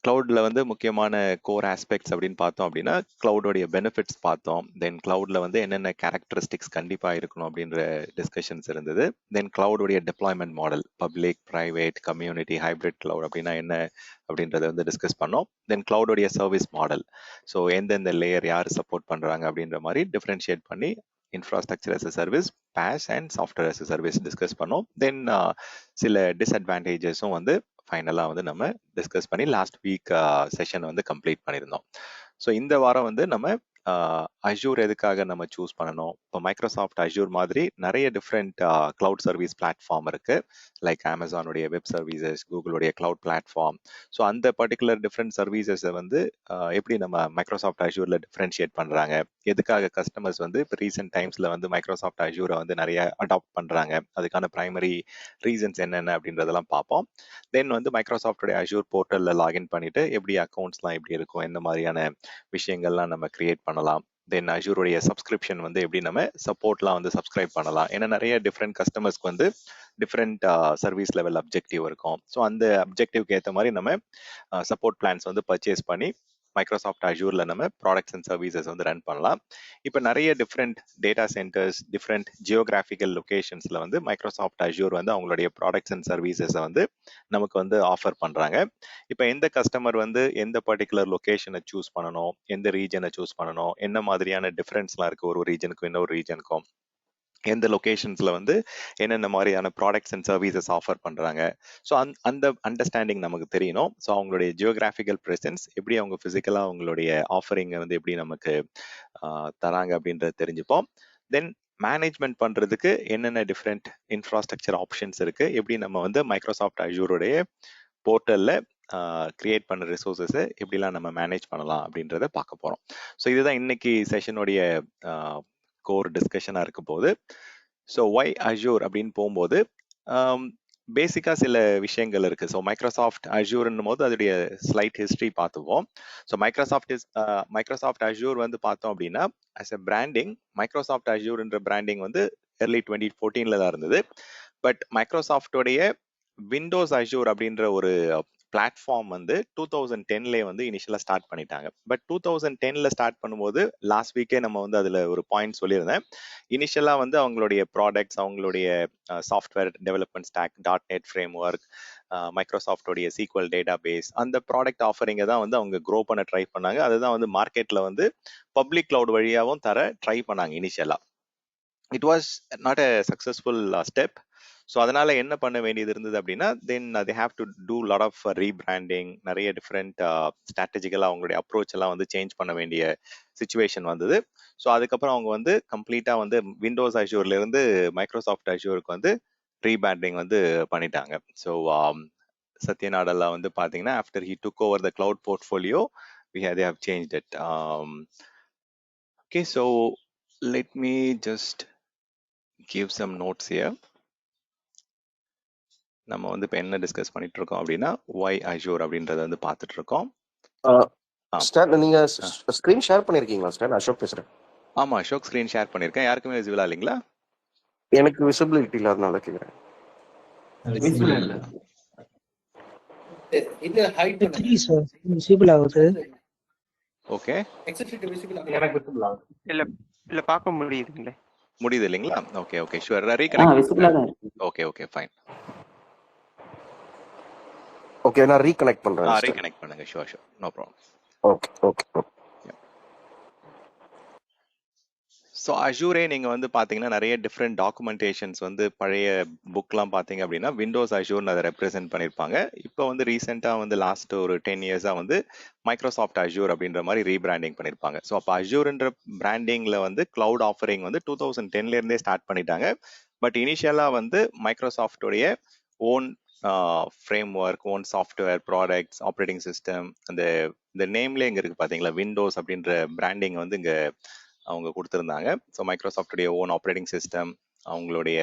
கிளவுட்ல வந்து முக்கியமான core aspects அப்படின்னு பார்த்தோம் அப்படின்னா கிளவுடோடைய பெனிஃபிட்ஸ் பார்த்தோம். தென் கிளவுட்ல வந்து என்னென்ன கேரக்டரிஸ்டிக்ஸ் கண்டிப்பா இருக்கணும் அப்படின்ற டிஸ்கஷன்ஸ் இருந்தது. தென் கிளவுடோடைய deployment model, public, private, community, hybrid cloud அப்படின்னா என்ன அப்படின்றத வந்து டிஸ்கஸ் பண்ணோம். தென் கிளவுடோடைய சர்வீஸ் மாடல், ஸோ எந்தெந்த லேயர் யார் சப்போர்ட் பண்றாங்க அப்படின்ற மாதிரி டிஃபரன்ஷியேட் பண்ணி infrastructure as a service, PaaS and software as a service discuss பண்ணோம். தென் சில டிஸ்அட்வான்டேஜஸும் வந்து ஃபைனலாக வந்து நம்ம டிஸ்கஸ் பண்ணி லாஸ்ட் வீக் செஷன் வந்து கம்ப்ளீட் பண்ணியிருந்தோம். ஸோ இந்த வாரம் வந்து நம்ம அஜூர் எதுக்காக நம்ம சூஸ் பண்ணணும், இப்போ மைக்ரோசாஃப்ட் அஜூர் மாதிரி நிறைய டிஃப்ரெண்ட் கிளவுட் சர்வீஸ் பிளாட்ஃபார்ம் இருக்கு, லைக் அமேசானுடைய வெப் சர்வீசஸ், கூகுளுடைய கிளவுட் பிளாட்ஃபார்ம். ஸோ அந்த பர்டிகுலர் டிஃப்ரெண்ட் சர்வீசஸை வந்து எப்படி நம்ம மைக்ரோசாஃப்ட் அஜூரில் டிஃப்ரென்ஷியேட் பண்ணுறாங்க, எதுக்காக கஸ்டமர்ஸ் வந்து இப்போ ரீசெண்ட் டைம்ஸில் வந்து மைக்ரோசாஃப்ட் அஜூரை வந்து நிறைய அடாப்ட் பண்ணுறாங்க, அதுக்கான ப்ரைமரி ரீசன்ஸ் என்னென்ன அப்படின்றதெல்லாம் பார்ப்போம். தென் வந்து மைக்ரோசாஃப்டோடைய அஜூர் போர்ட்டலில் லாகின் பண்ணிட்டு எப்படி அக்கௌண்ட்ஸ்லாம் எப்படி இருக்கும், எந்த மாதிரியான விஷயங்கள்லாம் நம்ம கிரியேட் பண்ணலாம், தென் அஜூருடைய சப்ஸ்கிரிப்ஷன் வந்து எப்படி நம்ம சப்போர்ட்லாம் வந்து சப்ஸ்கிரைப் பண்ணலாம், ஏன்னா நிறைய டிஃப்ரெண்ட் கஸ்டமர்ஸ்க்கு வந்து டிஃப்ரெண்ட் சர்வீஸ் லெவல் அப்ஜெக்டிவ் இருக்கும். ஸோ அந்த அப்ஜெக்டிவ்க்கு ஏற்ற மாதிரி நம்ம சப்போர்ட் பிளான்ஸ் வந்து பர்ச்சேஸ் பண்ணி மைக்ரோசாஃப்ட் அஜூர்ல நம்ம ப்ராடக்ட்ஸ் அண்ட் சர்வீசஸ் வந்து ரன் பண்ணலாம். இப்போ நிறைய different data centres, different geographical லொகேஷன்ஸ்ல வந்து மைக்ரோசாஃப்ட் அஜூர் வந்து அவங்களுடைய ப்ராடக்ட்ஸ் அண்ட் சர்வீசஸை வந்து நமக்கு வந்து ஆஃபர் பண்றாங்க. இப்போ எந்த கஸ்டமர் வந்து எந்த பர்டிகுலர் லொகேஷனை சூஸ் பண்ணணும், எந்த ரீஜனை சூஸ் பண்ணணும், என்ன மாதிரியான டிஃபரன்ஸ்லாம் இருக்கு ஒரு ரீஜனுக்கும் இன்னொரு ரீஜனுக்கும், எந்த லொகேஷன்ஸ்ல வந்து என்னென்ன மாதிரியான ப்ராடக்ட்ஸ் அண்ட் சர்வீசஸ் ஆஃபர் பண்றாங்க, ஸோ அந்த அண்டர்ஸ்டாண்டிங் நமக்கு தெரியணும். ஸோ அவங்களுடைய ஜியோகிராஃபிக்கல் ப்ரெசன்ஸ் எப்படி, அவங்க பிசிக்கலா அவங்களுடைய ஆஃபரிங்கை வந்து எப்படி நமக்கு தராங்க அப்படின்றத தெரிஞ்சுப்போம். தென் மேனேஜ்மெண்ட் பண்றதுக்கு என்னென்ன டிஃப்ரெண்ட் இன்ஃப்ராஸ்ட்ரக்சர் ஆப்ஷன்ஸ் இருக்கு, எப்படி நம்ம வந்து மைக்ரோசாஃப்ட் அஜூருடைய போர்ட்டல்ல கிரியேட் பண்ண ரிசோர்ஸஸை எப்படிலாம் நம்ம மேனேஜ் பண்ணலாம் அப்படின்றத பார்க்க போறோம். ஸோ இதுதான் இன்னைக்கு செஷனுடைய கோர் டிஸ்கஷனாக இருக்க போகுது. ஸோ ஒய் அஜூர் அப்படின்னு போகும்போது பேசிக்காக சில விஷயங்கள் இருக்கு. ஸோ மைக்ரோசாஃப்ட் அஜூர்ன்னும் போது அதோடைய ஸ்லைட் ஹிஸ்ட்ரி பார்த்துவோம். ஸோ மைக்ரோசாஃப்ட் அஜூர் வந்து பார்த்தோம் அப்படின்னா அஸ் எ பிராண்டிங், மைக்ரோசாஃப்ட் அஜூர்ன்ற பிராண்டிங் வந்து early 2014 தான் இருந்தது. பட் மைக்ரோசாஃப்டோடைய விண்டோஸ் அஜூர் அப்படின்ற ஒரு பிளாட்ஃபார்ம் வந்து 2010 வந்து இனிஷியலா ஸ்டார்ட் பண்ணிட்டாங்க. பட் 2010 ஸ்டார்ட் பண்ணும்போது லாஸ்ட் வீக்கே நம்ம வந்து அதுல ஒரு பாயிண்ட் சொல்லியிருந்தேன். இனிஷியலா வந்து அவங்களுடைய ப்ராடக்ட்ஸ், அவங்களுடைய software development stack, .NET framework, மைக்ரோசாஃப்டோடைய SQL டேட்டா பேஸ், அந்த ப்ராடக்ட் ஆஃபரிங்கை தான் வந்து அவங்க க்ரோ பண்ண ட்ரை பண்ணாங்க. அதுதான் வந்து மார்க்கெட்ல வந்து பப்ளிக் கிளவுட் வழியாகவும் தர ட்ரை பண்ணாங்க இனிஷியலா. It was not a successful step. So அதனால என்ன பண்ண வேண்டியது இருந்தது அப்படின்னா, then they have to do lot of rebranding, நிறைய டிஃப்ரெண்ட் ஸ்ட்ராட்டஜிக்கலாக அவங்களுடைய அப்ரோச் எல்லாம் வந்து சேஞ்ச் பண்ண வேண்டிய சுச்சுவேஷன் வந்தது. ஸோ அதுக்கப்புறம் அவங்க வந்து கம்ப்ளீட்டாக வந்து விண்டோஸ் அஜூர்ல இருந்து மைக்ரோசாஃப்ட் அஜூருக்கு வந்து ரீபிராண்டிங் வந்து பண்ணிட்டாங்க. ஸோ சத்ய நாடல்லா வந்து பார்த்தீங்கன்னா after he took over the cloud portfolio they have changed it. Okay, so let me just give some notes here. நம்ம வந்து இப்போ என்ன டிஸ்கஸ் பண்ணிட்டு இருக்கோம் அப்படின்னா ஒய் அஜூர் அப்படின்றத வந்து பார்த்துட்டு இருக்கோம். ஸ்டார், நீங்க ஸ்கிரீன் ஷேர் பண்ணிருக்கீங்களா ஸ்டார்? அசோக் பேசுறேன். ஆமா அசோக், ஸ்கிரீன் ஷேர் பண்ணிருக்கேன். யாருக்குமே விசிபிளா இல்லைங்களா? எனக்கு விசிபிலிட்டி இல்லாதனால கேக்குறேன். இல்ல ஹைட் விசிபிள் ஆகுது. ஓகே, எனக்கு விசிபிள் ஆகுது. இல்ல பார்க்க முடியுதுங்களே. முடியுது இல்லைங்களா? Okay okay sure. Reconnect. Okay okay fine. Okay, நான் ரீகனெக்ட் பண்றேன். ரீகனெக்ட் பண்ணுங்க. Sure sure, no problem. Okay okay. So அஜூரே நீங்கள் வந்து பார்த்தீங்கன்னா நிறைய டிஃப்ரெண்ட் டாக்குமெண்டேஷன்ஸ் வந்து பழைய புக்லாம் பார்த்தீங்க அப்படின்னா விண்டோஸ் அஜூர்னு அதை ரெப்ரசென்ட் பண்ணியிருப்பாங்க. இப்போ வந்து ரீசெண்டாக வந்து லாஸ்ட் ஒரு 10 இயர்ஸாக வந்து மைக்ரோசாஃப்ட் அஜூர் அப்படின்ற மாதிரி ரீபிராண்டிங் பண்ணியிருப்பாங்க. ஸோ அப்போ அஜூர்ன்ற பிராண்டிங்கில் வந்து கிளவுட் ஆஃபரிங் வந்து 2010 ஸ்டார்ட் பண்ணிட்டாங்க. பட் இனிஷியலாக வந்து மைக்ரோசாஃப்டோடைய own framework, own software, products, operating system, இந்த நேம்லேயே இங்கே இருக்குது பார்த்தீங்களா, விண்டோஸ் அப்படின்ற பிராண்டிங் வந்து இங்கே அவங்க கொடுத்துருந்தாங்க. ஸோ மைக்ரோசாஃப்டுடைய ஓன் ஆப்ரேட்டிங் சிஸ்டம், அவங்களுடைய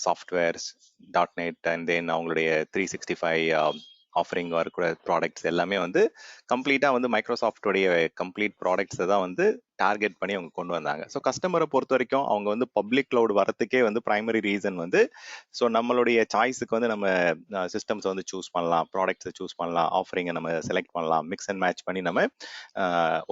சாஃப்ட்வேர்ஸ், .NET அண்ட் தென் அவங்களுடைய 365 ஆஃபரிங் இருக்கிற ப்ராடக்ட்ஸ் எல்லாமே வந்து கம்ப்ளீட்டாக வந்து மைக்ரோசாஃப்டுடைய கம்ப்ளீட் ப்ராடக்ட்ஸை தான் வந்து டார்கெட் பண்ணி அவங்க கொண்டு வந்தாங்க. ஸோ கஸ்டமரை பொறுத்த வரைக்கும் அவங்க வந்து பப்ளிக் கிளவுட் வரத்துக்கே வந்து பிரைமரி ரீசன் வந்து ஸோ நம்மளுடைய சாய்ஸுக்கு வந்து நம்ம சிஸ்டம்ஸை வந்து சூஸ் பண்ணலாம், ப்ராடக்ட்ஸை சூஸ் பண்ணலாம், ஆஃபரிங்கை நம்ம செலக்ட் பண்ணலாம், மிக்ஸ் அண்ட் மேட்ச் பண்ணி நம்ம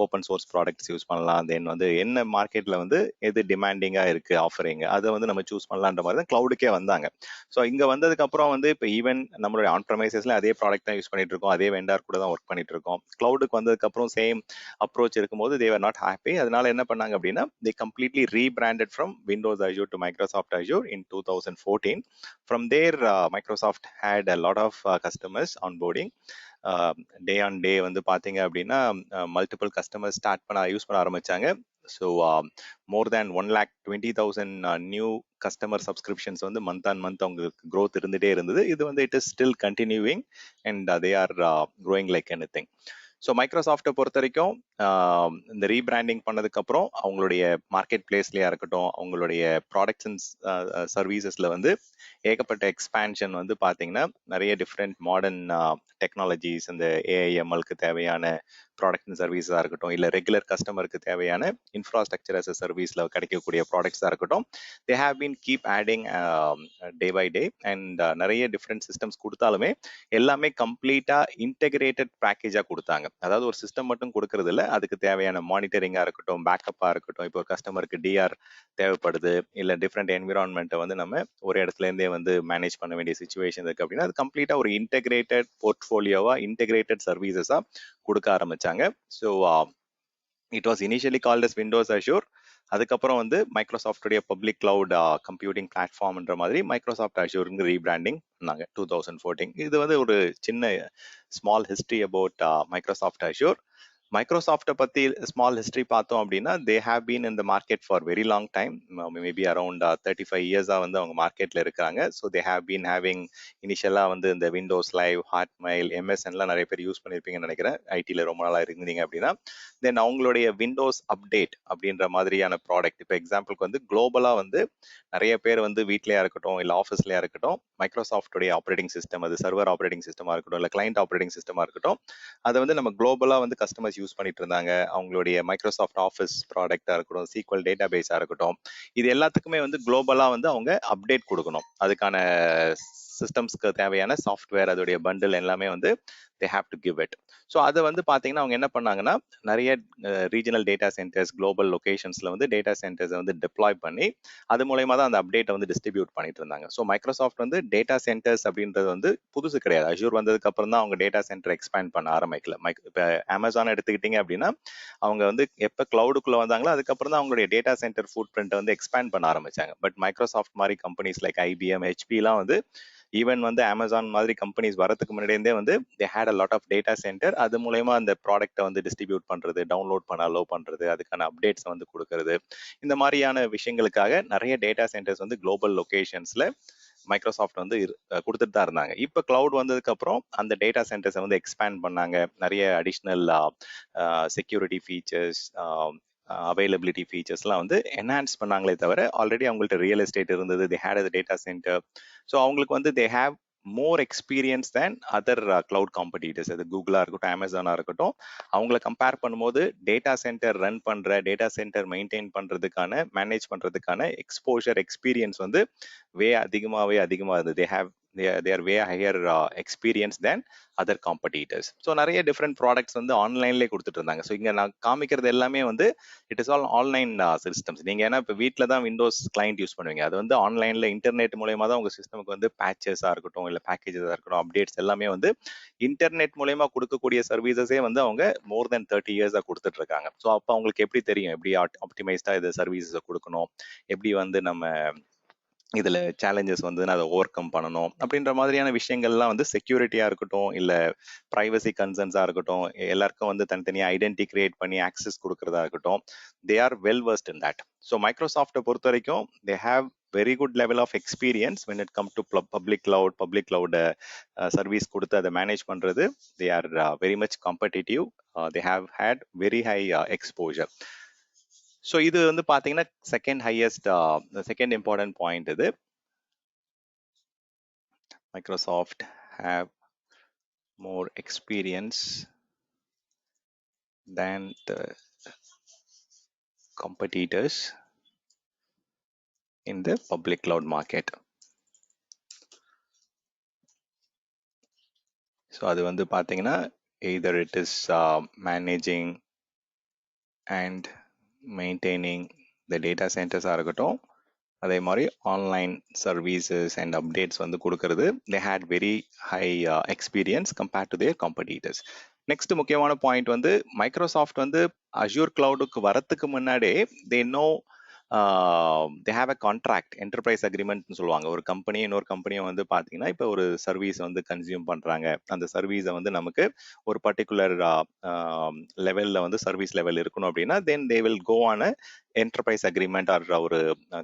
ஓப்பன் சோர்ஸ் ப்ராடக்ட்ஸ் யூஸ் பண்ணலாம். தென் வந்து என்ன மார்க்கெட்டில் வந்து எது டிமாண்டிங்காக இருக்குது ஆஃபரிங் அதை வந்து நம்ம சூஸ் பண்ணலான்ற மாதிரி தான் க்ளவுடுக்கே வந்தாங்க. ஸோ இங்கே வந்ததுக்கப்புறம் வந்து இப்போ ஈவன் நம்மளுடைய ஆன் ப்ரமைசஸ்ல அதே ப்ராடக்ட் தான் யூஸ் பண்ணிட்டு இருக்கோம், அதே வெண்டார் கூட தான் ஒர்க் பண்ணிட்டு இருக்கோம். க்ளவுடுக்கு வந்ததுக்கப்புறம் சேம் அப்ரோச் இருக்கும்போது they were not happy. அதனால என்ன பண்ணாங்க அப்படின்னா they completely rebranded from Windows Azure to Microsoft Azure in 2014. From there, Microsoft had a lot of customers onboarding. Day on day வந்து பார்த்தீங்க அப்படின்னா மல்டிபிள் கஸ்டமர்ஸ் ஸ்டார்ட் பண்ண use பண்ண ஆரம்பிச்சாங்க. So more than 1,20,000 new customer subscriptions வந்து month on month அவங்களுக்கு growth இருந்துகிட்டே இருந்தது. இது வந்து it is still continuing and they are growing like anything. So மைக்ரோசாஃப்ட்டை பொறுத்த வரைக்கும் இந்த ரீபிராண்டிங் பண்ணதுக்கப்புறம் அவங்களுடைய மார்க்கெட் பிளேஸ்லையா இருக்கட்டும், அவங்களுடைய ப்ராடக்ட்ஸ் அண்ட் சர்வீசஸில் வந்து ஏகப்பட்ட எக்ஸ்பேன்ஷன் வந்து பார்த்தீங்கன்னா நிறைய டிஃப்ரெண்ட் மாடர்ன் டெக்னாலஜிஸ், இந்த ஏஐஎம்எல்க்கு தேவையான ப்ராடக்ட் அண்ட் சர்வீஸாக இருக்கட்டும், இல்லை ரெகுலர் கஸ்டமருக்கு தேவையான இன்ஃப்ராஸ்ட்ரக்சர் அஸ் அ சர்வீஸில் கிடைக்கக்கூடிய ப்ராடக்ட்ஸாக இருக்கட்டும், they have been keep adding day by day. And நிறைய டிஃப்ரெண்ட் சிஸ்டம்ஸ் கொடுத்தாலுமே எல்லாமே கம்ப்ளீட்டாக இன்டெகிரேட்டட் பேக்கேஜாக கொடுத்தாங்க. அதாவது ஒரு சிஸ்டம் மட்டும் கொடுக்கறது இல்லை, அதுக்கு தேவையான மானிட்டரிங்காக இருக்கட்டும், பேக்கப்பாக இருக்கட்டும். இப்போ ஒரு கஸ்டமருக்கு டிஆர் தேவைப்படுது, இல்லை டிஃப்ரெண்ட் என்விரான்மெண்ட்டை வந்து நம்ம ஒரு இடத்துலேருந்தே வந்து மேனேஜ் பண்ண வேண்டிய சுச்சுவேஷன் இருக்குது அப்படின்னா அது கம்ப்ளீட்டாக ஒரு இன்டெகிரேட்டட் போர்ட்ஃபோலியோவாக, இன்டெகிரேட்டட் சர்வீசஸாக கொடுக்க ஆரம்பிச்சாங்க. So it was initially called as Windows Azure. அதுக்கப்புறம் வந்து மைக்ரோசாஃப்டுடைய பப்ளிக் கிளவுட் கம்ப்யூட்டிங் பிளாட்ஃபார்ம்ன்ற மாதிரி மைக்ரோசாஃப்ட் அஷ்யூருக்கு ரீபிராண்டிங் பண்ணாங்க 2014. இது வந்து ஒரு சின்ன small history about Microsoft Azure. மைக்ரோசாஃப்ட்டை பற்றி ஸ்மால் ஹிஸ்ட்ரி பார்த்தோம் அப்படின்னா they have been in the market for very long time, maybe around 35 இயர்ஸாக வந்து அவங்க மார்க்கெட்டில் இருக்கிறாங்க. So they have been having இனிஷியலாக வந்து இந்த விண்டோஸ் லைவ், ஹாட்மெயில், எம்எஸ்என்லாம் நிறைய பேர் யூஸ் பண்ணியிருப்பீங்கன்னு நினைக்கிறேன், ஐடியில் ரொம்ப நாளாக இருந்தீங்க அப்படின்னா. தென் அவங்களுடைய விண்டோஸ் அப்டேட் அப்படின்ற மாதிரியான ப்ராடக்ட், இப்போ எக்ஸாம்பிளுக்கு வந்து குளோபலாக வந்து நிறைய பேர் வந்து வீட்லையா இருக்கட்டும், இல்லை ஆஃபீஸ்லையா இருக்கட்டும், மைக்ரோசாஃப்டுடைய ஆப்ரேட்டிங் சிஸ்டம், அது சர்வர் ஆப்ரேட்டிங் சிஸ்டமாக இருக்கட்டும், இல்லை கிளைண்ட் ஆப்ரேட்டிங் சிஸ்டமாக இருக்கட்டும், அதை வந்து நம்ம குளோபலாக வந்து கஸ்டமர்ஸ் யூஸ் பண்ணிட்டு இருந்தாங்க. அவங்களுடைய மைக்ரோசாஃப்ட் ஆஃபீஸ் ப்ராடக்டா இருக்கட்டும், சீக்வல் டேட்டா பேஸா இருக்கட்டும், இது எல்லாத்துக்குமே வந்து குளோபலா வந்து அவங்க அப்டேட் கொடுக்கணும். அதுக்கான சிஸ்டம்ஸ்க்கு தேவையான சாஃப்ட்வேர், அதோடைய பண்டில் எல்லாமே வந்து they have to give it. So அதை வந்து பார்த்தீங்கன்னா அவங்க என்ன பண்ணாங்கன்னா நிறைய ரீஜனல் டேட்டா சென்டர்ஸ், குளோபல் லொகேஷன்ஸில் வந்து டேட்டா சென்டர்ஸை வந்து டிப்ளாய் பண்ணி அது மூலயமா தான் அந்த அப்டேட்டை வந்து டிஸ்ட்ரிபியூட் பண்ணிட்டு இருந்தாங்க. ஸோ மைக்ரோசாஃப்ட் வந்து டேட்டா சென்டர்ஸ் அப்படின்றது வந்து புதுசு கிடையாது. அஷ்யூர் வந்ததுக்கு அப்புறம் தான் அவங்க டேட்டா சென்டர் எக்ஸ்பேண்ட் பண்ண ஆரம்பிக்கல. இப்போ அமேசான் எடுத்துக்கிட்டீங்க அப்படின்னா அவங்க வந்து எப்போ கிளவுடுக்குள்ள வந்தாங்களோ அதுக்கப்புறம் தான் அவங்களுடைய டேட்டா சென்டர் ஃபுட் பிரிண்ட்டை வந்து எக்ஸ்பேண்ட் பண்ண ஆரம்பிச்சாங்க. பட் மைக்ரோசாஃப்ட் மாதிரி கம்பெனிஸ் லைக் ஐபிஎம், ஹெச்பிலாம் வந்து ஈவன் வந்து அமேசான் மாதிரி கம்பெனிஸ் வரதுக்கு முன்னாடியே வந்து they had a lot of data centre. அது மூலயமா அந்த ப்ராடக்ட்டை வந்து டிஸ்ட்ரிபியூட் பண்றது, டவுன்லோட் பண்ண அலோவ் பண்றது, அதுக்கான அப்டேட்ஸ் வந்து கொடுக்கறது, இந்த மாதிரியான விஷயங்களுக்காக நிறைய டேட்டா சென்டர்ஸ் வந்து குளோபல் லொகேஷன்ஸ்ல மைக்ரோசாஃப்ட் வந்து கொடுத்துட்டு தான் இருந்தாங்க. இப்போ கிளவுட் வந்ததுக்கு அப்புறம் அந்த டேட்டா சென்டர்ஸை வந்து எக்ஸ்பேண்ட் பண்ணாங்க. நிறைய அடிஷ்னல் செக்யூரிட்டி ஃபீச்சர்ஸ், அவைலபிலிட்டி ஃபீச்சர்ஸ்லாம் வந்து என்ஹான்ஸ் பண்ணாங்களே தவிர ஆல்ரெடி அவங்கள்ட்ட ரியல் எஸ்டேட் இருந்தது, they had a data centre. So அவங்களுக்கு வந்து they have more experience than other cloud competitors. அது கூகுளாக இருக்கட்டும், அமேசானாக இருக்கட்டும், அவங்கள கம்பேர் பண்ணும்போது டேட்டா சென்டர் ரன் பண்ணுற, டேட்டா சென்டர் மெயின்டைன் பண்ணுறதுக்கான, மேனேஜ் பண்ணுறதுக்கான எக்ஸ்போஷர், எக்ஸ்பீரியன்ஸ் வந்து அதிகமாக இருந்தது. they are way higher experience than other competitors. So நிறைய டிஃப்ரெண்ட் ப்ராடக்ட்ஸ் வந்து ஆன்லைன்லேயே கொடுத்துட்டு இருந்தாங்க. ஸோ இங்கே நான் காமிக்கிறது எல்லாமே வந்து it is all online systems. நீங்கள் ஏன்னா இப்போ வீட்டில் தான் விண்டோஸ் கிளைண்ட் யூஸ் பண்ணுவீங்க, அது வந்து ஆன்லைனில் இன்டர்நெட் மூலயமா தான் உங்கள் சிஸ்டமுக்கு வந்து பேச்சஸாக இருக்கட்டும், இல்லை பேக்கேஜஸாக இருக்கட்டும், அப்டேட்ஸ் எல்லாமே வந்து இன்டர்நெட் மூலயமா கொடுக்கக்கூடிய சர்வீசஸே வந்து அவங்க மோர் தென் 30 இயர்ஸாக கொடுத்துட்டு இருக்காங்க. ஸோ அப்போ அவங்களுக்கு எப்படி தெரியும் எப்படி ஆப்டிமைஸ்டாக இது சர்வீசஸை கொடுக்கணும், எப்படி வந்து நம்ம இதில் சேலஞ்சஸ் வந்து அதை ஓவர் கம் பண்ணணும் அப்படின்ற மாதிரியான விஷயங்கள்லாம் வந்து செக்யூரிட்டியாக இருக்கட்டும், இல்லை ப்ரைவசி கன்சர்ன்ஸாக இருக்கட்டும், எல்லாருக்கும் வந்து தனித்தனியாக ஐடென்டி கிரியேட் பண்ணி ஆக்சஸ் கொடுக்கறதா இருக்கட்டும், they are well versed in that. So மைக்ரோசாஃப்ட்டை பொறுத்த வரைக்கும் they have very good level of experience when it come to public cloud service கொடுத்து அதை மேனேஜ் பண்ணுறது. They are very much competitive. They have had very high exposure. So இது வந்து பார்த்தீங்கன்னா second important point. இது Microsoft have more experience than the competitors in the public cloud market. So அது வந்து பார்த்தீங்கன்னா either it is managing and maintaining the data centers இருக்கட்டும், அதே மாதிரி ஆன்லைன் சர்வீசஸ் அண்ட் அப்டேட்ஸ் வந்து கொடுக்கறது. They had very high experience compared to their competitors. Next முக்கியமான point வந்து மைக்ரோசாஃப்ட் வந்து அஷ்யூர் கிளவுடுக்கு வரத்துக்கு முன்னாடியே they know they have a contract, enterprise அக்ரிமெண்ட்னு சொல்லுவாங்க. ஒரு கம்பெனி இன்னொரு கம்பெனியை வந்து பார்த்தீங்கன்னா இப்போ ஒரு சர்வீஸ் வந்து கன்சியூம் பண்ணுறாங்க, அந்த சர்வீஸை வந்து நமக்கு ஒரு பர்டிகுலர் லெவலில் வந்து சர்வீஸ் லெவல் இருக்கணும் அப்படின்னா then they will go on a enterprise agreement or ஒரு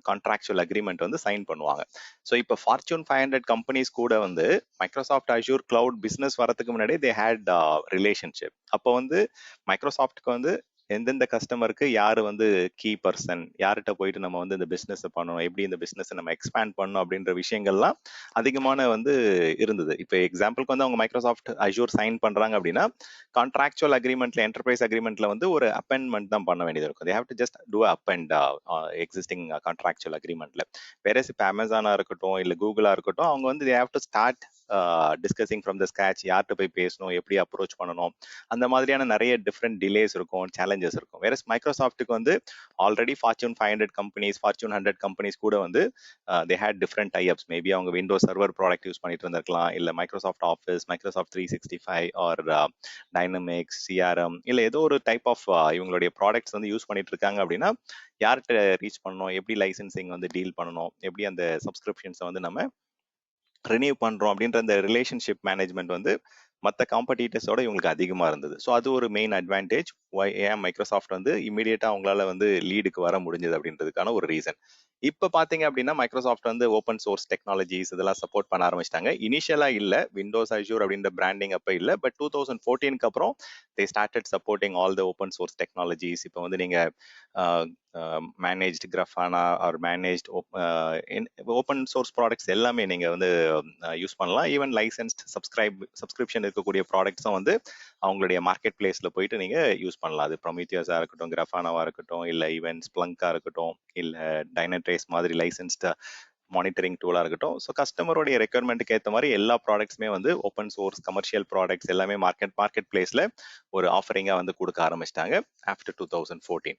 கான்ட்ராக்சுவல் அக்ரிமெண்ட் வந்து சைன் பண்ணுவாங்க. ஸோ இப்போ ஃபார்ச்சூன் 500 கம்பெனிஸ் கூட வந்து மைக்ரோசாஃப்ட் அஷ்யூர் கிளவுட் பிஸ்னஸ் வரதுக்கு முன்னாடி தே ஹேட் ரிலேஷன்ஷிப். அப்போ வந்து மைக்ரோசாஃப்ட்க்கு வந்து எந்தெந்த கஸ்டமருக்கு யாரு வந்து கீ பர்சன், யார்கிட்ட போயிட்டு நம்ம வந்து இந்த பிசினஸ் பண்ணணும், எப்படி இந்த பிசினஸ் நம்ம எக்ஸ்பேண்ட் பண்ணணும் அப்படின்ற விஷயங்கள்லாம் அதிகமான வந்து இருந்தது. இப்போ எக்ஸாம்பிளுக்கு வந்து அவங்க மைக்ரோசாஃப்ட் அஷ்யூர் சைன் பண்றாங்க அப்படின்னா கான்ட்ராக்சுவல் அக்ரிமெண்ட்ல, என்டர்பிரைஸ் அக்ரிமெண்ட்ல வந்து ஒரு அப்பெண்ட்மெண்ட் தான் பண்ண வேண்டியது இருக்கும். They have to just do up and existing contractual அக்ரிமெண்ட்ல. வேற இப்போ அமேசானா இருக்கட்டும் இல்ல கூகுளா இருக்கட்டும், அவங்க வந்து they have to start discussing from the scratch, யார்கிட்ட போய் பேசணும், எப்படி அப்ரோச் பண்ணணும், அந்த மாதிரியான நிறைய டிஃப்ரெண்ட் டிலேஸ் இருக்கும், சேலஞ்சஸ் இருக்கும். வேற மைக்ரோசாஃப்ட்டுக்கு வந்து already fortune 500 companies, fortune 100 companies கூட வந்து they had different types. Maybe அவங்க விண்டோஸ் சர்வர் ப்ராடக்ட் யூஸ் பண்ணிட்டு இருந்திருக்கலாம், இல்ல Microsoft Office, Microsoft 365 or Dynamics, CRM, இல்ல ஏதோ ஒரு டைப் ஆஃப் இவங்களுடைய ப்ராடக்ட்ஸ் வந்து யூஸ் பண்ணிட்டு இருக்காங்க அப்படின்னா யார்கிட்ட ரீச் பண்ணணும், எப்படி லைசன்சிங் வந்து டீல் பண்ணணும், எப்படி அந்த சப்ஸ்கிரிப்ஷன்ஸை வந்து நம்ம ரினியூ பண்றோம் அப்படின்ற அந்த ரிலேஷன்ஷிப் மேனேஜ்மெண்ட் வந்து மற்ற காம்படிட்டர்ஸோட இவங்களுக்கு அதிகமாக இருந்தது. ஸோ அது ஒரு மெயின் அட்வான்டேஜ். ஏன் மைக்ரோசாஃப்ட் வந்து இமீடியட்டா அவங்களால வந்து லீடுக்கு வர முடிஞ்சது அப்படின்றதுக்கான ஒரு ரீசன். இப்போ பார்த்தீங்க அப்படின்னா மைக்ரோசாஃப்ட் வந்து ஓப்பன் சோர்ஸ் டெக்னாலஜிஸ் இதெல்லாம் சப்போர்ட் பண்ண ஆரம்பிச்சிட்டாங்க. இனிஷியலா இல்லை, விண்டோஸ் அஷ்யூர் அப்படின்ற பிராண்டிங் அப்போ இல்லை, பட் 2014க்கு அப்புறம் they started supporting all the open source technologies. இப்போ வந்து நீங்க managed Grafana or managed open source products எல்லாமே நீங்க வந்து யூஸ் பண்ணலாம். ஈவன் லைசன்ஸ்ட் சப்ஸ்கிரிப்ஷன் இருக்கக்கூடிய ப்ராடக்ட்ஸும் வந்து அவங்களுடைய மார்க்கெட் பிளேஸ்ல போயிட்டு நீங்க யூஸ் பண்ணலாம். அது ப்ரொமீத்தியஸா இருக்கட்டும், கிராஃபானாவா இருக்கட்டும், இல்ல ஈவன் ஸ்ப்ளங்கா இருக்கட்டும், இல்ல டைனட்ரேஸ் மாதிரி லைசன்ஸ்ட் மானிட்டரிங் டூலா இருக்கட்டும். ஸோ கஸ்டமருடைய ரெக்யர்மெண்ட்டுக்கு ஏற்ற மாதிரி எல்லா ப்ராடக்ட்ஸுமே வந்து ஓப்பன் சோர்ஸ் கமர்ஷியல் ப்ராடக்ட்ஸ் எல்லாமே மார்க்கெட் பிளேஸ்ல ஒரு ஆஃபரிங்கா வந்து கொடுக்க ஆரம்பிச்சிட்டாங்க ஆஃப்டர் 2014.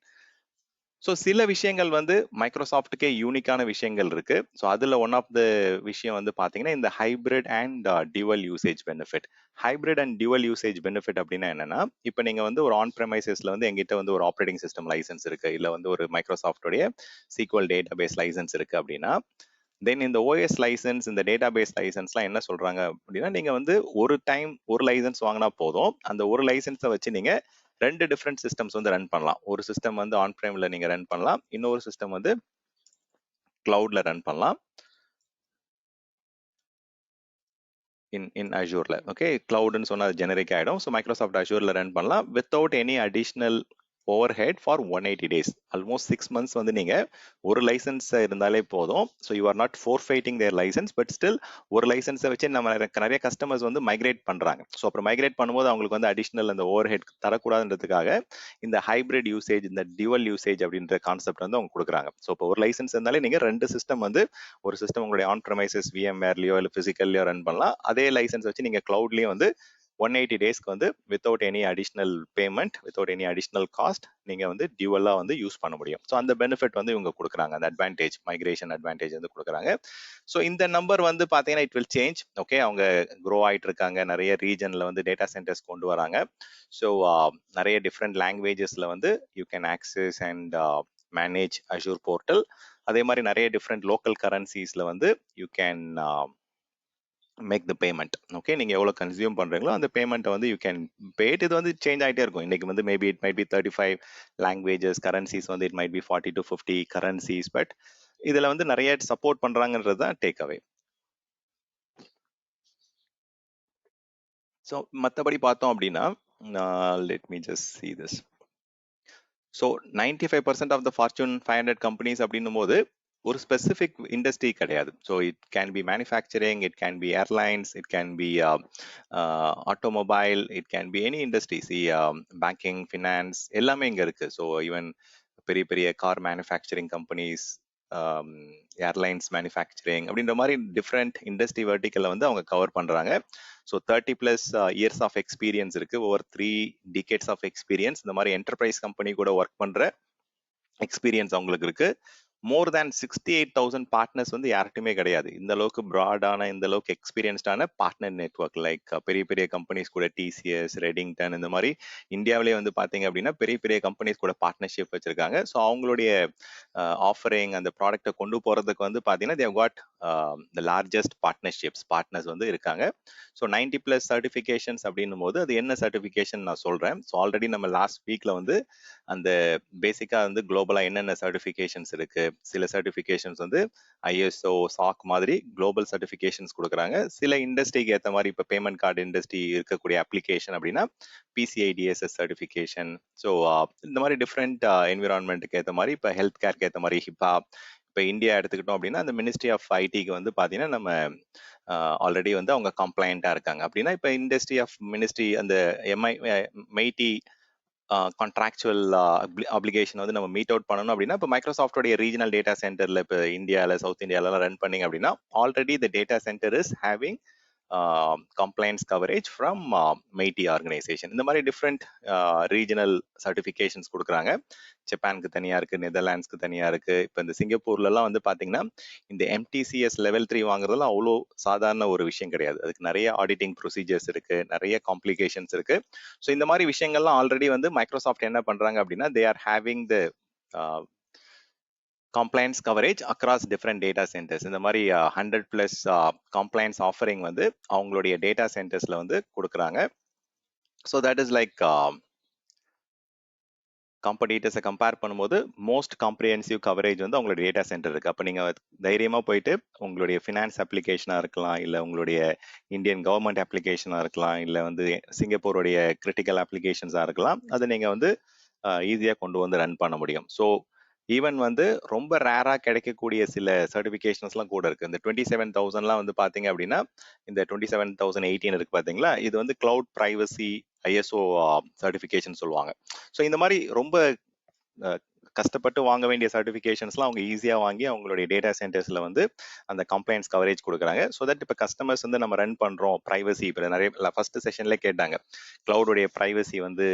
ஸோ சில விஷயங்கள் வந்து மைக்ரோசாஃப்ட்டுக்கே யூனிக்கான விஷயங்கள் இருக்கு. ஸோ அதுல ஒன் ஆஃப் த விஷயம் வந்து பாத்தீங்கன்னா இந்த hybrid and dual usage benefit. Hybrid and dual usage benefit அப்படின்னா என்னன்னா, இப்போ நீங்க வந்து ஒரு ஆன் ப்ரெமைசஸ்ல வந்து எங்கிட்ட வந்து ஒரு ஆப்ரேட்டிங் சிஸ்டம் லைசன்ஸ் இருக்கு, இல்ல வந்து ஒரு மைக்ரோசாஃப்டோடைய SQL டேட்டாபேஸ் லைசன்ஸ் இருக்கு அப்படின்னா தென் இந்த ஓஎஸ் லைசன்ஸ், இந்த டேட்டாபேஸ் லைசன்ஸ்லாம் என்ன சொல்றாங்க அப்படின்னா, நீங்க வந்து ஒரு டைம் ஒரு லைசன்ஸ் வாங்கினா போதும், அந்த ஒரு லைசன்ஸை வச்சு நீங்க 2 டிஃப்ரெண்ட் சிஸ்டம்ஸ் வந்து ரன் பண்ணலாம். ஒரு சிஸ்டம் வந்து ஆன் பிரைம்ல நீங்க ரன் பண்ணலாம், இன்னொரு சிஸ்டம் வந்து கிளவுட்ல ரன் பண்ணலாம் இன் அஷ்யூர்ல. ஓகே, கிளவுட்னு சொன்னா அது ஜெனரிக் ஆயிடும். ஸோ மைக்ரோசாஃப்ட் அஷ்யூர்ல ரன் பண்ணலாம் without any additional overhead for 180 days. Almost 6 months வந்து நீங்க ஒரு லைசன்ஸ் இருந்தாலே போதும். So you are not forfeiting their licence, but still ஒரு லைசன்ஸை வச்சு நம்ம நிறைய கஸ்டமர்ஸ் வந்து மைக்ரேட் பண்றாங்க. ஸோ அப்புறம் மைக்ரேட் பண்ணும்போது அவங்களுக்கு வந்து அடிஷ்னல் அந்த ஓவர் ஹெட் தரக்கூடாதுன்றதுக்காக இந்த ஹைபிரிட் யூசேஜ், இந்த டியூவல் யூசேஜ் அப்படின்ற கான்செப்ட் வந்து அவங்க கொடுக்குறாங்க. ஸோ இப்போ ஒரு லைசன்ஸ் இருந்தாலே நீங்க 2 சிஸ்டம் வந்து ஒரு சிஸ்டம் உங்களுடைய ஆன் ப்ரெமைசஸ் VMwareலயோ இல்லை பிசிக்கல்லையோ ரன் பண்ணலாம். அதே லைசன்ஸ் வச்சு நீங்க கிளவுட்லயும் வந்து 180 daysக்கு வந்து without any additional payment, without any additional cost நீங்க வந்து டியூவலா வந்து யூஸ் பண்ண முடியும். ஸோ அந்த பெனிஃபிட் வந்து இவங்க கொடுக்குறாங்க, அந்த அட்வான்டேஜ், மைக்ரேஷன் அட்வான்டேஜ் வந்து கொடுக்குறாங்க. ஸோ இந்த நம்பர் வந்து பாத்தீங்கன்னா இட் வில் சேஞ்ச். ஓகே, அவங்க க்ரோ ஆயிட்டு இருக்காங்க, நிறைய ரீஜன்ல வந்து டேட்டா சென்டர்ஸ் கொண்டு வராங்க. ஸோ நிறைய டிஃப்ரெண்ட் லாங்குவேஜஸ்ல வந்து you can access and manage Azure portal. அதே மாதிரி நிறைய டிஃப்ரெண்ட் லோக்கல் கரன்சிஸ்ல வந்து you can make the payment. Okay, நீங்க எவ்வளவு கன்சியூம் பண்றீங்களோ அந்த பேமெண்ட்டை வந்து யூ கேன் பே. இது வந்து சேஞ்ச் ஆகிட்டே இருக்கும். இன்னைக்கு வந்து maybe it might be 35 languages, currencies வந்து it might be 40 to 50 currencies. But இதுல வந்து நிறைய சப்போர்ட் பண்றாங்கன்றது தான் டேக் அவே. ஸோ மற்றபடி பார்த்தோம் அப்படின்னா let me just see this. So 95% of the fortune 500 companies அப்படின்னும் போது ஒரு ஸ்பெசிஃபிக் இண்டஸ்ட்ரி கிடையாது. So it can be manufacturing, it can be airlines, it can be automobile, it can be any industry. Banking, finance எல்லாமே இங்கே இருக்கு. So even பெரிய பெரிய car manufacturing companies, airlines manufacturing அப்படின்ற மாதிரி டிஃப்ரெண்ட் இண்டஸ்ட்ரி வெர்டிக்கல்ல வந்து அவங்க கவர் பண்றாங்க. ஸோ 30+ இயர்ஸ் ஆஃப் எக்ஸ்பீரியன்ஸ் இருக்கு, ஓவர் 3 டிகேட்ஸ் ஆஃப் எக்ஸ்பீரியன்ஸ். இந்த மாதிரி என்டர்பிரைஸ் கம்பெனி கூட ஒர்க் பண்ற எக்ஸ்பீரியன்ஸ் அவங்களுக்கு இருக்கு. மோர் தேன் 68,000 பார்ட்னர்ஸ் வந்து யார்கிட்டயுமே கிடையாது. இந்த அளவுக்கு ப்ராடான, இந்த அளவுக்கு எக்ஸ்பீரியன்ஸ்டான பார்ட்னர் நெட்வொர்க். லைக் பெரிய பெரிய கம்பெனிஸ் கூட டிசிஎஸ், ரெடிங்டன், இந்த மாதிரி இந்தியாவிலே வந்து பாத்தீங்க அப்படின்னா பெரிய பெரிய கம்பெனிஸ் கூட பார்ட்னர்ஷிப் வச்சிருக்காங்க. ஸோ அவங்களுடைய ஆஃபரிங், அந்த ப்ராடக்ட்டை கொண்டு போறதுக்கு வந்து பாத்தீங்கன்னா they've got the largest partners வந்து இருக்காங்க. ஸோ 90+ சர்டிஃபிகேஷன்ஸ் அப்படின்னும் போது அது என்ன சர்டிஃபிகேஷன் நான் சொல்றேன். ஸோ ஆல்ரெடி நம்ம லாஸ்ட் வீக்ல வந்து அந்த பேசிக்கா வந்து குளோபலா என்னென்ன சர்டிஃபிகேஷன்ஸ் இருக்கு, சில சர்டிஃபிகேஷன்ஸ் வந்து ஐஎஸ்ஓ, சாக் மாதிரி குளோபல் சர்டிஃபிகேஷன்ஸ் கொடுக்குறாங்க. சில இண்டஸ்ட்ரிக்கு ஏற்ற மாதிரி, இப்போ பேமெண்ட் கார்டு இண்டஸ்ட்ரி இருக்கக்கூடிய அப்ளிகேஷன் அப்படின்னா பிசிஐ டிஎஸ்எஸ் சர்டிஃபிகேஷன். ஸோ இந்த மாதிரி டிஃப்ரெண்ட் என்விரான்மெண்ட்டுக்கு ஏற்ற மாதிரி, இப்போ ஹெல்த் கேருக்கு ஏற்ற மாதிரி ஹிப்பா. இப்போ இந்தியா எடுத்துக்கிட்டோம் அப்படின்னா அந்த மினிஸ்ட்ரி ஆஃப் ஐடிக்கு வந்து பார்த்தீங்கன்னா நம்ம ஆல்ரெடி வந்து அவங்க கம்ப்ளைண்டா இருக்காங்க. அப்படின்னா இப்போ மினிஸ்ட்ரி அந்த மெய்டி கான்ட்ராக்சுவல் அப்ளிகேஷன் வந்து நம்ம மீட் அவுட் பண்ணணும் அப்படின்னா, இப்போ மைக்ரோசாஃப்டோடைய ரீஜனல் டேட்டா சென்டர்ல இப்போ இந்தியாவில், சவுத் இந்தியாவில ரன் பண்ணீங்க அப்படின்னா already the data centre is having complaints coverage from mighty organisation. இந்த மாதிரி டிஃப்ரெண்ட் ரீஜனல் சர்டிஃபிகேஷன்ஸ் கொடுக்குறாங்க. ஜப்பானுக்கு தனியா இருக்கு, நெதர்லாண்ட்ஸ்க்கு தனியா இருக்கு. இப்போ இந்த சிங்கப்பூர்லலாம் வந்து பாத்தீங்கன்னா இந்த MTCS லெவல் 3 வாங்குறதுலாம் அவ்வளோ சாதாரண ஒரு விஷயம் கிடையாது. அதுக்கு நிறைய ஆடிட்டிங் ப்ரொசீஜர்ஸ் இருக்கு, நிறைய காம்ப்ளிகேஷன்ஸ் இருக்கு. ஸோ இந்த மாதிரி விஷயங்கள்லாம் ஆல்ரெடி வந்து மைக்ரோசாஃப்ட் என்ன பண்றாங்க அப்படின்னா, they are having the compliance coverage across different data centers. இந்த மாதிரி 100+ compliance offering வந்து அவங்களுடைய டேட்டா சென்டர்ஸ்ல வந்து கொடுக்குறாங்க. ஸோ தட் இஸ் லைக் காம்படிட்டர்ஸை கம்பேர் பண்ணும்போது மோஸ்ட் காம்ப்ரிஹென்சிவ் கவரேஜ் வந்து உங்களோட டேட்டா சென்டர் இருக்கு. அப்போ நீங்க தைரியமா போயிட்டு உங்களுடைய ஃபினான்ஸ் அப்ளிகேஷனா இருக்கலாம், இல்லை உங்களுடைய இந்தியன் கவர்மெண்ட் அப்ளிகேஷனா இருக்கலாம், இல்லை வந்து சிங்கப்பூருடைய கிரிட்டிக்கல் அப்ளிகேஷன்ஸா இருக்கலாம், அதை நீங்க வந்து ஈஸியா கொண்டு வந்து ரன் பண்ண முடியும். ஸோ ஈவன் வந்து ரொம்ப ரேரா கிடைக்கக்கூடிய சில சர்டிஃபிகேஷன்ஸ்லாம் கூட இருக்கு. இந்த 27,000லாம் வந்து பாத்தீங்க அப்படின்னா, இந்த 27,018 இருக்கு பாத்தீங்களா, இது வந்து கிளவுட் பிரைவசி ஐஎஸ்ஓ சர்டிஃபிகேஷன் சொல்லுவாங்க. ஸோ இந்த மாதிரி ரொம்ப கஷ்டப்பட்டு வாங்க வேண்டிய சர்டிஃபிகேஷன்ஸ்லாம் அவங்க ஈஸியாக வாங்கி அவங்களுடைய டேட்டா சென்டர்ஸில் வந்து அந்த கம்ப்ளைண்ட்ஸ் கவரேஜ் கொடுக்குறாங்க. ஸோ தட் இப்போ கஸ்டமர்ஸ் வந்து நம்ம ரன் பண்ணுறோம் ப்ரைவசி, இப்போ நிறைய ஃபர்ஸ்ட் செஷன்லேயே கேட்டாங்க, க்ளவுடுடைய ப்ரைவசி வந்து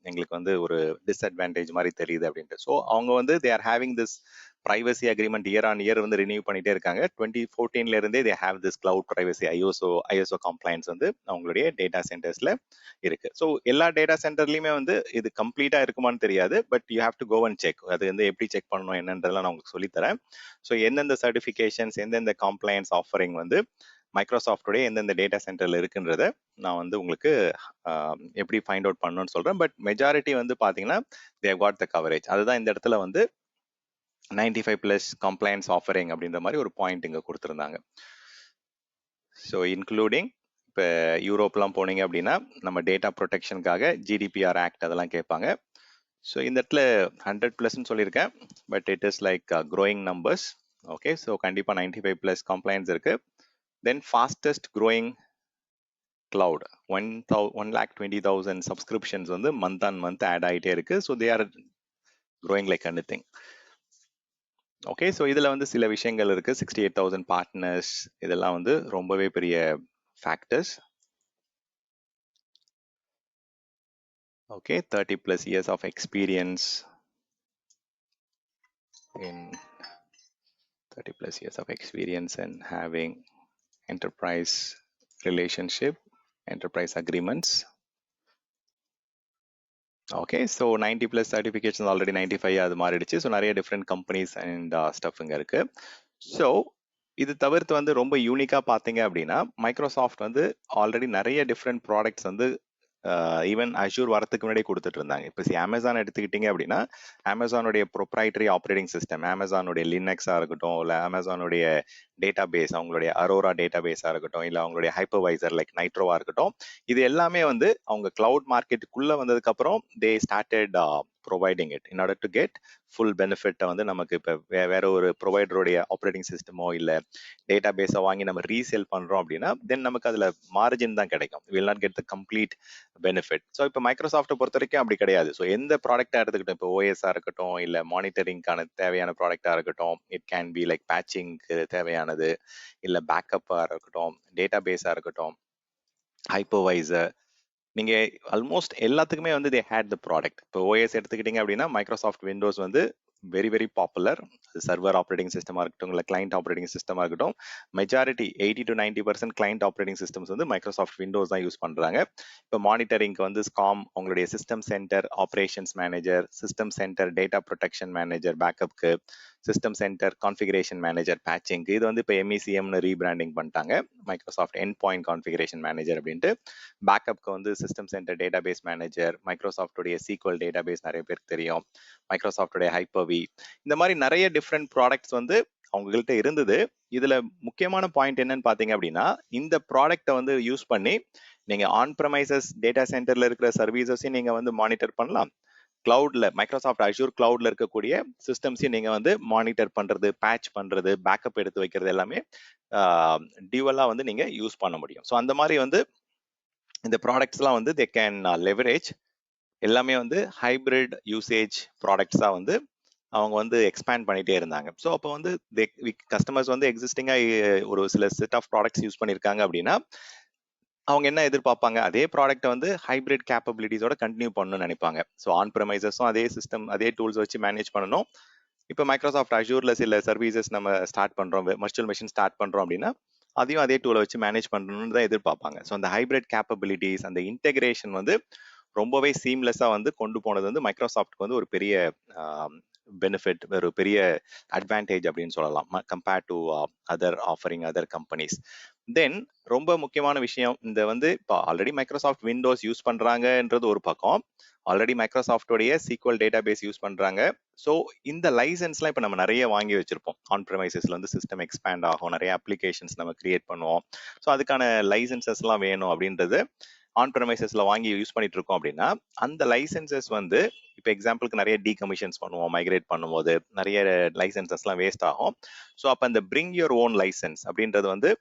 எங்களுக்கு வந்து ஒரு டிஸ்அட்வான்டேஜ் மாதிரி தெரியுது அப்படின்ட்டு. ஸோ அவங்க வந்து they are having this privacy agreement year on year வந்து ரினியூ பண்ணிட்டே இருக்காங்க. 2014ல இருந்தே they have this cloud privacy ISO complaints வந்து அவங்களுடைய டேட்டா சென்டர்ஸ்ல இருக்கு. ஸோ எல்லா டேட்டா சென்டர்லயுமே வந்து இது கம்ப்ளீட்டா இருக்குமான்னு தெரியாது, but you have to go and check. அது வந்து எப்படி செக் பண்ணணும் என்னன்றதெல்லாம் நான் உங்களுக்கு சொல்லித்தரேன். ஸோ எந்தெந்த சர்டிஃபிகேஷன்ஸ், எந்தெந்த கம்ப்ளைண்ட்ஸ் ஆஃபரிங் வந்து மைக்ரோசாஃப்டோடைய எந்தெந்த டேட்டா சென்டர்ல இருக்குன்றத நான் வந்து உங்களுக்கு எப்படி ஃபைண்ட் அவுட் பண்ணணும்னு சொல்றேன். பட் மெஜாரிட்டி வந்து பாத்தீங்கன்னா they have God the coverage. அதுதான் இந்த இடத்துல வந்து 95+ கம்ப்ளைண்ட்ஸ் ஆஃபரிங் அப்படின்ற மாதிரி ஒரு பாயிண்ட் இங்க கொடுத்துருந்தாங்க. ஸோ இன்க்ளூடிங் இப்போ யூரோப்லாம் போனீங்க அப்படின்னா நம்ம டேட்டா ப்ரொடெக்ஷனுக்காக GDPR ஆக்ட் அதெல்லாம் கேட்பாங்க. ஸோ இந்த இடத்துல 100+ சொல்லியிருக்கேன், but it is like growing numbers. Okay, so கண்டிப்பாக 95+ கம்ப்ளைண்ட்ஸ் இருக்கு. தென் ஃபாஸ்டஸ்ட் க்ரோயிங் கிளவுட் 120,000 சப்ஸ்கிரிப்ஷன்ஸ் வந்து மந்த் ஆன் மந்த் ஆட் ஆகிட்டே இருக்கு. So they are growing like anything. Okay, so இதில் வந்து சில விஷயங்கள் இருக்கு. 68,000 பார்ட்னர்ஸ், இதெல்லாம் வந்து ரொம்பவே பெரிய factors. Okay, 30+ years of experience in 30+ years of experience and having enterprise relationship, enterprise agreements. Okay, so 90+ certification already 95 அது மாறிடுச்சு. ஸோ நிறைய டிஃப்ரெண்ட் கம்பெனிஸ் அண்ட் ஸ்டஃப் இங்கே இருக்கு. ஸோ இது தவிர்த்து வந்து ரொம்ப யூனிக்கா பார்த்தீங்க அப்படின்னா, மைக்ரோசாஃப்ட் வந்து ஆல்ரெடி நிறைய டிஃப்ரெண்ட் ப்ராடக்ட்ஸ் வந்து ஈவன் அஷூர் வரத்துக்கு முன்னாடியே கொடுத்துட்டு இருந்தாங்க. இப்போ அமேசான் எடுத்துக்கிட்டீங்க அப்படின்னா, அமேசானுடைய ப்ரொப்ரைட்டரி ஆப்ரேட்டிங் சிஸ்டம், அமேசானுடைய லினக்ஸாக இருக்கட்டும், இல்லை அமேசானுடைய டேட்டா பேஸ், அவங்களுடைய அரோரா டேட்டா பேஸாக இருக்கட்டும், இல்லை அவங்களுடைய ஹைப்பர்வைசர் லைக் நைட்ரோவா இருக்கட்டும், இது எல்லாமே வந்து அவங்க கிளவுட் மார்க்கெட்டுக்குள்ள வந்ததுக்கு அப்புறம் they started providing it in order to get full பெனிஃபிட்டை வந்து நமக்கு இப்போ வேற ஒரு ப்ரொவைடருடைய ஆப்ரேட்டிங் சிஸ்டமோ இல்லை டேட்டா பேஸை வாங்கி நம்ம ரீசேல் பண்ணுறோம் அப்படின்னா தென் நமக்கு அதில் மார்ஜின் தான் கிடைக்கும். Will not get the complete benefit. So இப்போ மைக்ரோசாஃப்ட்டை பொறுத்த வரைக்கும் அப்படி கிடையாது. ஸோ எந்த ப்ராடக்டாக எடுத்துக்கிட்டோம், இப்போ ஓஎஸ்ஆ இருக்கட்டும் இல்லை மானிட்டரிங்கான தேவையான ப்ராடக்டாக இருக்கட்டும், இட் கேன் பி லைக் பேட்சிங்க்கு தேவையானது, இல்லை பேக்கப்பாக இருக்கட்டும், டேட்டா பேஸாக இருக்கட்டும், ஹைப்பர்வைசர், நீங்க ஆல்மோஸ்ட் எல்லாத்துக்குமே வந்து தே ஹேட் த ப்ராடக்ட். இப்போ ஓஎஸ் எடுத்துக்கிட்டீங்க அப்படின்னா மைக்ரோசாஃப்ட் விண்டோஸ் வந்து very very popular. Server operating சிஸ்டமா இருக்கட்டும் இல்லை கிளைண்ட் ஆப்ரேட்டிங் சிஸ்டமா இருக்கட்டும், majority 80 to 90% client operating systems வந்து மைக்ரோசாஃப்ட் விண்டோஸ் தான் யூஸ் பண்றாங்க. இப்போ மானிட்டரிங்க்கு வந்து ஸ்காம், உங்களுடைய system center operations manager, system center data protection manager பேக்கப்க்கு, சிஸ்டம் சென்டர் கான்ஃபிகரேஷன் மேனேஜர் பேட்சிங்க்கு, இது வந்து இப்போ MECMனு ரீபிராண்டிங் பண்ணிட்டாங்க, Microsoft endpoint configuration manager அப்படின்ட்டு. பேக்கப்க்கு வந்து system center database manager, மைக்ரோசாஃப்டுடைய SQL டேட்டா பேஸ் நிறைய பேருக்கு தெரியும், மைக்ரோசாஃப்டுடைய ஹைப்பர்வி, இந்த மாதிரி நிறைய டிஃப்ரெண்ட் ப்ராடக்ட்ஸ் வந்து அவங்கள்ட்ட இருந்தது. இதுல முக்கியமான பாயிண்ட் என்னன்னு பாத்தீங்க அப்படின்னா, இந்த ப்ராடக்ட்டை வந்து யூஸ் பண்ணி நீங்க ஆன் ப்ரமைசஸ் டேட்டா சென்டர்ல இருக்கிற சர்வீசஸையும் நீங்க வந்து மானிட்டர் பண்ணலாம், கிளவுட்ல மைக்ரோசாஃப்ட் அஷூர் கிளவுட்ல இருக்கக்கூடிய சிஸ்டம்ஸையும் நீங்க வந்து மானிட்டர் பண்றது, பேட்ச் பண்றது, பேக்கப் எடுத்து வைக்கிறது எல்லாமே டியூவலா வந்து நீங்க யூஸ் பண்ண முடியும். ஸோ அந்த மாதிரி வந்து இந்த ப்ராடக்ட்ஸ்லாம் வந்து தே கேன் லெவரேஜ், எல்லாமே வந்து ஹைபிரிட் யூசேஜ் ப்ராடக்ட்ஸா வந்து அவங்க வந்து எக்ஸ்பேண்ட் பண்ணிட்டே இருந்தாங்க. ஸோ அப்போ வந்து கஸ்டமர்ஸ் வந்து எக்ஸிஸ்டிங்காக ஒரு சில செட் ஆஃப் ப்ராடக்ட்ஸ் யூஸ் பண்ணியிருக்காங்க அப்படின்னா அவங்க என்ன எதிர்பார்ப்பாங்க, அதே ப்ராடக்ட்டை வந்து ஹைபிரிட் கேப்பபிலிட்டிஸோட கண்டினியூ பண்ணணும்னு நினைப்பாங்க. ஸோ ஆன் ப்ரமைசஸும் அதே சிஸ்டம் அதே டூல்ஸ் வச்சு மேனேஜ் பண்ணணும். இப்போ மைக்ரோசாஃப்ட் அஷூர்ல சில சர்வீசஸ் நம்ம ஸ்டார்ட் பண்றோம், வர்ச்சுவல் மெஷின் ஸ்டார்ட் பண்றோம் அப்படின்னா அதையும் அதே டூலை வச்சு மேனேஜ் பண்ணணும்னு தான் எதிர்பார்ப்பாங்க. ஸோ அந்த ஹைபிரிட் கேப்பபிலிட்டிஸ், அந்த இன்டெகிரேஷன் வந்து ரொம்பவே சீம்லெஸ்ஸா வந்து கொண்டு போனது வந்து மைக்ரோசாஃப்ட்க்கு வந்து ஒரு பெரிய பெனிஃபிட், ஒரு பெரிய அட்வான்டேஜ் அப்படின்னு சொல்லலாம் compared to other offering other companies. Then ரொம்ப முக்கியமான விஷயம், இந்த வந்து இப்போ ஆல்ரெடி மைக்ரோசாஃப்ட் விண்டோஸ் யூஸ் பண்றாங்கன்றது ஒரு பக்கம், ஆல்ரெடி மைக்ரோசாஃப்டோடைய SQL டேட்டா பேஸ் யூஸ் பண்றாங்க. ஸோ இந்த லைசன்ஸ்லாம் இப்போ நம்ம நிறைய வாங்கி வச்சிருப்போம். ஆன் ப்ரமைசஸ்ல வந்து சிஸ்டம் எக்ஸ்பேண்ட் ஆகும், நிறைய அப்ளிகேஷன்ஸ் நம்ம கிரியேட் பண்ணுவோம். ஸோ அதுக்கான லைசன்சஸ்லாம் வேணும் அப்படின்றது ஆன் ப்ரமைசஸ்ல வாங்கி யூஸ் பண்ணிட்டு இருக்கோம் அப்படின்னா அந்த லைசன்சஸ் வந்து இப்போ எக்ஸாம்பிளுக்கு நிறைய டீகமிஷன்ஸ் பண்ணுவோம், மைக்ரேட் பண்ணும்போது நிறைய லைசன்சஸ்லாம் வேஸ்ட் ஆகும். ஸோ அப்போ அந்த பிரிங் யுவர் ஓன் லைசன்ஸ் அப்படின்றது வந்து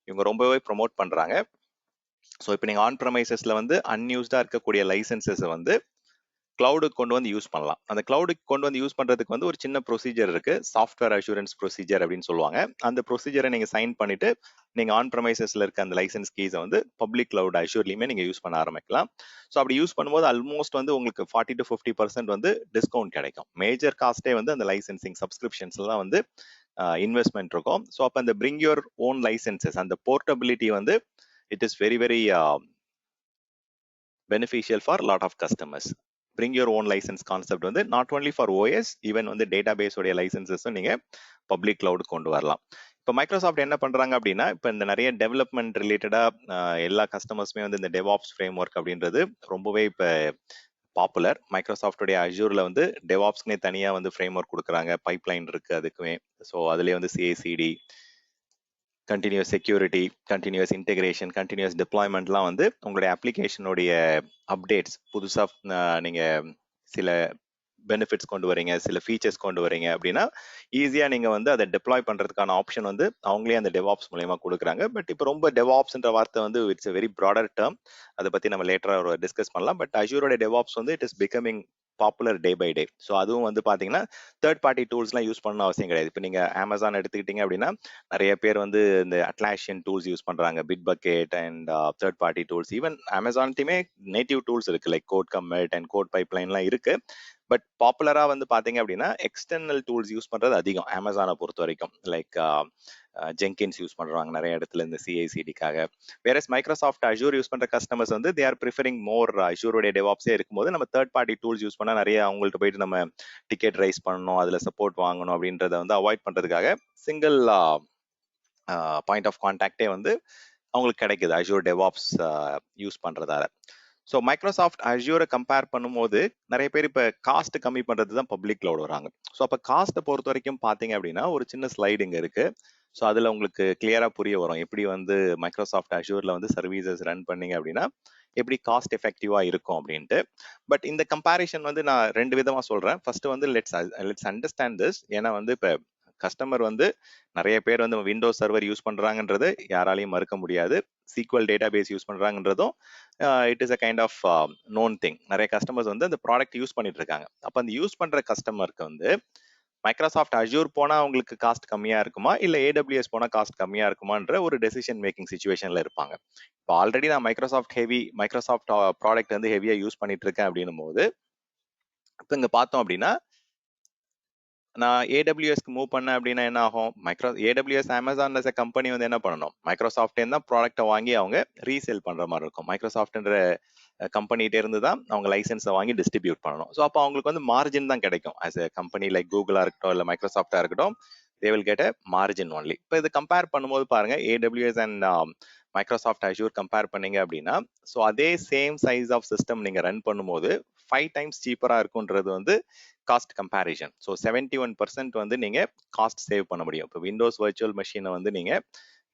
இவங்க ரொம்பவே ப்ரொமோட் பண்றாங்க. ஸோ இப்போ நீங்கள் ஆன் ப்ரமைசஸ்ல வந்து அன்யூஸ்டா இருக்கக்கூடிய லைசன்சஸை வந்து கிளவுடுக்கு கொண்டு வந்து யூஸ் பண்ணலாம். அந்த கிளவுடுக்கு கொண்டு வந்து யூஸ் பண்றதுக்கு வந்து ஒரு சின்ன ப்ரொசீஜர் இருக்கு, சாஃப்ட்வேர் அஷூரன்ஸ் ப்ரொசீஜர் அப்படின்னு சொல்லுவாங்க. அந்த ப்ரொசீஜரை நீங்க சைன் பண்ணிட்டு நீங்க ஆன் ப்ரமைசஸ்ல இருக்க அந்த லைசன்ஸ் கீஸை வந்து பப்ளிக் கிளவுட் அஷூர்லயுமே நீங்க யூஸ் பண்ண ஆரம்பிக்கலாம். ஸோ அப்படி யூஸ் பண்ணும்போது ஆல்மோஸ்ட் வந்து உங்களுக்கு 40 to 50% வந்து டிஸ்கவுண்ட் கிடைக்கும். மேஜர் காஸ்டே வந்து அந்த லைசன்சிங் சப்ஸ்கிரிப்ஷன்ஸ்லாம் வந்து இன்வெஸ்ட்மெண்ட் இருக்கும். ஸோ அப்போ அந்த பிரிங் யுவர் ஓன் லைசன்சஸ், அந்த போர்ட்டபிலிட்டி வந்து it is very very beneficial for lot of customers. Bring your own license concept வந்து not only for OS, even வந்து database உடைய licenses நீங்க public cloud கொண்டு வரலாம். இப்போ மைக்ரோசாஃப்ட் என்ன பண்றாங்க அப்படின்னா, இப்போ இந்த நிறைய டெவலப்மெண்ட் ரிலேட்டடா எல்லா கஸ்டமர்ஸுமே வந்து இந்த டெவாப்ஸ் ஃப்ரேம் ஒர்க் அப்படின்றது ரொம்பவே இப்போ பாப்புலர். மைக்ரோசாஃப்டோடைய அஷூர்ல வந்து டெவாப்ஸ்னே தனியா வந்து ஃப்ரேம் ஒர்க் கொடுக்குறாங்க, பைப்லைன் இருக்கு அதுக்குமே. ஸோ அதுலேயே வந்து CI/CD, continuous security, continuous integration, continuous டிப்ளாய்மெண்ட்லாம் வந்து உங்களுடைய அப்ளிகேஷனுடைய அப்டேட்ஸ் புதுசாக நீங்கள் சில பெனிஃபிட்ஸ் கொண்டு வரீங்க, சில ஃபீச்சர்ஸ் கொண்டு வரீங்க அப்படின்னா ஈஸியாக நீங்கள் வந்து அதை டெப்ளாய் பண்ணுறதுக்கான ஆப்ஷன் வந்து அவங்களே அந்த டெவாப்ஸ் மூலயமா கொடுக்குறாங்க. பட் இப்போ ரொம்ப டெவாப்ஸ்ன்ற வார்த்தை வந்து it's a very broader term, அதை பற்றி நம்ம லேட்டராக டிஸ்கஸ் பண்ணலாம். பட் அஷூரோட டெவாப்ஸ் வந்து it is becoming popular day by day. So அதுவும் வந்து பார்த்தீங்கன்னா தேர்ட் பார்ட்டி டூல்ஸ்லாம் யூஸ் பண்ண அவசியம் கிடையாது. இப்போ நீங்கள் அமேசான் எடுத்துக்கிட்டீங்க அப்படின்னா நிறைய பேர் வந்து இந்த அட்லாஷியன் டூல்ஸ் யூஸ் பண்ணுறாங்க, Bitbucket and third party tools. Even அமேசான்ட்டையுமே நேட்டிவ் டூல்ஸ் இருக்கு, like code commit and code பைப்லைன்லாம் இருக்கு. பட் பாப்புலரா வந்து பாத்தீங்க அப்படின்னா எக்ஸ்டர்னல் டூல்ஸ் யூஸ் பண்றது அதிகம் அமேசானை பொறுத்த வரைக்கும். லைக் ஜெங்கின்ஸ் யூஸ் பண்றாங்க நிறைய இடத்துல இந்த CI/CD-க்காக. வேற மைக்ரோசாஃப்ட் அஷூர் யூஸ் பண்ற கஸ்டமர்ஸ் வந்து தே ஆர் ப்ரிஃபரிங் மோர் அஷூரோடைய டெவாப்ஸே இருக்கும்போது நம்ம தேர்ட் பார்ட்டி டூல்ஸ் யூஸ் பண்ணா நிறைய அவங்கள்ட்ட போயிட்டு நம்ம டிக்கெட் ரைஸ் பண்ணணும், அதுல சப்போர்ட் வாங்கணும் அப்படின்றத வந்து அவாய்ட் பண்றதுக்காக சிங்கிள் பாயிண்ட் ஆஃப் கான்டாக்டே வந்து அவங்களுக்கு கிடைக்குது அஷூர் டெவாப்ஸ் யூஸ் பண்றதால. ஸோ மைக்ரோசாஃப்ட் அஷூரை கம்பேர் பண்ணும்போது நிறைய பேர் இப்போ காஸ்ட் கம்மி பண்ணுறது தான் பப்ளிக் கிளவுட் வராங்க. ஸோ அப்போ காஸ்ட்டை பொறுத்த வரைக்கும் பார்த்தீங்க அப்படின்னா ஒரு சின்ன ஸ்லைடு இங்கே இருக்கு. ஸோ அதில் உங்களுக்கு கிளியராக புரிய வரும் எப்படி வந்து மைக்ரோசாஃப்ட் அஷூரில் வந்து சர்வீசஸ் ரன் பண்ணீங்க அப்படின்னா எப்படி காஸ்ட் எஃபெக்டிவாக இருக்கும் அப்படின்ட்டு. பட் இந்த கம்பேரிஷன் வந்து நான் 2 விதமாக சொல்கிறேன். ஃபர்ஸ்ட் வந்து லெட்ஸ் அண்டர்ஸ்டாண்ட் திஸ். ஏன்னா வந்து இப்போ கஸ்டமர் வந்து நிறைய பேர் வந்து விண்டோஸ் சர்வர் யூஸ் பண்ணுறாங்கன்றது யாராலையும் மறுக்க முடியாது. SQL டேட்டா பேஸ் யூஸ் பண்ணுறாங்கன்றதும் it is a kind of known thing. நிறைய கஸ்டமர்ஸ் வந்து அந்த ப்ராடக்ட் யூஸ் பண்ணிட்டு இருக்காங்க. அப்போ அந்த யூஸ் பண்ணுற கஸ்டமருக்கு வந்து மைக்ரோசாஃப்ட் அஷூர் போனால் அவங்களுக்கு காஸ்ட் கம்மியாக இருக்குமா இல்லை AWS போனால் காஸ்ட் கம்மியாக இருக்குமான்ற ஒரு டெசிஷன் மேக்கிங் சுச்சுவேஷனில் இருப்பாங்க. இப்போ ஆல்ரெடி நான் மைக்ரோசாஃப்ட் ப்ராடக்ட் வந்து ஹெவியாக யூஸ் பண்ணிட்டு இருக்கேன் அப்படின்னும் போது இப்போ இங்கே பார்த்தோம் அப்படின்னா நான் AWSக்கு மூவ் பண்ணேன் அப்படின்னா என்ன ஆகும்? AWS Amazon as a company வந்து என்ன பண்ணணும்? மைக்ரோசாஃப்ட் தான் ப்ராடக்ட்டை வாங்கி அவங்க ரீசேல் பண்ற மாதிரி இருக்கும். மைக்ரோசாஃப்ட்ன்ற கம்பெனிகிட்ட இருந்து தான் அவங்க லைசன்ஸை வாங்கி டிஸ்ட்ரிபியூட் பண்ணணும். ஸோ அப்போ அவங்களுக்கு வந்து மார்ஜின் தான் கிடைக்கும். ஆஸ் எ கம்பெனி லைக் கூகுளா இருக்கட்டும் இல்லை மைக்ரோசாஃப்டா இருக்கட்டும், they will get a margin only. இப்போ இது கம்பேர் பண்ணும்போது பாருங்க, AWS and Microsoft Azure compare பண்ணீங்க அப்படின்னா, ஸோ அதே சேம் சைஸ் ஆஃப் சிஸ்டம் நீங்க ரன் பண்ணும்போது 5 டைம்ஸ் சீப்பரா இருக்குன்றது வந்து காஸ்ட் கம்பேரிஷன். ஸோ 71% வந்து நீங்க காஸ்ட் சேவ் பண்ண முடியும். இப்போ விண்டோஸ் வர்ச்சுவல் மெஷினை வந்து நீங்க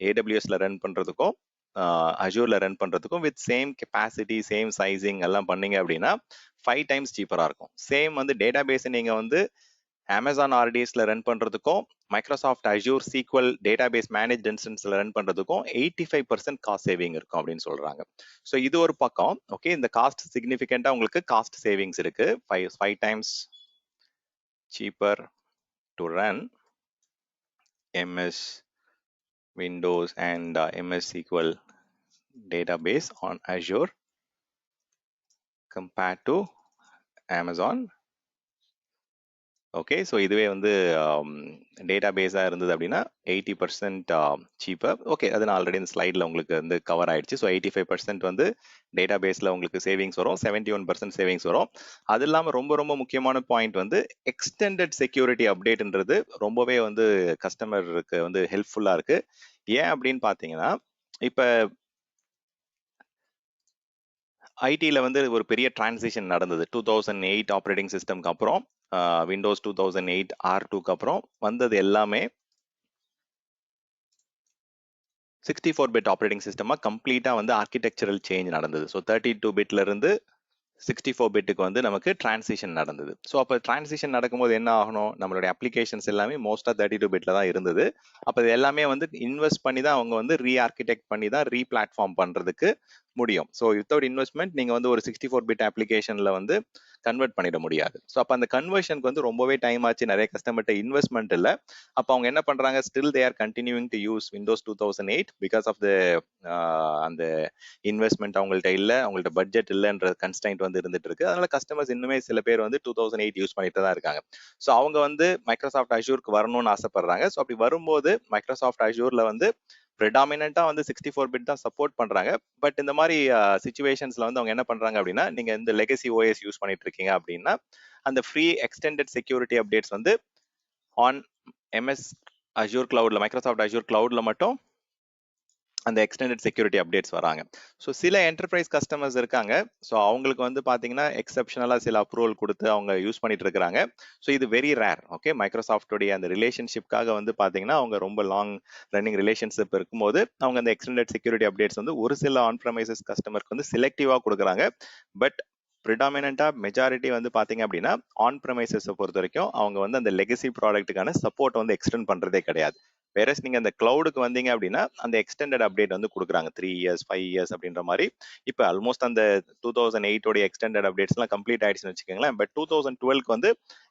AWSல ரன் பண்றதுக்கும் அஷூர்ல ரன் பண்றதுக்கும் with same capacity same sizing எல்லாம் பண்ணீங்க அப்படின்னா 5 டைம்ஸ் சீப்பரா இருக்கும். சேம் வந்து டேட்டா பேஸ் நீங்க வந்து அமேசான் RDSல ரன் பண்றதுக்கும் Microsoft Azure SQL database manage இன்ஸ்டன்ஸ்ல ரன் பண்றதுக்கும் 85% காஸ்ட் சேவிங் இருக்கும் அப்படின்னு சொல்றாங்க. ஸோ இது ஒரு பக்கம். ஓகே, இந்த காஸ்ட் சிக்னிஃபிகண்டா உங்களுக்கு காஸ்ட் சேவிங்ஸ் இருக்கு. 5 times cheaper to run MS Windows and MS SQL database on Azure compared to Amazon. Okay, so இதுவே வந்து டேட்டாபேஸாக இருந்தது அப்படின்னா 80% சீப்பர். ஓகே, அது நான் ஆல்ரெடி இந்த ஸ்லைடில் உங்களுக்கு வந்து கவர் ஆயிடுச்சு. ஸோ 85% வந்து டேட்டாபேஸில் உங்களுக்கு சேவிங்ஸ் வரும், 71% சேவிங்ஸ் வரும். அது இல்லாமல் ரொம்ப ரொம்ப முக்கியமான பாயிண்ட் வந்து எக்ஸ்டெண்டட் செக்யூரிட்டி அப்டேட்ன்றது ரொம்பவே வந்து கஸ்டமருக்கு வந்து ஹெல்ப்ஃபுல்லாக இருக்கு. ஏன் அப்படின்னு பார்த்தீங்கன்னா, இப்போ ஐடியில் வந்து ஒரு பெரிய டிரான்சிஷன் நடந்தது. 2008 ஆப்ரேட்டிங் சிஸ்டம்க்கு அப்புறம் விண்டோஸ் 2008 R2க்கு அப்புறம் வந்தது எல்லாமே 64 பிட் ஆப்ரேட்டிங் சிஸ்டமா கம்ப்ளீட்டா வந்து ஆர்கிடெக்சரல் சேஞ்ச் நடந்தது. ஸோ 32 பிட்ல இருந்து 64 பிட்டுக்கு வந்து நமக்கு டிரான்சிஷன் நடந்தது. ஸோ அப்போ டிரான்சிஷன் நடக்கும்போது என்ன ஆகணும்? நம்மளுடைய அப்ளிகேஷன்ஸ் எல்லாமே மோஸ்டா 32 பிட்ல தான் இருந்தது. அப்போ இது எல்லாமே வந்து இன்வெஸ்ட் பண்ணி தான் அவங்க வந்து ரீஆர்கிடெக்ட் பண்ணி தான் ரீபிளாட்ஃபார்ம் பண்றதுக்கு முடியும். ஸோ வித்தவுட் இன்வெஸ்ட்மெண்ட் நீங்க வந்து ஒரு 64 பிட் அப்ளிகேஷன்ல வந்து கன்வெர்ட் பண்ணிட முடியாது. ஸோ அப்போ அந்த கன்வர்ஷனுக்கு வந்து ரொம்பவே டைம் ஆச்சு. நிறைய கஸ்டமர்கிட்ட இன்வெஸ்ட்மெண்ட் இல்லை. அப்போ அவங்க என்ன பண்றாங்க? Still they are continuing to use Windows 2008 because of the அந்த இன்வெஸ்ட்மெண்ட் அவங்கள்ட்ட இல்லை, அவங்கள்ட்ட பட்ஜெட் இல்லைன்ற கன்ஸ்ட்ரைன்ட் வந்து இருந்துட்டு இருக்கு. அதனால கஸ்டமர்ஸ் இன்னுமே சில பேர் வந்து 2008 யூஸ் பண்ணிட்டு தான் இருக்காங்க. ஸோ அவங்க வந்து மைக்ரோசாஃப்ட் அஷூருக்கு வரணும்னு ஆசைப்படுறாங்க. ஸோ அப்படி வரும்போது மைக்ரோசாஃப்ட் அஷூர்ல வந்து ப்ரெடாமினண்டா வந்து 64 பிட் தான் சப்போர்ட் பண்றாங்க. பட் இந்த மாதிரி சிச்சுவேஷன்ஸ்ல வந்து அவங்க என்ன பண்றாங்க அப்படின்னா, நீங்க இந்த லெகசி OS யூஸ் பண்ணிட்டு இருக்கீங்க அப்படின்னா அந்த ஃப்ரீ எக்ஸ்டெண்டட் செக்யூரிட்டி அப்டேட்ஸ் வந்து ஆன் MS அஷூர் கிளவுட்ல, மைக்ரோசாஃப்ட் அஷூர் கிளவுட்ல மட்டும் அந்த எக்ஸ்டெண்டட் செக்யூரிட்டி அப்டேட்ஸ் வராங்க. ஸோ சில என்டர்பிரைஸ் கஸ்டமர்ஸ் இருக்காங்க. ஸோ அவங்களுக்கு வந்து பார்த்தீங்கன்னா எக்ஸப்ஷனலாக சில அப்ரூவல் கொடுத்து அவங்க யூஸ் பண்ணிட்டு இருக்கிறாங்க. ஸோ இது வெரி ரேர். ஓகே, மைக்ரோசாஃப்டோடைய அந்த ரிலேஷன்ஷிப்காக வந்து பார்த்தீங்கன்னா அவங்க ரொம்ப லாங் ரன்னிங் ரிலேஷன்ஷிப் இருக்கும்போது அவங்க அந்த எக்ஸ்டெண்டட் செக்யூரிட்டி அப்டேட்ஸ் வந்து ஒரு சில ஆன் ப்ரமைசஸ் கஸ்டமருக்கு வந்து செலக்டிவாக கொடுக்குறாங்க. பட் ப்ரிடாமினண்டா மெஜாரிட்டி வந்து பாத்தீங்க அப்படின்னா ஆன் ப்ரமைசஸை பொறுத்த வரைக்கும் அவங்க வந்து அந்த லெகசி ப்ராடக்ட்டுக்கான சப்போர்ட் வந்து எக்ஸ்டெண்ட் பண்றதே கிடையாது. வேறஸ் நீங்க அந்த கிளவுடுக்கு வந்தீங்க அப்படின்னா அந்த எக்ஸ்டெண்டட் அப்டேட் வந்து கொடுக்குறாங்க 3 இயர்ஸ் 5 இயர்ஸ் அப்படின்ற மாதிரி. இப்போ ஆல்மோஸ்ட் அந்த 2008 உடைய எக்ஸ்டெண்டட் அப்டேட்ஸ் எல்லாம் கம்ப்ளீட் ஆயிடுச்சுன்னு வச்சுக்கோங்களேன். பட் 2012க்கு வந்து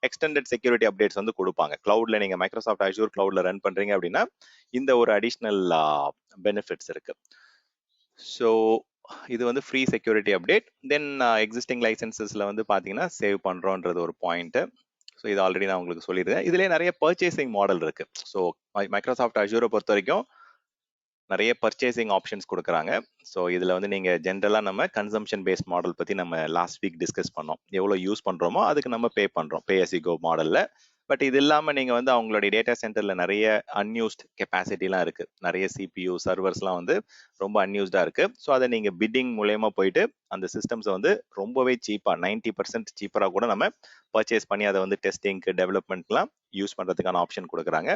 எக்ஸ்டெண்டட் செக்யூரிட்டி அப்டேட்ஸ் வந்து கொடுப்பாங்க. கிளவுட்ல நீங்க மைக்ரோசாஃப்ட் அஷூர் கிளவுட்ல ரன் பண்றீங்க அப்படின்னா இந்த ஒரு அடிஷ்னல் பெனிஃபிட்ஸ் இருக்கு. ஸோ இது வந்து ஃப்ரீ செக்யூரிட்டி அப்டேட். தென் எக்ஸிஸ்டிங் லைசன்சஸ்ல வந்து பாத்தீங்கன்னா சேவ் பண்றோன்றது ஒரு பாயிண்ட். ஸோ இது ஆல்ரெடி நான் உங்களுக்கு சொல்லியிருக்கேன். இதுலேயே நிறைய பர்ச்சேசிங் மாடல் இருக்கு. ஸோ மைக்ரோசாஃப்ட் அஷூரை பொறுத்த வரைக்கும் நிறைய பர்ச்சேசிங் ஆப்ஷன்ஸ் கொடுக்குறாங்க. ஸோ இதில் வந்து நீங்கள் ஜென்ரலாக நம்ம கன்சம்ஷன் பேஸ்ட் மாடல் பற்றி நம்ம லாஸ்ட் வீக் டிஸ்கஸ் பண்ணோம். எவ்வளோ யூஸ் பண்ணுறோமோ அதுக்கு நம்ம பே பண்ணுறோம், பே as you go மாடலில். பட் இது இல்லாமல் நீங்கள் வந்து அவங்களுடைய டேட்டா சென்டரில் நிறைய அன்யூஸ்ட் கெப்பாசிட்டிலாம் இருக்குது. நிறைய CPU சர்வர்ஸ்லாம் வந்து ரொம்ப அன்யூஸ்டாக இருக்குது. ஸோ அதை நீங்கள் பிட்டிங் மூலயமா போயிட்டு அந்த சிஸ்டம்ஸை வந்து ரொம்பவே சீப்பாக 90% சீப்பராக கூட நம்ம பர்ச்சேஸ் பண்ணி அதை வந்து டெஸ்டிங்க்கு டெவலப்மெண்ட்லாம் யூஸ் பண்ணுறதுக்கான ஆப்ஷன் கொடுக்குறாங்க.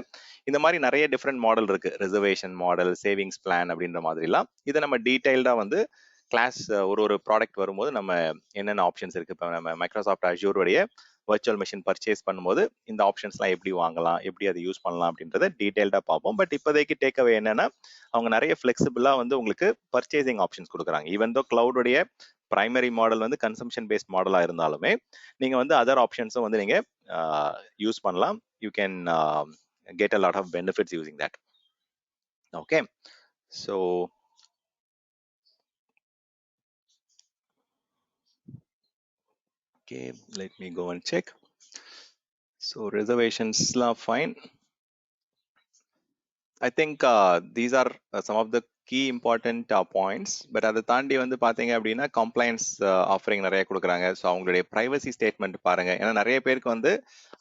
இந்த மாதிரி நிறைய டிஃப்ரெண்ட் மாடல் இருக்குது. ரிசர்வேஷன் மாடல், சேவிங்ஸ் பிளான் அப்படின்ற மாதிரிலாம். இதை நம்ம டீட்டெயில்டாக வந்து கிளாஸ் ஒரு ப்ராடக்ட் வரும்போது நம்ம என்னென்ன ஆப்ஷன்ஸ் இருக்குது, இப்போ நம்ம மைக்ரோசாஃப்ட் அஷ்யூருடைய வர்ச்சுவல் மிஷின் பர்ச்சேஸ் பண்ணும்போது இந்த ஆப்ஷன்ஸ்லாம் எப்படி வாங்கலாம், எப்படி அதை யூஸ் பண்ணலாம் அப்படின்றத டீட்டெயில்டாக பார்ப்போம். பட் இப்போதைக்கு டேக் அவே என்னன்னா, அவங்க நிறைய ஃப்ளெக்சிபிளாக வந்து உங்களுக்கு பர்ச்சேசிங் ஆப்ஷன்ஸ் கொடுக்குறாங்க. ஈவன் தோ கிளவுடைய பிரைமரி மாடல் வந்து கன்சம்ஷன் பேஸ்ட் மாடலாக இருந்தாலுமே நீங்கள் வந்து அதர் ஆப்ஷன்ஸும் வந்து நீங்கள் யூஸ் பண்ணலாம். You can get a lot of benefits using that. Okay, so okay, let me go and check. So reservations la fine. I think these are some of the key important points. But அதை தாண்டி வந்து பார்த்தீங்க அப்படின்னா complaints offering நிறைய கொடுக்குறாங்க. So அவங்களுடைய privacy statement பாருங்க. ஏன்னா நிறைய பேருக்கு வந்து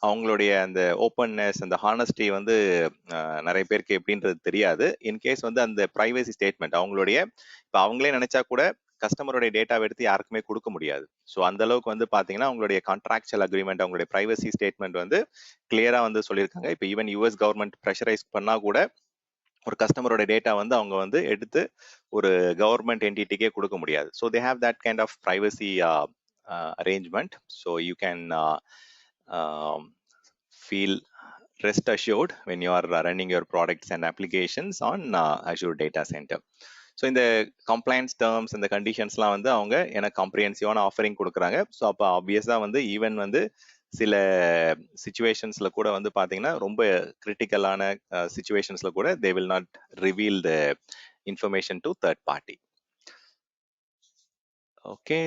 அவங்களுடைய அந்த ஓப்பன்னஸ், அந்த ஹானஸ்டி வந்து நிறைய பேருக்கு எப்படின்றது தெரியாது. இன்கேஸ் வந்து அந்த ப்ரைவசி ஸ்டேட்மெண்ட் அவங்களுடைய இப்போ அவங்களே நினைச்சா கூட கஸ்டமருடைய டேட்டாவை எடுத்து யாருக்குமே கொடுக்க முடியாது. ஸோ அந்த அளவுக்கு வந்து பார்த்தீங்கன்னா அவங்களுடைய கான்ட்ராக்சுவல் அக்ரிமெண்ட், அவங்களுடைய ப்ரைவசி ஸ்டேட்மெண்ட் வந்து கிளியரா வந்து சொல்லியிருக்காங்க. இப்போ ஈவன் யூஎஸ் கவர்மெண்ட் ப்ரெஷரைஸ் பண்ணா கூட ஒரு கஸ்டமரோட டேட்டா வந்து அவங்க வந்து எடுத்து ஒரு கவர்மெண்ட் என்டிட்டிக்கே கொடுக்க முடியாது. So they have that kind of privacy arrangement. So you can feel rest assured when you are running your products and applications on Azure Data Center. So இந்த கம்ப்ளைண்ட்ஸ் டேர்ம்ஸ், இந்த கண்டிஷன்ஸ்லாம் வந்து அவங்க எனக்கு காம்ப்ரிஹென்சிவான ஆஃபரிங் கொடுக்குறாங்க. So அப்போ ஆப்வியஸாக வந்து even வந்து சில சிச்சுவேஷன்ஸில் கூட வந்து பார்த்தீங்கன்னா ரொம்ப கிரிட்டிக்கலான சிச்சுவேஷன்ஸில் கூட they will not reveal the information to third party. Okay,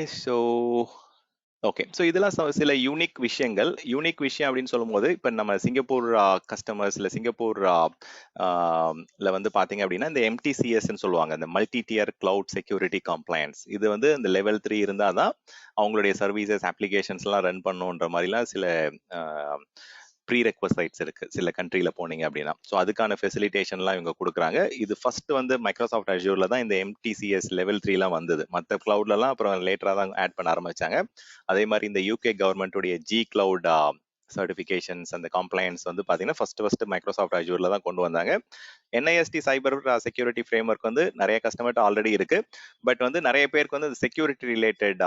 so இதெல்லாம் சில யூனிக் விஷயங்கள். யூனிக் விஷயம் அப்படின்னு சொல்லும்போது இப்போ நம்ம சிங்கப்பூர் கஸ்டமர்ஸ் இல்லை சிங்கப்பூர்ல வந்து பார்த்தீங்க அப்படின்னா இந்த MTCSன்னு சொல்லுவாங்க, இந்த multi dear cloud security compliance. இது வந்து இந்த லெவல் 3 இருந்தால் தான் அவங்களுடைய சர்வீசஸ் அப்ளிகேஷன்ஸ்லாம் ரன் பண்ணுன்ற மாதிரிலாம் சில ப்ரீ ரெக்வசைட்ஸ் இருக்கு சில கண்ட்ரியில போனீங்க அப்படின்னா. ஸோ அதுக்கான ஃபெசிலிட்டேஷன்லாம் இவங்க கொடுக்குறாங்க. இது ஃபர்ஸ்ட் வந்து மைக்ரோசாஃப்ட் அஷ்யூர்ல தான் இந்த MTCS லெவல் 3லாம் வந்தது. மற்ற கிளவுட்லலாம் அப்புறம் லேட்டரா தான் ஆட் பண்ண ஆரம்பிச்சாங்க. அதே மாதிரி இந்த UK கவர்மெண்ட்டுடைய G கிளவுட் சர்டிஃபிகேஷன்ஸ் அந்த கம்ப்ளைன்ஸ் வந்து பார்த்தீங்கன்னா ஃபர்ஸ்ட் மைக்ரோசாஃப்ட் அஷ்யூர்ல தான் கொண்டு வந்தாங்க. NIST cyber security framework வந்து நிறைய கஸ்டமர்கிட்ட ஆல்ரெடி இருக்கு. பட் வந்து நிறைய பேருக்கு வந்து செக்யூரிட்டி ரிலேட்டட்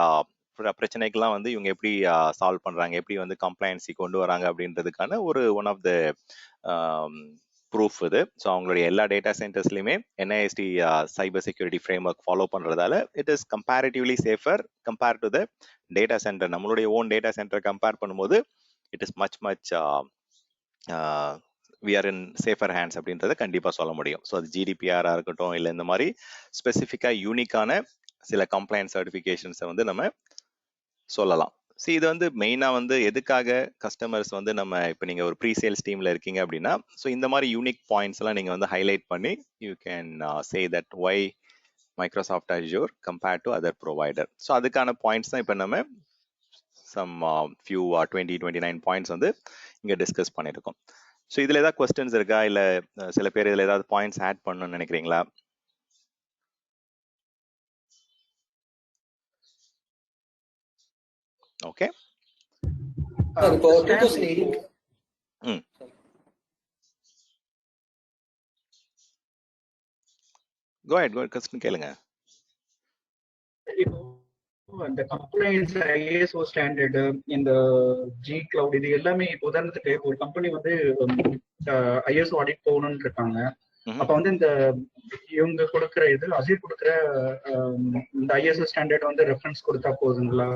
பிரச்சனைக்கெல்லாம் வந்து இவங்க எப்படி சால்வ் பண்றாங்க, எப்படி வந்து கம்ப்ளைன்சி கொண்டு வராங்க அப்படின்றதுக்கான ஒரு ஒன் ஆஃப் த ப்ரூஃப் இது. ஸோ அவங்களுடைய எல்லா டேட்டா சென்டர்ஸ்லையுமே NIST cyber security framework follow பண்றதால it is comparatively safer compare to the data centre. நம்மளுடைய ஓன் டேட்டா சென்டர் கம்பேர் பண்ணும்போது it is much we are in safer hands அப்படின்றத கண்டிப்பா சொல்ல முடியும். ஸோ அது GDPR இருக்கட்டும், இல்லை இந்த மாதிரி ஸ்பெசிஃபிக்கா யூனிக்கான சில கம்ப்ளைண்ட் சர்டிஃபிகேஷன்ஸை வந்து நம்ம சொல்லலாம். ஸோ இது வந்து மெயினா வந்து எதுக்காக கஸ்டமர்ஸ் வந்து நம்ம இப்போ நீங்க ஒரு ப்ரீ சேல்ஸ் டீம்ல இருக்கீங்க அப்படின்னா, ஸோ இந்த மாதிரி யூனிக் பாயிண்ட்ஸ் எல்லாம் நீங்க வந்து ஹைலைட் பண்ணி you can say that why Microsoft Azure compared to other provider. So அதுக்கான பாயிண்ட்ஸ் தான் இப்போ நம்ம சம் ஃபியூ 29 பாயிண்ட்ஸ் வந்து இங்க டிஸ்கஸ் பண்ணியிருக்கோம். ஸோ இதுல ஏதாவது கொஸ்டின்ஸ் இருக்கா, இல்ல சில பேர் இதுல ஏதாவது பாயிண்ட்ஸ் ஆட் பண்ணணும்னு நினைக்கிறீங்களா? ஓகே, இப்போ 2008 go ahead கொஸ்டின் கேளுங்க. இந்த கம்ப்ளைண்ட்ஸ் ISO ஸ்டாண்டர்டு இந்த G கிளவுட் இது எல்லாமே உதாரணத்துக்கு ஒரு கம்பெனி வந்து ISO ஆடிட் போகணும்னு இருக்காங்க. அப்ப வந்து இந்த இவங்க கொடுக்குற இது அசீர் கொடுக்குற இந்த ISO ஸ்டாண்டர்ட் வந்து ரெஃபரன்ஸ் கொடுத்தா போதுங்களா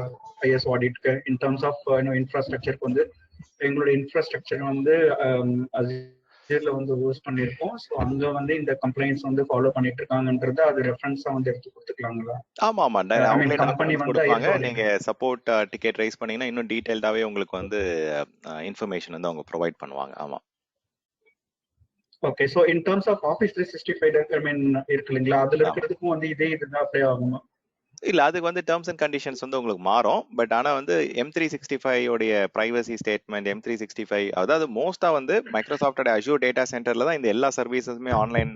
ISO ஆடிட்க்கு இன் டர்ம்ஸ் ஆஃப் இன்ஃப்ராஸ்ட்ரக்சருக்கு? வந்து எங்களோட இன்ஃப்ராஸ்ட்ரக்சர் வந்து அசீர்ல வந்து யூஸ் பண்ணியிருக்கோம். ஸோ அங்க வந்து இந்த கம்ப்ளைண்ட்ஸ் வந்து ஃபாலோ பண்ணிட்டு இருக்காங்கன்றது அது ரெஃபரன்ஸா வந்து எடுத்து கொடுத்துக்கலாங்களா? ஆமா, கம்பெனி கொடுப்பாங்க. நீங்க சப்போர்ட் டிக்கெட் ரைஸ் பண்ணீங்கன்னா இன்னும் டீடைல்டாவே உங்களுக்கு வந்து இன்ஃபர்மேஷன் வந்து அவங்க ப்ரொவைட் பண்ணுவாங்க. ஆமா. Okay, so in terms of Office 365 இருக்கு இல்லைங்களா, அதுல இருக்கிறதுக்கும் வந்து இதே இதுதான் அப்ளை ஆகுமா? இல்ல அதுக்கு வந்து டேர்ம்ஸ் அண்ட் கண்டிஷன்ஸ் வந்து உங்களுக்கு மாறும். பட் ஆனா வந்து M365 உடைய பிரைவசி ஸ்டேட்மெண்ட், M365 அதாவது மோஸ்டா வந்து மைக்ரோசாஃப்டோட அஜூர் டேட்டா சென்டர்ல தான் இந்த எல்லா சர்வீசஸுமே ஆன்லைன்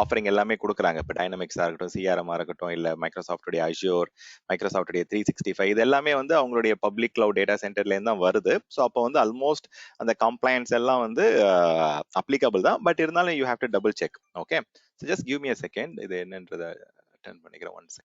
ஆஃபரிங் எல்லாமே கொடுக்குறாங்க. இப்போ டைனமிக்ஸா இருக்கட்டும், சிஆர்எம் இருக்கட்டும், இல்ல மைக்ரோசாஃப்டோடைய அஜூர், மைக்ரோசாஃப்டோடைய 365 இது எல்லாமே வந்து அவங்களுடைய பப்ளிக் கிளவுட் டேட்டா சென்டர்ல இருந்து தான் வருது. ஸோ அப்போ வந்து ஆல்மோஸ்ட் அந்த கம்ப்ளைண்ட்ஸ் எல்லாம் வந்து அப்ளிகபிள் தான். பட் இருந்தாலும் you have to double check. Okay, so just give me a second, இது என்னன்றதை அட்டென்ட் பண்ணிக்கிறேன். One second.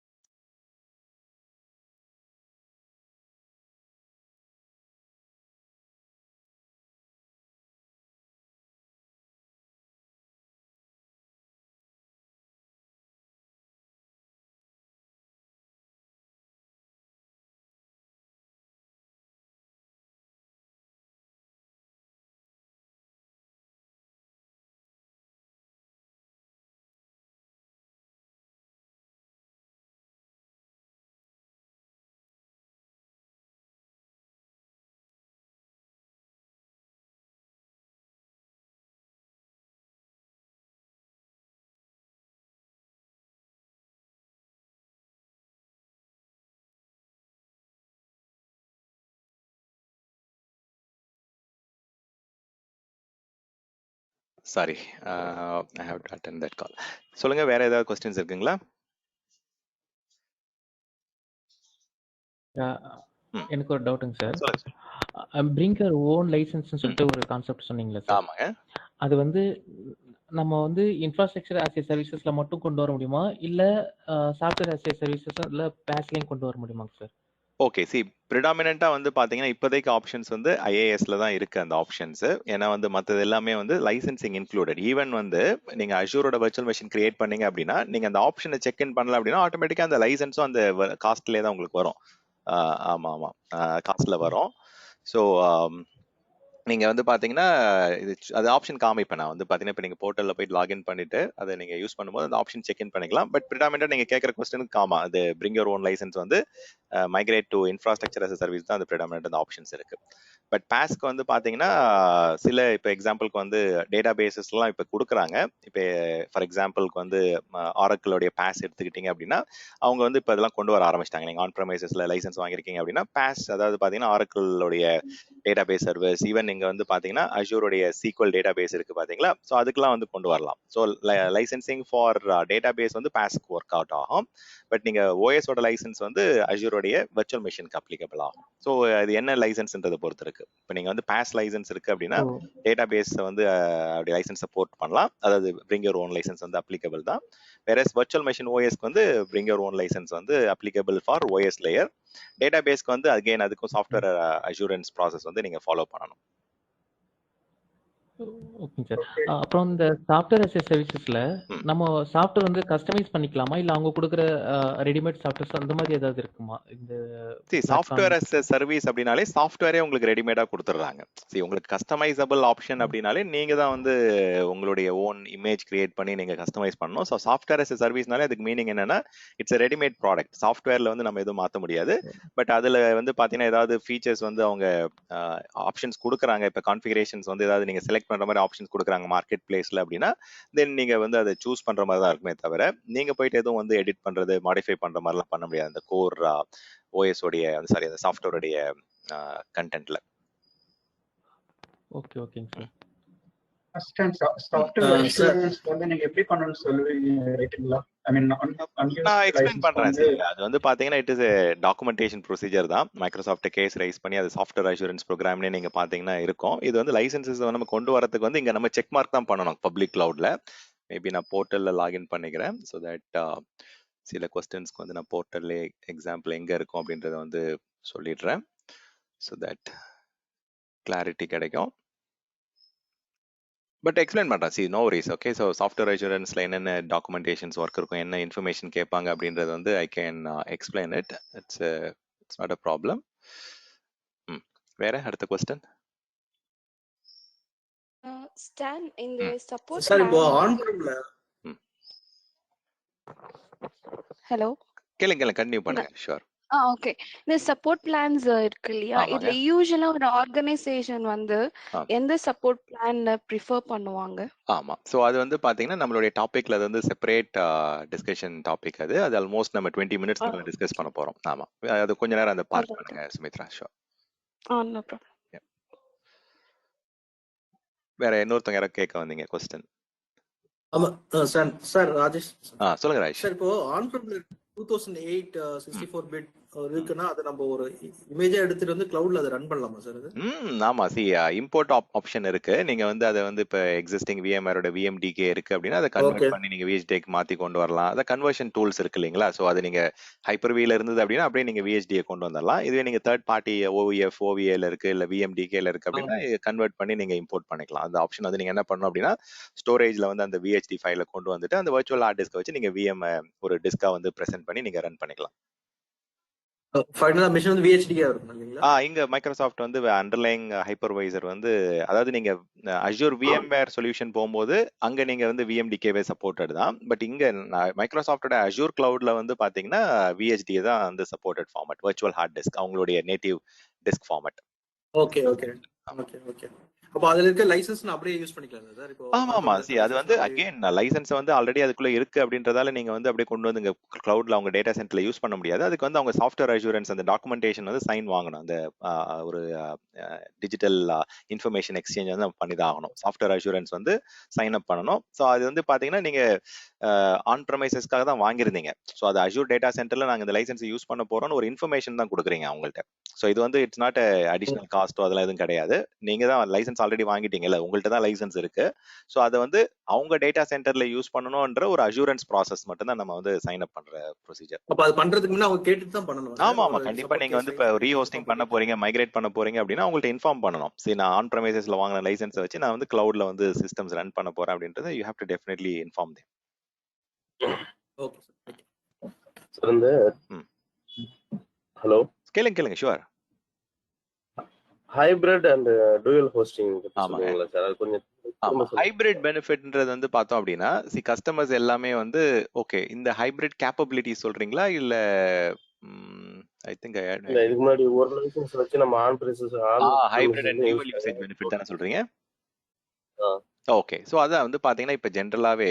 Sorry, I have to attend that call. சொல்லுங்க, வேற ஏதாவது கொஸ்டின்ஸ் இருக்குங்களா? எனக்கு ஒரு டவுட்டுங்க சார். சொல்லுங்க. பிரிங் யுவர் ஓன் லைசன்ஸ்னு சொல்லிட்டு ஒரு கான்செப்ட் சொன்னீங்களா சார்? ஆமாங்க. அது வந்து நம்ம வந்து இன்ஃப்ராஸ்ட்ரக்சர் ஆஸ் ஏ சர்வீசஸ்ல மட்டும் கொண்டு வர முடியுமா, இல்ல சாஃப்ட்வேர் ஆஸ் ஏ சர்வீசஸ் இல்ல பேஸ்லையும் கொண்டு வர முடியுமாங்க சார்? ஓகே, சி ப்ரிடாமினண்டா வந்து பாத்தீங்கன்னா இப்போதைக்கு ஆப்ஷன்ஸ் வந்து ஐஏஎஸ்ல தான் இருக்கு அந்த ஆப்ஷன்ஸ். ஏன்னா வந்து மற்றது எல்லாமே வந்து லைசன்சிங் இன்க்ளூடட். ஈவன் வந்து நீங்க அஷூரோட வர்ச்சுவல் மெஷின் கிரியேட் பண்ணீங்க அப்படின்னா நீங்க அந்த ஆப்ஷனை செக் இன் பண்ணல அப்படின்னா ஆட்டோமேட்டிக்கா அந்த லைசன்ஸும் அந்த காஸ்ட்லேயே தான் உங்களுக்கு வரும். ஆமா ஆமா, காஸ்ட்ல வரும். ஸோ நீங்க வந்து பாத்தீங்கன்னா இது அது ஆப்ஷன் காமிப்பேன் நான் வந்து பாத்தீங்கன்னா இப்போ நீங்க போர்ட்டல்ல போயிட்டு லாகின் பண்ணிட்டு அதை நீங்க யூஸ் பண்ணும்போது அந்த ஆப்ஷன் செக் இன் பண்ணிக்கலாம். பட் ப்ரிடாமினண்டா நீங்க கேட்குற கொஸ்டினுக்கு காமா அது பிரிங் யுவர் ஓன் லைசன்ஸ் வந்து migrate to infrastructure as service தான் அந்த ப்ரிடாமினன்ட் அந்த ஆப்ஷன்ஸ் இருக்கு. பட் பேஸ்க்கு வந்து பாத்தீங்கன்னா சில இப்போ எக்ஸாம்பிளுக்கு வந்து டேட்டா பேசஸ்லாம் இப்போ கொடுக்குறாங்க. இப்போ ஃபார் எக்ஸாம்பிளுக்கு வந்து ஆரக்கிளோடைய பேஸ் எடுத்துக்கிட்டீங்க அப்படின்னா அவங்க வந்து இப்போ இதெல்லாம் கொண்டு வர ஆரம்பிச்சிட்டாங்க. நீங்க ஆன் ப்ரமைசஸ்ல லைசன்ஸ் வாங்கியிருக்கீங்க அப்படின்னா பேஸ், அதாவது பாத்தீங்கன்னா ஆரக்கிளோடைய டேட்டா பேஸ் சர்வீஸ், ஈவன் நீங்க வந்து பாத்தீங்கன்னா அஷூரோடைய சீக்வல் டேட்டா பேஸ் இருக்கு பாத்தீங்களா, ஸோ அதுக்கெல்லாம் வந்து கொண்டு வரலாம். So licensing for database வந்து பேஸ்க்கு ஒர்க் அவுட் ஆகும். பட் நீங்க ஓஎஸோட லைசன்ஸ் வந்து அஷூரோடைய வர்ச்சுவல் மெஷினுக்கு அப்ளிகபிள் ஆகும். ஸோ அது என்ன லைசன்ஸ்ன்றதை பொறுத்து இருக்கு. இப்போ நீங்க வந்து பேஸ் லைசன்ஸ் இருக்கு அப்படின்னா டேட்டா பேஸ் வந்து அப்படி லைசன்ஸ் சப்போர்ட் பண்ணலாம். அதாவது பிரிங் யுவர் ஓன் லைசன்ஸ் வந்து அப்ளிகபிள் தான். வேற வர்ச்சுவல் மெஷின் ஓஎஸ்க்கு வந்து பிரிங் யுவர் ஓன் லைசன்ஸ் வந்து applicable for OS layer. Data பேஸ்க்கு வந்து அகைன் அதுக்கும் சாஃப்ட்வேர் அஷூரன்ஸ் ப்ராசஸ் வந்து நீங்க ஃபாலோ பண்ணணும். Okay sir. அப்புறம் இந்த சாஃப்ட்வேர் அஸ் ஏ சர்வீசஸ்ல நம்ம சாஃப்ட்வேர் வந்து கஸ்டமைஸ் பண்ணிக்கலாமா, இல்ல அவங்க கொடுக்குற ரெடிமேட் சாஃப்ட்வேர்ஸ் அந்த மாதிரி ஏதாவது இருக்குமா? இந்த சாஃப்ட்வேர் அஸ் எ சர்வீஸ் அப்படின்னாலே சாஃப்ட்வேரே உங்களுக்கு ரெடிமேடா கொடுத்துட்றாங்க. உங்களுக்கு கஸ்டமைசபிள் ஆப்ஷன் அப்படின்னாலே நீங்க தான் வந்து உங்களுடைய ஓன் இமேஜ் கிரியேட் பண்ணி நீங்க கஸ்டமைஸ் பண்ணணும். ஸோ சாஃப்ட்வேர் அஸ் எ சர்வீஸ்னாலே அதுக்கு மீனிங் என்னன்னா இட்ஸ் எ ரெடிமேட் ப்ராடக்ட். சாஃப்ட்வேர்ல வந்து நம்ம எதுவும் மாற்ற முடியாது. பட் அதுல வந்து பாத்தீங்கன்னா ஏதாவது ஃபீச்சர்ஸ் வந்து அவங்க ஆப்ஷன்ஸ் கொடுக்குறாங்க. இப்போ கான்ஃபிகரேஷன்ஸ் வந்து ஏதாவது நீங்க செலக்ட் பண்ற மாதிரி ஆப்ஷன்ஸ் கொடுக்குறாங்க மார்க்கெட் பிளேஸ்ல அப்படின்னா தென் நீங்க வந்து அதை சூஸ் பண்ற மாதிரி தான் இருக்குமே தவிர நீங்க போயிட்டு எதுவும் வந்து எடிட் பண்றது, மாடிஃபை பண்ற மாதிரிலாம் பண்ண முடியாது அந்த கோர் ஓஎஸ் உடைய சாரி அந்த சாஃப்ட்வேருடைய கண்டென்ட்ல. ஓகே ஓகேங்க சார். சாஃப்ட்வேர் அஷ்யூரன்ஸ் வந்து நீங்க எப்படி பண்ணணும்னு சொல்லுவீங்க ரைட்டுங்களா? ஐ மீன் நான் எக்ஸ்பிளைன் பண்றேன். அது வந்து பாத்தீங்கன்னா இட் இஸ் டாக்குமெண்டேஷன் ப்ரொசீஜர் தான். மைக்ரோசாஃப்ட் கேஸ் ரைஸ் பண்ணி அது சாஃப்ட்வேர் அஷூரன்ஸ் ப்ரோக்ராம்னே நீங்க பாத்தீங்கன்னா இருக்கும். இது வந்து லைசன்சஸ் நம்ம கொண்டு வரதுக்கு வந்து இங்க நம்ம செக் மார்க் தான் பண்ணணும் பப்ளிக் கிளவுட்ல. மேபி நான் போர்ட்டல்ல லாகின் பண்ணிக்கிறேன். ஸோ தட் சில கொஸ்டின்ஸ்க்கு வந்து நான் போர்ட்டல்ல எக்ஸாம்பிள் எங்க இருக்கும் அப்படின்றத வந்து சொல்லிடுறேன். ஸோ தட் கிளாரிட்டி கிடைக்கும். பட் எக்ஸ்பிளைன் பண்றேன். See no worries. Okay, so software அஷூரன்ஸ்ல என்னென்ன டாக்குமெண்டேஷன்ஸ் ஒர்க் இருக்கும், என்ன இன்ஃபர்மேஷன் கேட்பாங்க அப்படின்றது வந்து I can explain it. It's not a problem. வேற அடுத்த கொஸ்டின். ஸ்டான் இந்த சப்போர்ட் சார் இப்போ ஆன் பிரம்ல ஹலோ கேளுங்க கண்டினியூ பண்ணுங்க. ஷூர். ஓகே. இந்த சப்போர்ட் பிளான்ஸ் இருக்கு இல்லையா? ஆமாங்க. இதுல யூசுவலா ஒரு ஆர்கனைசேஷன் வந்து ஆ. எந்த சப்போர்ட் பிளான் ப்ரிஃபர் பண்ணுவாங்க? ஆமா. ஸோ அது வந்து பார்த்தீங்கன்னா, நம்மளுடைய டாபிக்ல அது வந்து செப்பரேட் டிஸ்கஷன் டாபிக் அது. அது ஆல்மோஸ்ட் நம்ம 20 மினிட்ஸ் மேல டிஸ்கஸ் பண்ண போறோம். ஆமா. அது கொஞ்ச நேரம் அந்த பார்க் Alright. பண்ணுங்க சுமித்ரா. ஷூர். No problem. வேற இன்னொருத்தவங்க யாரோ கேட்க வந்தீங்க கொஸ்டின். ஆமா சார் ராஜேஷ் சொல்லுங்க ராஜேஷ். சார். இப்போ ஆன்பிரமியர் 2008 64 பிட் இருக்குன்னா அது நம்ம ஒரு இமேஜா எடுத்துட்டு வந்து கிளவுட்ல அதை ரன் பண்ணலாமா சார்? அது ஆமா. இம்போர்ட் ஆப்ஷன் இருக்கு. நீங்க வந்து அதை வந்து இப்ப எக்ஸிஸ்டிங் விஎம்ஆரோட விஎம்டிகே இருக்கு அப்படின்னா அதை கன்வெர்ட் பண்ணி நீங்க விஹெச்டிக்கு மாத்தி கொண்டு வரலாம். அதை கன்வர்ஷன் டூல்ஸ் இருக்கு இல்லைங்களா? ஸோ அது நீங்க ஹைப்பர்வில இருந்தது அப்படின்னா அப்படியே நீங்க விஹெச்டியை கொண்டு வந்துடலாம். இதுவே நீங்க தேர்ட் பார்ட்டி ஓவிஎஃப் ஓவிஏல இருக்கு இல்ல விஎம்டிகேல இருக்கு அப்படின்னா கன்வெர்ட் பண்ணி நீங்க இம்போர்ட் பண்ணிக்கலாம். அந்த ஆப்ஷன் வந்து நீங்க என்ன பண்ணணும் அப்படின்னா ஸ்டோரேஜ்ல வந்து அந்த விஹெச்டி ஃபைல கொண்டு வந்துட்டு அந்த வர்ச்சுவல் ஹார்ட் டிஸ்க் வச்சு நீங்க விஎம் ஒரு டிஸ்கா வந்து பிரசென்ட் பண்ணி நீங்க ரன் பண்ணிக்கலாம். ஃபைனலா மிஷன் வந்து விஹெச்டியா இருக்கும் இல்லீங்களா? இங்க மைக்ரோசாஃப்ட் வந்து அண்டர்லைங் ஹைப்பர்வைசர் வந்து அதாவது நீங்க அஷ்யூர் விஎம்வேர் சொல்யூஷன் போகும்போது அங்க நீங்க வந்து விஎம்டிகேவே சப்போர்ட்டட் தான். பட் இங்க மைக்ரோசாஃப்டோட அஷ்யூர் கிளவுட்ல வந்து பாத்தீங்கன்னா விஹெச்டி தான் வந்து supported format, virtual hard disk, அவங்களுடைய நேட்டிவ் டிஸ்க் ஃபார்மட். ஓகே. அப்ப அதுல இருக்க லைசன்ஸ் அப்படியே யூஸ் பண்ணிக்கலாம் சார்? இப்போ ஆமா. அது வந்து அகைன் லைசன்ஸ் வந்து ஆல்ரெடி அதுக்குள்ள இருக்கு அப்படின்றதால நீங்க வந்து அப்படியே கொண்டு வந்து கிளவுட்ல அவங்க டேட்டா சென்டர்ல யூஸ் பண்ண முடியாது. அதுக்கு வந்து அவங்க சாஃப்ட்வேர் அஷூரன்ஸ் அந்த டாக்குமெண்டேஷன் வந்து சைன் வாங்கணும். அந்த ஒரு டிஜிட்டல் இன்ஃபர்மேஷன் எக்ஸ்சேஞ்ச் வந்து பண்ணி தான் ஆகணும். சாஃப்ட்வேர் அஷூரன்ஸ் வந்து சைன் அப் பண்ணணும். ஸோ அது வந்து பாத்தீங்கன்னா நீங்க ஆன் ப்ரமைசஸ்க்காக தான் வாங்கியிருந்தீங்க. ஸோ அது அஷூர் டேட்டா சென்டர்ல நாங்க இந்த லைசன்ஸ் யூஸ் பண்ண போறோம்னு ஒரு இன்ஃபர்மேஷன் தான் கொடுக்குறீங்க அவங்கள்ட்ட. ஸோ இது வந்து இட்ஸ் நாட் அடிஷனல் காஸ்ட்டோ அதெல்லாம் எதுவும் கிடையாது. நீங்க தான் லைசன்ஸ் ஆல்ரெடி வாங்கிட்டீங்கல்ல, உங்கள்ட்ட தான் லைசன்ஸ் இருக்கு. ஸோ அதை வந்து அவங்க டேட்டா சென்டர்ல யூஸ் பண்ணணும்ன்ற ஒரு அஷூரன்ஸ் ப்ராசஸ் மட்டும் தான் நம்ம வந்து சைன் அப் பண்ற ப்ரொசீஜர். அப்ப அது பண்றதுக்கு முன்னாடி அவங்க கேட்டுட்டு தான் பண்ணணும். ஆமா. கண்டிப்பா நீங்க வந்து இப்ப ரீஹோஸ்டிங் பண்ண போறீங்க, மைக்ரேட் பண்ண போறீங்க அப்படின்னா அவங்கள்ட்ட இன்ஃபார்ம் பண்ணணும். சரி, நான் ஆன் ப்ரமைசஸ்ல வாங்கின லைசன்ஸை வச்சு நான் வந்து கிளவுட்ல வந்து சிஸ்டம்ஸ் ரன் பண்ண போறேன் அப்படின்றது you have to definitely inform them. Okay sir. இந்த ஹலோ கேளுங்க sure. Hybrid and dual hosting ஆமாங்க. சொல்லுங்களா சார்? அது கொஞ்சம் ஹைபிரிட் பெனிஃபிட்ன்றது வந்து பார்த்தோம் அப்படின்னா கஸ்டமர்ஸ் எல்லாமே வந்து ஓகே இந்த ஹைபிரிட் கேப்பபிலிட்டி சொல்றீங்களா இல்ல ஐ திங்க் இதுக்கு முன்னாடி ஒரு லைசன்ஸ் வச்சு நம்ம on prices hybrid and dual usage benefit தானே சொல்றீங்க? ஓகே. ஸோ அதான் வந்து பாத்தீங்கன்னா இப்போ ஜென்ரலாவே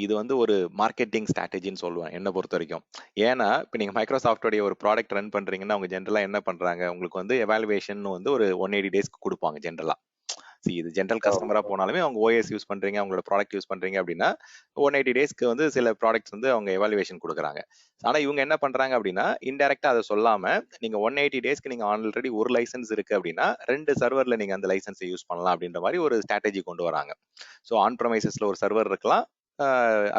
இது வந்து ஒரு மார்க்கெட்டிங் ஸ்ட்ராட்டஜின்னு சொல்லுவேன் என்னை பொறுத்த வரைக்கும். ஏன்னா இப்போ நீங்க மைக்ரோசாஃப்டோடைய ஒரு ப்ராடக்ட் ரன் பண்றீங்கன்னா அவங்க ஜென்ரலா என்ன பண்றாங்க, உங்களுக்கு வந்து எவாலுவேஷன் வந்து ஒரு 180 டேஸ்க்கு கொடுப்பாங்க ஜென்ரலா. இது ஜென்ரல் கஸ்டமரா போனாலுமே அவங்க ஓஎஸ் யூஸ் பண்றீங்க, அவங்களோட ப்ராடக்ட் யூஸ் பண்றீங்க அப்படின்னா 180 டேஸ்க்கு வந்து சில ப்ராடக்ட்ஸ் வந்து அவங்க எவாலுவேஷன் கொடுக்குறாங்க. ஆனா இவங்க என்ன பண்றாங்க அப்படின்னா இன்டெரக்டா அதை சொல்லாம நீங்க 180 டேஸ்க்கு நீங்க ஆல்ரெடி ஒரு லைசன்ஸ் இருக்கு அப்படின்னா 2 சர்வர்ல நீங்க அந்த லைசன்ஸை யூஸ் பண்ணலாம் அப்படின்ற மாதிரி ஒரு ஸ்ட்ராட்டஜி கொண்டு வராங்க. ஸோ ஆன் ப்ரமைசஸ்ல ஒரு சர்வர் இருக்கலாம்,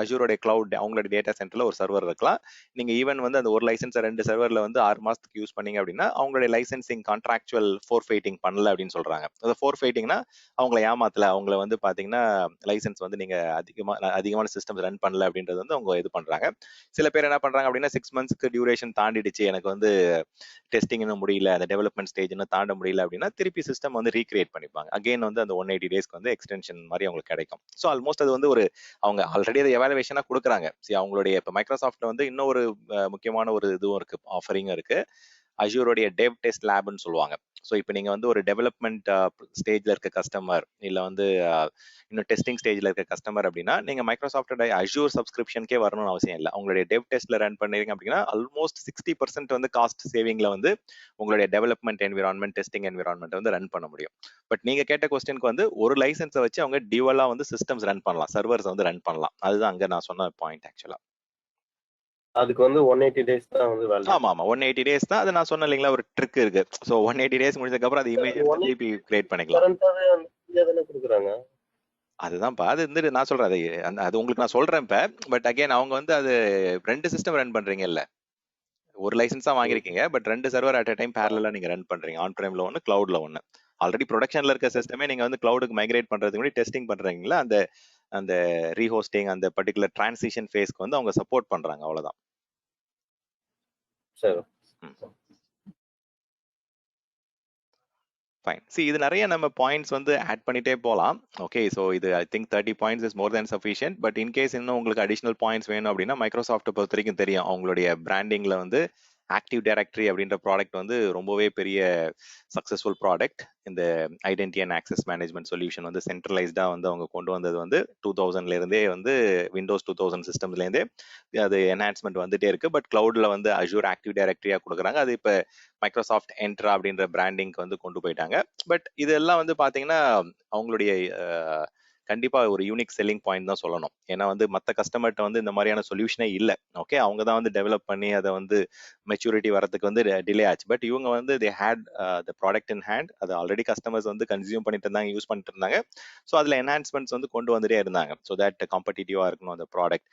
அஷூரோட கிளவுட் அவங்களோட டேட்டா சென்டர்ல ஒரு சர்வர் இருக்கலாம். நீங்க ஈவன் வந்து அந்த ஒரு லைசன்ஸ் 2 சர்வர்ல வந்து 6 மாசத்துக்கு யூஸ் பண்ணீங்க அப்படின்னா அவங்களுடைய லைசன்சிங் கான்ட்ராக்சுவல் ஃபோர்ஃபைட்டிங் பண்ணல அப்படின்னு சொல்றாங்க. அது ஃபோர்ஃபைட்டிங்னா அவங்கள ஏமாத்தல, அவங்கள வந்து பாத்தீங்கன்னா லைசன்ஸ் வந்து நீங்க அதிகமான சிஸ்டம் ரன் பண்ணல அப்படின்றது வந்து அவங்க இது பண்றாங்க. சில பேர் என்ன பண்றாங்க அப்படின்னா 6 மந்த்ஸ்க்கு டியூரேஷன் தாண்டிடுச்சு, எனக்கு வந்து டெஸ்டிங் இன்னும் முடியல, அந்த டெவலப்மெண்ட் ஸ்டேஜ் இன்னும் தாண்ட முடியல அப்படின்னா திருப்பி சிஸ்டம் வந்து ரீக்ரியேட் பண்ணிப்பாங்க. அகைன் வந்து அந்த 180 டேஸ்க்கு வந்து எக்ஸ்டென்ஷன் மாதிரி அவங்களுக்கு கிடைக்கும். ஸோ ஆல்மோஸ்ட் அது வந்து ஒரு அவங்க ஆல்ரெடி அதை எவாலுவேஷனா கொடுக்குறாங்க. அவங்களுடைய இப்போ மைக்ரோசாஃப்ட்ல வந்து இன்னும் ஒரு முக்கியமான ஒரு இதுவும் இருக்கு, ஆஃபரிங்கும் இருக்கு. அஷூரோடைய டெவ் டெஸ்ட் லேப்னு சொல்லுவாங்க. ஸோ இப்போ நீங்க வந்து ஒரு டெவலப்மெண்ட் ஸ்டேஜ்ல இருக்க கஸ்டமர் இல்ல வந்து இன்னும் டெஸ்டிங் ஸ்டேஜ்ல இருக்க கஸ்டமர் அப்படின்னா நீங்க மைக்ரோசாஃப்டோட அஷூர் சப்ஸ்கிரிப்ஷனுக்கே வரணும்னு அவசியம் இல்லை. உங்களுடைய டெவ் டெஸ்ட்ல ரன் பண்ணீங்க அப்படின்னா ஆல்மோஸ்ட் 60% வந்து காஸ்ட் சேவிங்ல வந்து உங்களுடைய டெவலப்மெண்ட் என்விரான்மெண்ட் டெஸ்டிங் என்விரான்மெண்ட் வந்து ரன் பண்ண முடியும். பட் நீங்க கேட்ட கொஸ்டினுக்கு வந்து ஒரு லைசன்ஸை வச்சு அவங்க டியூவலா வந்து சிஸ்டம்ஸ் ரன் பண்ணலாம், சர்வர்ஸ் வந்து ரன் பண்ணலாம். அதுதான் அங்க நான் சொன்ன பாயிண்ட் ஆக்சுவலா. அதுக்கு வந்து 180 டேஸ் தான் வந்து வேல்யூ. ஆமா 180 டேஸ் தான். அது நான் சொன்னேன் இல்லைங்களா, ஒரு ட்ரிக் இருக்கு. சோ 180 டேஸ் முடிஞ்சதுக்கு அப்புறம் அது இமேஜ் திருப்பி கிரியேட் பண்ணிக்கலாம். கரண்டாவே ஃப்ரீயா தான கொடுக்குறாங்க. அதுதான்ப்பா, அது வந்து நான் சொல்றேன், அது உங்களுக்கு நான் சொல்றேன் இப்ப. பட் அகைன் அவங்க வந்து அது 2 சிஸ்டம் ரன் பண்றீங்க இல்ல, ஒரு லைசன்ஸா வாங்கிருக்கீங்க but 2 server at a time பேரலலா நீங்க ரன் பண்றீங்க. ஆன் பிரைம்ல ஒன்னு, கிளவுட்ல ஒன்னு. ஆல்ரெடி ப்ரொடக்ஷன்ல இருக்க சிஸ்டமே நீங்க வந்து கிளவுடுக்கு மைக்ரேட் பண்றதுக்கு முன்னாடி டெஸ்டிங் பண்றீங்களா, அந்த ரீஹோஸ்டிங் அந்த பர்టిక్యులர் டிரான்சிஷன் ஃபேஸ்க்கு வந்து அவங்க சப்போர்ட் பண்றாங்க, அவ்வளவுதான். சரி. ஃபைன். இது நிறைய நம்ம பாயிண்ட்ஸ் வந்து ஆட் பண்ணிட்டே போகலாம். ஓகே, ஸோ இது I think 30 points is more than sufficient. But in case இன்னும் உங்களுக்கு அடிஷனல் பாயிண்ட்ஸ் வேணும் அப்படின்னா மைக்ரோசாஃப்ட்டை பொறுத்த வரைக்கும் தெரியும், அவங்களுடைய பிராண்டிங்ல வந்து ஆக்டிவ் டைரக்டரி அப்படின்ற ப்ராடக்ட் வந்து ரொம்பவே பெரிய சக்ஸஸ்ஃபுல் ப்ராடக்ட். இந்த identity and access management solution வந்து சென்ட்ரலைஸ்டா வந்து அவங்க கொண்டு வந்தது வந்து 2000ல இருந்தே வந்து விண்டோஸ் 2000 சிஸ்டம்ஸ்லேருந்தே அது என்ஹான்ஸ்மெண்ட் வந்துட்டே இருக்கு. பட் கிளவுட்ல வந்து அஷூர் ஆக்டிவ் டைரக்டரியா கொடுக்குறாங்க. அது இப்போ மைக்ரோசாஃப்ட் என்ட்ரா அப்படின்ற பிராண்டிங்க்கு வந்து கொண்டு போயிட்டாங்க. பட் இதெல்லாம் வந்து பாத்தீங்கன்னா அவங்களுடைய கண்டிப்பா ஒரு யூனிக் செல்லிங் பாயிண்ட் தான் சொல்லணும். ஏன்னா வந்து மற்ற கஸ்டமர்கிட்ட வந்து இந்த மாதிரியான சொல்யூஷனே இல்லை. ஓகே, அவங்க தான் வந்து டெவலப் பண்ணி அதை வந்து மெச்சூரிட்டி வரதுக்கு வந்து டிலே ஆச்சு. பட் இவங்க வந்து they had the product in hand. அது ஆல்ரெடி கஸ்டமர்ஸ் வந்து கன்சியூம் பண்ணிட்டு இருந்தாங்க, யூஸ் பண்ணிட்டு இருந்தாங்க. ஸோ அதில் என்ஹான்ஸ்மெண்ட்ஸ் வந்து கொண்டு வந்துட்டே இருந்தாங்க. ஸோ தட் காம்படிட்டிவா இருக்கணும் அந்த ப்ராடக்ட்.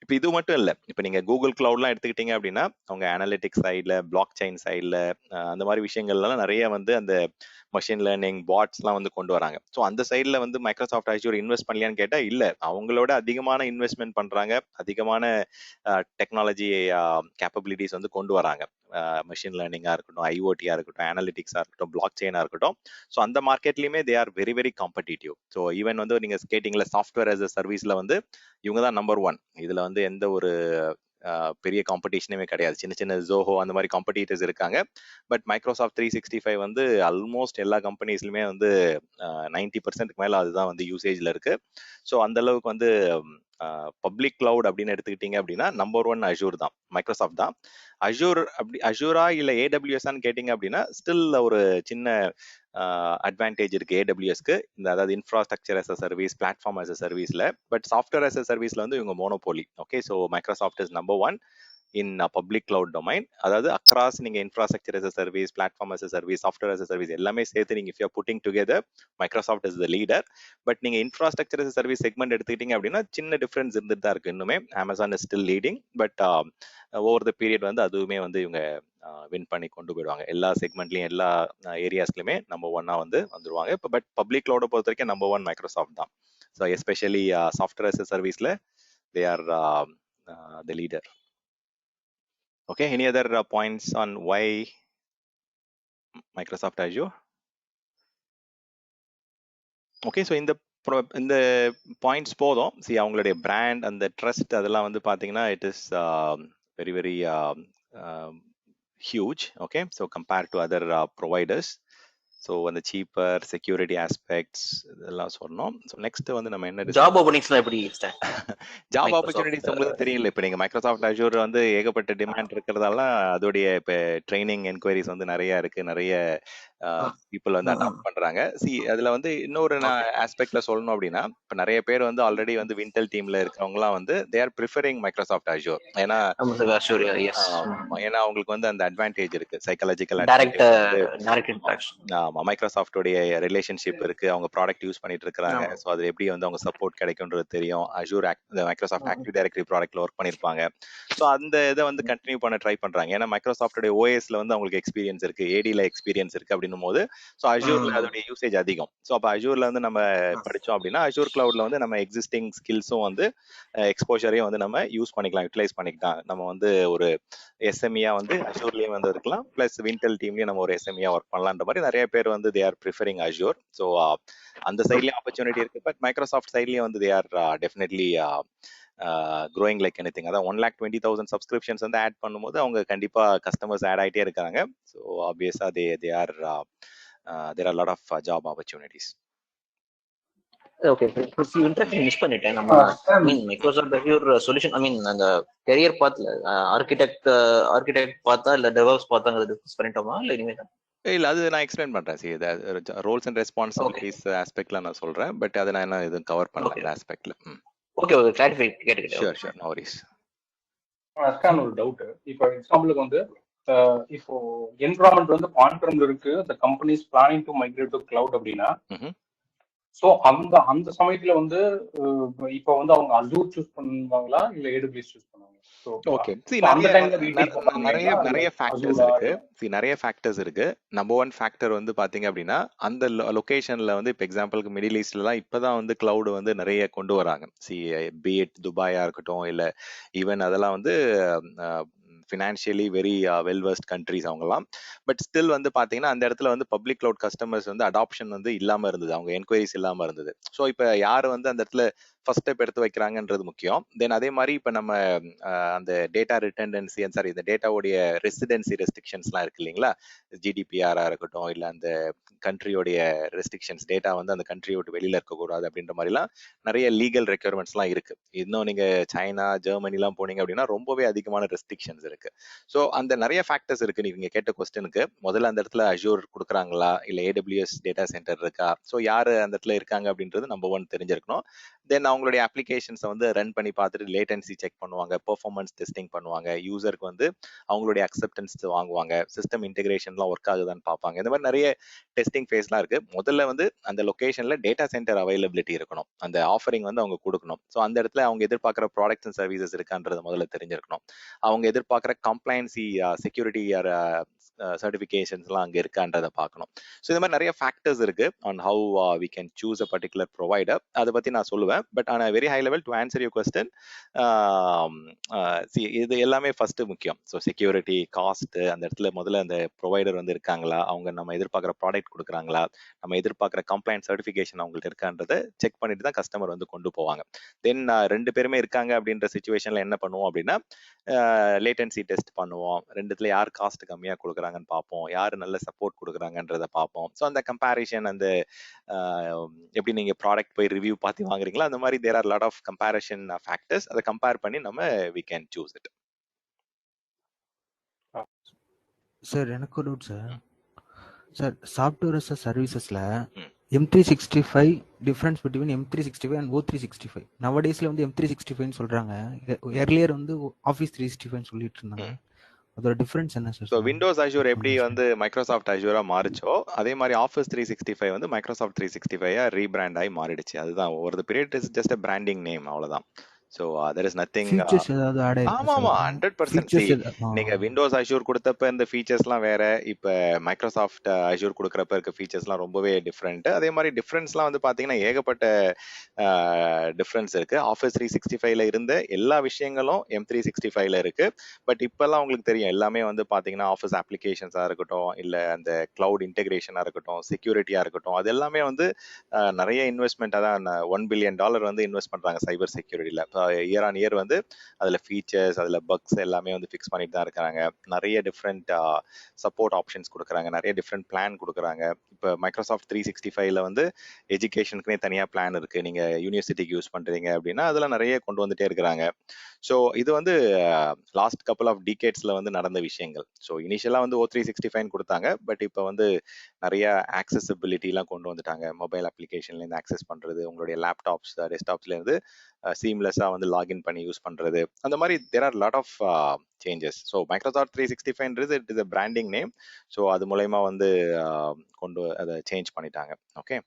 இப்போ இது மட்டும் இல்லை, இப்போ நீங்கள் கூகுள் கிளவுட்லாம் எடுத்துக்கிட்டீங்க அப்படின்னா அவங்க அனலிட்டிக்ஸ் சைடில், பிளாக் செயின் சைடில், அந்த மாதிரி விஷயங்கள்லாம் நிறைய வந்து அந்த மஷின் லேர்னிங் பாட்ஸ்லாம் வந்து கொண்டு வராங்க. ஸோ அந்த சைடில் வந்து மைக்ரோசாஃப்ட் அஷ்யூர் இன்வெஸ்ட் பண்ணலையான்னு கேட்டால் இல்லை, அவங்களோட அதிகமான இன்வெஸ்ட்மெண்ட் பண்ணுறாங்க, அதிகமான டெக்னாலஜி கேப்பபிலிட்டிஸ் வந்து கொண்டு வராங்க. மெஷின் லேர்னிங்காக இருக்கட்டும், ஐஓடியாக இருக்கட்டும், அனலிட்டிக்ஸாக இருக்கட்டும், பிளாக் செயினாக இருக்கட்டும். ஸோ அந்த மார்க்கெட்லையுமே they are very very competitive. So even வந்து நீங்கள் கேட்டிங்கள சாஃப்ட்வேர் ஆஸ் அ சர்வீஸில் வந்து இவங்க தான் நம்பர் 1. இதில் வந்து எந்த ஒரு பெரிய காம்படிஷனுமே கிடையாது. சின்ன சின்ன ஜோஹோ அந்த மாதிரி காம்படிட்டர்ஸ் இருக்காங்க. பட் மைக்ரோசாஃப்ட் 365 வந்து ஆல்மோஸ்ட் எல்லா கம்பெனிஸ்லுமே வந்து 90% மேலே அதுதான் வந்து யூசேஜில் இருக்கு. ஸோ அந்த அளவுக்கு வந்து பப்ளிக் கிளவுட் அப்படின்னு எடுத்துக்கிட்டீங்க அப்படின்னா நம்பர் 1 அஷூர் தான், மைக்ரோசாஃப்ட் தான். அஷூரா இல்லை ஏடபிள்யூஎஸ்ஆன்னு கேட்டிங்க அப்படின்னா ஸ்டில் ஒரு சின்ன அட்வான்டேஜ் இருக்கு ஏடபிள்யூஎஸ்க்கு, இந்த அதாவது infrastructure as a service, platform as a சர்வீஸ்ல. பட் சாஃப்ட்வேர் as a சர்வீஸ்ல வந்து இவங்க monopoly. Okay, so Microsoft is number 1 in public cloud domain. அதாவது அக்ராஸ் நீங்க infrastructure as a service, platform as a service, software as a service எல்லாமே சேர்த்து நீங்க if you are putting together, Microsoft is the leader. But நீங்க infrastructure as a service segment எடுத்துக்கிட்டீங்க அப்படின்னா சின்ன difference இருந்துட்டு தான் இருக்கு. இன்னுமே Amazon is still leading. But over the period வந்து அதுவுமே வந்து இவங்க வின் பண்ணி கொண்டு போயிடுவாங்க. எல்லா செக்மெண்ட்லயும் எல்லா ஏரியாஸ்லயுமே நம்பர் 1 வந்து வந்துருவாங்க. இப்போ பட் பப்ளிக் கிளவுட பொறுத்த வரைக்கும் நம்பர் 1 மைக்ரோசாஃப்ட் தான். So especially software as a சர்வீஸ்ல they are the leader. Okay, any other points on why Microsoft Azure? Okay, so இந்த பாயிண்ட்ஸ் போதும். சி அவங்களுடைய பிராண்ட், அந்த ட்ரஸ்ட், அதெல்லாம் வந்து பார்த்தீங்கன்னா it is very very huge. Okay, so compare to other providers. So அந்த cheaper, security aspects இதெல்லாம் சொன்னோம். ஸோ நெக்ஸ்ட் வந்து நம்ம என்ன ஜாப் ஓப்பனிங்ஸ்லாம் எப்படி? ஜாப் ஆப்பர்ச்சுனிட்டிஸ் உங்களுக்கு தெரியல. இப்போ நீங்கள் மைக்ரோசாஃப்ட் அஷூர் வந்து ஏகப்பட்ட டிமாண்ட் இருக்கிறதால அதோடைய இப்போ ட்ரைனிங் என்கொயரிஸ் வந்து நிறைய இருக்கு, நிறைய பீப்புள் வந்து அடாப்ட் பண்றாங்க. சி அதுல வந்து இன்னொரு ஆஸ்பெக்ட்ல சொல்லணும் அப்படின்னா, இப்போ நிறைய பேர் வந்து ஆல்ரெடி வந்து விண்டல் டீம்ல இருக்கிறவங்கலாம் வந்து they are preferring Microsoft Azure. ஏன்னா அவங்களுக்கு வந்து அந்த அட்வான்டேஜ் இருக்கு, சைக்காலஜிக்கல் ஆமா, மைக்ரோசாஃப்டோடைய ரிலேஷன்ஷிப் இருக்கு, அவங்க ப்ராடக்ட் யூஸ் பண்ணிட்டு இருக்காங்க. ஸோ அது எப்படி வந்து அவங்க சப்போர்ட் கிடைக்கும்ன்றது தெரியும். அஷூர் மைக்ரோசாஃப்ட் ஆக்டிவ் டைரக்டரி ப்ராடக்ட்ல ஒர்க் பண்ணிருப்பாங்க. ஸோ அந்த இதை வந்து கண்டினியூ பண்ண ட்ரை பண்றாங்க. ஏன்னா மைக்ரோசாஃப்டோடைய ஓஎஸ்ல வந்து அவங்களுக்கு எக்ஸ்பீரியன்ஸ் இருக்கு, ஏடில எக்ஸ்பீரியன்ஸ் இருக்கு அப்படின்னும் போது ஸோ அஷூர்ல அதோடைய யூசேஜ் அதிகம். ஸோ அப்போ அஷூர்ல வந்து நம்ம படிச்சோம் அப்படின்னா அஷூர் கிளவுட்ல வந்து நம்ம எக்ஸிஸ்டிங் ஸ்கில்ஸும் வந்து எக்ஸ்போஷரையும் வந்து நம்ம யூஸ் பண்ணிக்கலாம், யூட்டிலைஸ் பண்ணிக்கலாம். நம்ம வந்து ஒரு எஸ்எம்இயா வந்து அஷூர்லயும் வந்து இருக்கலாம், பிளஸ் விண்டல் டீம்லயும் நம்ம ஒரு எஸ்எம்இயா ஒர்க் பண்ணலான்ற மாதிரி நிறைய பேர் வந்து they are preferring Azure. So அந்த சைட்லயும் ஆப்பர்ச்சுனிட்டி இருக்கு. பட் மைக்ரோசாஃப்ட் சைட்லயும் வந்து they are definitely growing like anything. அதான் 1,20,000 சப்ஸ்கிரிப்ஷன்ஸ் வந்து ஆட் பண்ணும்போது அவங்க கண்டிப்பா கஸ்டமர்ஸ் ஆட் ஆகிட்டே இருக்காங்க. ஸோ ஆப்வியஸா they are there are a lot of job opportunities. Okay, interest miss பண்ணிட்டேன். நம்ம மைக்ரோசாஃப்ட் அஷ்யூர் சொல்யூஷன் அந்த கரியர் பாத்ல ஆர்கிடெக்ட் பார்த்தா இல்ல டெவலப்ஸ் பார்த்தாங்க டிஸ்கஸ் பண்ணிட்டோமா இல்ல இனிமேல்? இல்ல அது நான் எக்ஸ்பிளைன் பண்றேன். சி ரோல்ஸ் அண்ட் ரெஸ்பான்சிபிலிட்டிஸ் ஆஸ்பெக்ட்ல நான் சொல்றேன். பட் அதை நான் என்ன இது கவர் பண்ணல இந்த ஆஸ்பெக்ட்ல. ஓகே, கிளாரிஃபை கேட்டுக்கிட்டேன். Sure sure, no worries. அஸ்கான் ஒரு டவுட். இப்போ எக்ஸாம்பிளுக்கு வந்து இப்போ என்விரான்மெண்ட் வந்து ஆன்-பிரம்ல இருக்கு, the company is planning to migrate to cloud அப்படின்னா, சோ அந்த சமயத்துல வந்து இப்போ வந்து அவங்க அஷூர் சூஸ் பண்ணுவாங்களா இல்ல ஏடபிள்யூஎஸ் சூஸ் பண்ணுவாங்களா? ஓகே, நிறைய ஃபேக்டர்ஸ் இருக்கு. நிறைய ஃபேக்டர்ஸ் இருக்கு. நம்பர் 1 ஃபேக்டர் வந்து பாத்தீங்க அப்படின்னா அந்த லொகேஷன்ல வந்து இப்போ எக்ஸாம்பிளுக்கு மிடில் ஈஸ்ட்லாம் இப்பதான் வந்து கிளவுட் வந்து நிறைய கொண்டு வராங்க. பீட் துபாயா இருக்கட்டும், இல்ல ஈவன் அதெல்லாம் வந்து ஃபினான்ஷியலி வெரி வெல்வர்ஸ்ட் கண்ட்ரிஸ் அவங்கலாம். பட் ஸ்டில் வந்து பாத்தீங்கன்னா அந்த இடத்துல வந்து பப்ளிக் கிளவுட் கஸ்டமர்ஸ் வந்து அடாப்ஷன் வந்து இல்லாம இருந்தது, அவங்க என்கொயரிஸ் இல்லாம இருந்தது. ஸோ இப்போ யார் வந்து அந்த இடத்துல ஃபர்ஸ்ட் ஸ்டெப் எடுத்து வைக்கிறாங்கன்றது முக்கியம். தென் அதே மாதிரி இப்போ நம்ம அந்த டேட்டா ரிட்டன்டன்சி சாரி இந்த டேட்டாவுடைய ரெசிடென்சி ரெஸ்ட்ரிக்ஷன்ஸ்லாம் இருக்கு இல்லைங்களா, ஜிடிபிஆரா இருக்கட்டும் இல்லை அந்த கண்ட்ரியோடைய ரெஸ்ட்ரிக்ஷன்ஸ், டேட்டா வந்து அந்த கண்ட்ரியை விட்டு வெளியில இருக்கக்கூடாது அப்படின்ற மாதிரிலாம் நிறைய லீகல் ரெக்யர்மெண்ட்ஸ்லாம் இருக்கு. இன்னும் நீங்க சைனா ஜெர்மனிலாம் போனீங்க அப்படின்னா ரொம்பவே அதிகமான ரெஸ்ட்ரிக்ஷன்ஸ் இருக்கு. ஸோ அந்த நிறைய ஃபேக்டர்ஸ் இருக்கு. நீங்க கேட்ட கொஸ்டினுக்கு முதல்ல அந்த இடத்துல அஜூர் கொடுக்குறாங்களா இல்லை ஏடபிள்யூஎஸ் டேட்டா சென்டர் இருக்கா, ஸோ யாரு அந்த இடத்துல இருக்காங்க அப்படின்றது நம்பர் 1 தெரிஞ்சிருக்கணும். தென் அவங்களுடைய அப்ளிகேஷன்ஸை வந்து ரன் பண்ணி பார்த்துட்டு லேட்டன்சி செக் பண்ணுவாங்க, பெர்ஃபார்மன்ஸ் டெஸ்டிங் பண்ணுவாங்க, யூசருக்கு வந்து அவங்களுடைய அக்செப்டன்ஸ் வாங்குவாங்க, சிஸ்டம் இன்டெகிரேஷன்லாம் ஒர்க் ஆகுதான்னு பார்ப்பாங்க. இந்த மாதிரி நிறைய டெஸ்டிங் ஃபேஸ்லாம் இருக்கு. முதல்ல வந்து அந்த லொகேஷன்ல டேட்டா சென்டர் அவைலபிலிட்டி இருக்கணும், அந்த ஆஃபரிங் வந்து அவங்க கொடுக்கணும். ஸோ அந்த இடத்துல அவங்க எதிர்பார்க்குற ப்ராடக்ட்ஸ் அண்ட் சர்வீசஸ் இருக்கான்றது முதல்ல தெரிஞ்சிருக்கணும். அவங்க எதிர்பார்க்குற கம்ப்ளைன்சி செக்யூரிட்டி சர்டிஃபிகேஷன்ஸ்லாம் அங்கே இருக்கான்றதை பார்க்கணும். ஸோ இந்த மாதிரி நிறைய ஃபேக்டர்ஸ் இருக்கு on how we can choose a particular provider. அதை பற்றி நான் சொல்லுவேன். But on very high level to answer your question, இது எல்லாமே ஃபர்ஸ்ட் முக்கியம். ஸோ செக்யூரிட்டி, காஸ்ட், அந்த இடத்துல முதல்ல அந்த ப்ரொவைடர் வந்து இருக்காங்களா, அவங்க நம்ம எதிர்பார்க்குற ப்ராடக்ட் கொடுக்குறாங்களா, நம்ம எதிர்பார்க்குற கம்ப்ளைண்ட் சர்டிஃபிகேஷன் அவங்கள்ட்ட இருக்கான்றதை செக் பண்ணிட்டு தான் கஸ்டமர் வந்து கொண்டு போவாங்க. தென் 2 பேருமே இருக்காங்க அப்படின்ற சுச்சுவேஷன்ல என்ன பண்ணுவோம் அப்படின்னா லேட்டன்சி டெஸ்ட் பண்ணுவோம். ரெண்டுத்துல யார் காஸ்ட் கம்மியா கொடுக்குறாங்கன்னு பார்ப்போம், யார் நல்ல சப்போர்ட் கொடுக்குறாங்கன்றத பார்ப்போம். ஸோ அந்த கம்பேரிஷன், அந்த எப்படி நீங்க ப்ராடக்ட் போய் ரிவ்யூ பார்த்து வாங்குறீங்களா, அந்த மாதிரி there are lot of comparison factors. அதை கம்பேர் பண்ணி நம்ம we can choose it. Sir எனக்கு ஒரு doubt sir. Sir software as சர்வீசஸ்ல M365 difference between M365 and O365. நவடேஸ்ல வந்து M365 சொல்றாங்க, எர்லியர் வந்து Office 365 சொல்லிட்டு இருந்தாங்க. அதோட டிஃபரன்ஸ் என்ன சார்? ஸோ விண்டோஸ் அஜூர் எப்படி வந்து மைக்ரோசாஃப்ட் அஜூரா மாறிச்சோ அதே மாதிரி ஆஃபீஸ் 365 வந்து மைக்ரோசாஃப்ட் 365 ரீபிராண்ட் ஆகி மாறிடுச்சு. அதுதான் ஒரு period is just a branding name, அவ்வளவுதான். So there is nothing. Features ஏதாவது ஆட் ஆயிருக்கு? ஆமாமா 100%. நீங்க விண்டோஸ் அஜூர் கொடுத்தப்ப இந்த ஃபீச்சர்ஸ்லாம் வேற, இப்ப மைக்ரோசாஃப்ட் அஜூர் கொடுக்குறப்ப இருக்க ஃபீச்சர்ஸ்லாம் ரொம்பவே டிஃப்ரெண்ட். அதே மாதிரி டிஃப்ரென்ஸ்லாம் வந்து பாத்தீங்கன்னா ஏகப்பட்ட டிஃப்ரென்ஸ் இருக்கு. ஆஃபீஸ் 365ல இருந்த எல்லா விஷயங்களும் M365ல இருக்கு. பட் இப்பெல்லாம் உங்களுக்கு தெரியும் எல்லாமே வந்து பாத்தீங்கன்னா ஆஃபீஸ் அப்ளிகேஷன்ஸா இருக்கட்டும், இல்ல அந்த கிளவுட் இன்டெகிரேஷனா இருக்கட்டும், செக்யூரிட்டியா இருக்கட்டும், அது எல்லாமே வந்து நிறைய இன்வெஸ்ட்மெண்ட், அதான் $1 பில்லியன் வந்து இன்வெஸ்ட் பண்றாங்க சைபர் செக்யூரிட்டியில. இயர் ஆன் இயர் வந்து அதுல ஃபீச்சர்ஸ், அதுல பக்ஸ் எல்லாமே வந்து ஃபிக்ஸ் பண்ணிட்டு தான் இருக்காங்க. நிறைய டிஃப்ரெண்ட் சப்போர்ட் ஆப்ஷன்ஸ் கொடுக்குறாங்க, நிறைய டிஃப்ரெண்ட் பிளான் கொடுக்குறாங்க. இப்போ மைக்ரோசாஃப்ட் 365ல வந்து எஜுகேஷனுக்குனே தனியா பிளான் இருக்கு. நீங்க யூனிவர்சிட்டிக்கு யூஸ் பண்றீங்க அப்படின்னா அதெல்லாம் நிறைய கொண்டு வந்துட்டே இருக்கிறாங்க. ஸோ இது வந்து லாஸ்ட் கப்புள் ஆஃப் டிகேட்ஸ்ல வந்து நடந்த விஷயங்கள். ஸோ இனிஷியலா வந்து O365 கொடுத்தாங்க, பட் இப்போ வந்து நிறைய ஆக்சசிபிலிட்டிலாம் கொண்டு வந்துட்டாங்க. மொபைல் அப்ளிகேஷன்ல இருந்து ஆக்சஸ் பண்றது, உங்களுடைய லேப்டாப்ஸ், டெஸ்க்டாப்ஸ்ல இருந்து சீம்லெஸ்ஸா வந்து லாகின் பண்ணி யூஸ் பண்றது, அந்த மாதிரி there are lot of changes. So Microsoft 365 it is a branding name. So அது மூலயமா வந்து கொண்டு அதை சேஞ்ச் பண்ணிட்டாங்க. ஓகே,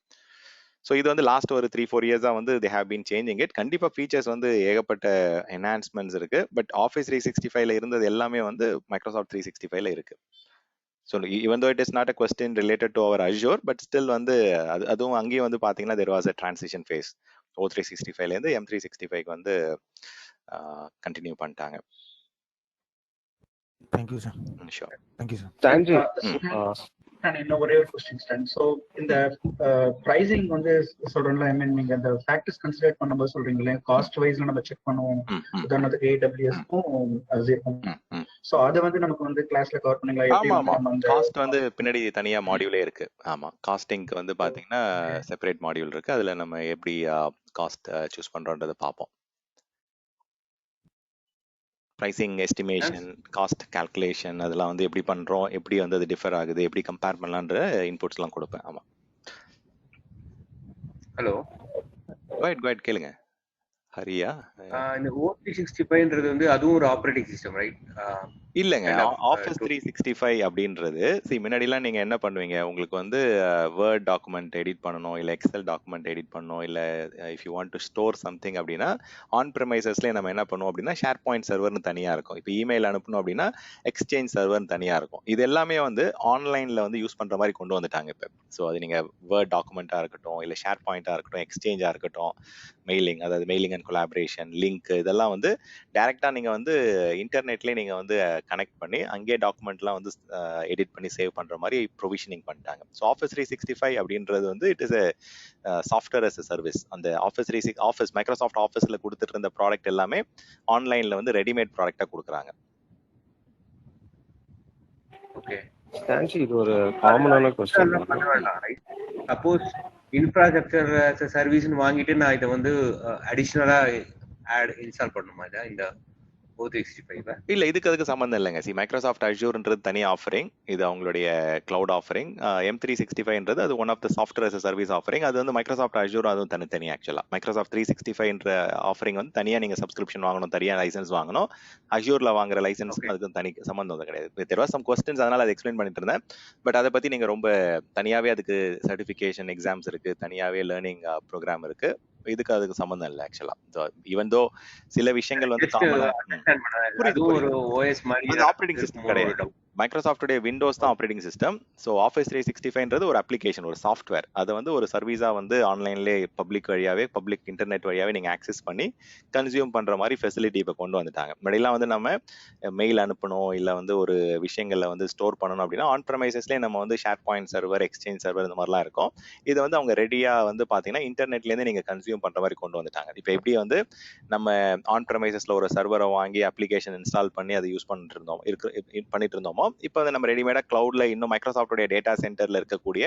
ஸோ இது வந்து லாஸ்ட் ஒரு 3-4 இயர்ஸா வந்து they have been changing it. கண்டிப்பா ஃபீச்சர்ஸ் வந்து ஏகப்பட்ட என்ஹான்ஸ்மெண்ட்ஸ் இருக்கு. பட் ஆஃபீஸ் 365ல இருந்தது எல்லாமே வந்து மைக்ரோசாஃப்ட் 365ல இருக்கு. So even though it is not a question related to our Azure, but still வந்து அதுவும் அங்கேயும் வந்து பாத்தீங்கன்னா there was a transition phase. O365ல இருந்து M365க்கு வந்து கண்டினியூ பண்ணிட்டாங்க. Thank you sir. Sure. Thank you sir. Thank you. நான் இன்னும் ஒரே ஒரு கொஸ்டின் ஸ்டாண்ட். ஸோ இந்த ப்ரைசிங் வந்து சொல்றேன்ல, ஐ மீன் நீங்க அந்த ஃபேக்டர்ஸ் கன்சிடர் பண்ணும்போது சொல்றீங்களே காஸ்ட் வைஸ்ல நம்ம செக் பண்ணுவோம். உதாரணத்துக்கு AWSக்கும் Azureக்கும். ஸோ அதை வந்து நமக்கு வந்து கிளாஸ்ல கவர் பண்ணீங்களா? ஆமா, காஸ்ட் வந்து பின்னாடி தனியா மாடியூலே இருக்கு. ஆமா, காஸ்டிங்க்கு வந்து பாத்தீங்கன்னா செப்பரேட் மாடியூல் இருக்கு. அதுல நம்ம எப்படி காஸ்ட் சூஸ் பண்றோன்றதை பார்ப்போம். ப்ரைசிங் எஸ்டிமேஷன், காஸ்ட் கால்குலேஷன், அதெல்லாம் வந்து எப்படி பண்றோம், எப்படி வந்து அது டிஃபர் ஆகுது, எப்படி கம்பேர் பண்ணலான்ற இன்புட்ஸ் எல்லாம் கொடுப்பேன். ஆமா. ஹலோ, கோயட் கேளுங்க. ஹரியா, இந்த O365ன்றது வந்து அதுவும் ஒரு ஆபரேட்டிங் சிஸ்டம், ரைட்? இல்லைங்க, ஆஃபீஸ் 365 அப்படின்றது முன்னாடிலாம் நீங்க என்ன பண்ணுவீங்க, உங்களுக்கு வந்து வேர்ட் டாக்குமெண்ட் எடிட் பண்ணணும், இல்லை எக்ஸல் டாக்குமெண்ட் எடிட் பண்ணணும், இல்லை if you want to store something அப்படின்னா ஆன் ப்ரெமைசஸ்லேயே நம்ம என்ன பண்ணுவோம் அப்படின்னா ஷேர் பாயிண்ட் சர்வர்னு தனியாக இருக்கும். இப்போ இமெயில் அனுப்பணும் அப்படின்னா எக்ஸ்சேஞ்ச் சர்வர்னு தனியாக இருக்கும். இது எல்லாமே வந்து ஆன்லைனில் வந்து யூஸ் பண்ணுற மாதிரி கொண்டு வந்துட்டாங்க இப்போ. ஸோ அது நீங்கள் வேர்ட் டாக்குமெண்ட்டாக இருக்கட்டும், இல்லை ஷேர் பாயிண்ட்டாக இருக்கட்டும், எக்ஸ்சேஞ்சாக இருக்கட்டும், மெயிலிங், அதாவது மெயிலிங் அண்ட் கொலாபரேஷன், லிங்க், இதெல்லாம் வந்து டைரெக்டாக நீங்கள் வந்து இன்டர்நெட்லேயே நீங்கள் வந்து கனெக்ட் பண்ணி அங்கே டாக்குமெண்ட்லாம் வந்து எடிட் பண்ணி சேவ் பண்ற மாதிரி ப்ரொவிஷனிங் பண்ணிட்டாங்க. ஸோ ஆஃபீஸ் 365 அப்படின்றது வந்து it is software as a service. அந்த ஆஃபீஸ் மைக்ரோசாஃப்ட் ஆஃபீஸ்ல கொடுத்துட்டு இருந்த ப்ராடக்ட் எல்லாமே ஆன்லைன்ல வந்து ரெடிமேட் ப்ராடக்டா கொடுக்குறாங்க. ஓகே, இது ஒரு காமனான கொஸ்டின். சப்போஸ் இன்ஃப்ராஸ்ட்ரக்சர் சர்வீஸ்னு வாங்கிட்டு நான் இதை வந்து அடிஷ்னலா இன்ஸ்டால் பண்ணுமா இதை இந்த O365? இல்ல, அதுக்கு சம்பந்தம் இல்லைங்க. மைக்ரோசாஃப்ட் அஷ்யூர்ன்றது தனி ஆஃபரிங், இது அவங்களுடைய கிளவுட் ஆஃபரிங். M365ன்றது அது one of the software as service offering. அது வந்து மைக்ரோசாஃப்ட் அஷ்யூர் அதுவும் தனித்தனி. ஆக்சுவலா மைக்ரோசாஃப்ட் 365ன்ற ஆஃபரிங் வந்து தனியா நீங்க சப்ஸ்கிரிப்ஷன் வாங்கணும், தனியா லைசன்ஸ் வாங்கணும். அஷ்யூர்ல வாங்குற லைசன்ஸ் அதுக்கு தனி சம்பந்தம் கிடையாது. தேர் வாஸ் சம் கொஸ்டின்ஸ், அதனால அதை எக்ஸ்பிளைன் பண்ணிட்டு இருந்தேன். பட் அதை பத்தி நீங்க ரொம்ப தனியாவே அதுக்கு சர்டிஃபிகேஷன் எக்ஸாம்ஸ் இருக்கு, தனியாவே லேர்னிங் ப்ரோக்ராம் இருக்கு. அதுக்கு சம்பந்தம் இல்லை ஆக்சுவலா. ஈவன் தோ சில விஷயங்கள் வந்து ஆப்ரேட்டிங் சிஸ்டம் கிடையாது. மைக்ரோசாஃப்டுடைய விண்டோஸ் தான் ஆப்ரேட்டிங் சிஸ்டம். ஸோ ஆஃபீஸ் 365ன்றது ஒரு அப்ளிகேஷன், ஒரு சாஃப்ட்வேர். அதை வந்து ஒரு சர்வீஸா வந்து ஆன்லைன்லேயே பப்ளிக் இன்டர்நெட் வழியாவே நீங்க ஆக்சஸ் பண்ணி கன்சியூம் பண்ற மாதிரி ஃபெசிலிட்டி இப்போ கொண்டு வந்துட்டாங்க. முன்னாடிலாம் வந்து நம்ம மெயில் அனுப்பணும், இல்லை வந்து ஒரு விஷயங்களை வந்து ஸ்டோர் பண்ணணும் அப்படின்னா ஆன் ப்ரமைசஸ்லேயே நம்ம வந்து share point server, exchange server இந்த மாதிரிலாம் இருக்கும். இதை வந்து அவங்க ரெடியா வந்து பாத்தீங்கன்னா இன்டர்நெட்லேருந்து நீங்க கன்சியூம் பண்ற மாதிரி கொண்டு வந்துட்டாங்க. இப்போ எப்படி வந்து நம்ம ஆன் ப்ரமைசஸ்ல ஒரு சர்வரை வாங்கி அப்ளிகேஷன் இன்ஸ்டால் பண்ணி அதை யூஸ் பண்ணிட்டு இருந்தோமோ, இப்போ வந்து நம்ம ரெடிமேடா கிளவுட்ல இன்னும் மைக்ரோசாஃப்டோட டேட்டா சென்டர்ல இருக்கக்கூடிய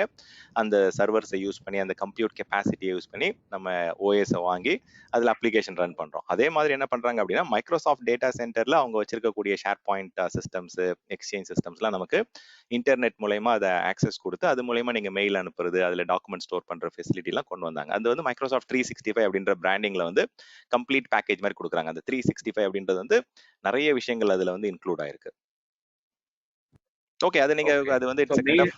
அந்த சர்வர்ஸை யூஸ் பண்ணி, அந்த கம்ப்யூட் கெப்பாசிட்டியை யூஸ் பண்ணி நம்ம ஓஎஸை வாங்கி அதுல அப்ளிகேஷன் ரன் பண்றோம். அதே மாதிரி என்ன பண்றாங்க அப்படின்னா மைக்ரோசாஃப்ட் டேட்டா சென்டர்ல அவங்க வச்சிருக்கக்கூடிய ஷேர் பாயிண்ட் சிஸ்டம்ஸ், எக்ஸ்சேஞ்ச் சிஸ்டம்ஸ்லாம் நமக்கு இன்டர்நெட் மூலமா அதை ஆக்சஸ் கொடுத்து அது மூலமா நீங்க மெயில் அனுப்புறது, அதுல டாக்குமெண்ட் ஸ்டோர் பண்ற ஃபெசிலிட்டி எல்லாம் கொண்டு வந்தாங்க. அது வந்து மைக்ரோசாஃப்ட் 365 அப்படின்ற பிராண்டிங்ல வந்து கம்ப்ளீட் பேக்கேஜ் மாதிரி கொடுக்குறாங்க. அந்த 365 அப்படின்றது வந்து நிறைய விஷயங்கள் அதுல வந்து இன்க்ளூட் ஆயிருக்கு. ஓகே, அது நீங்க அது வந்து it's kind of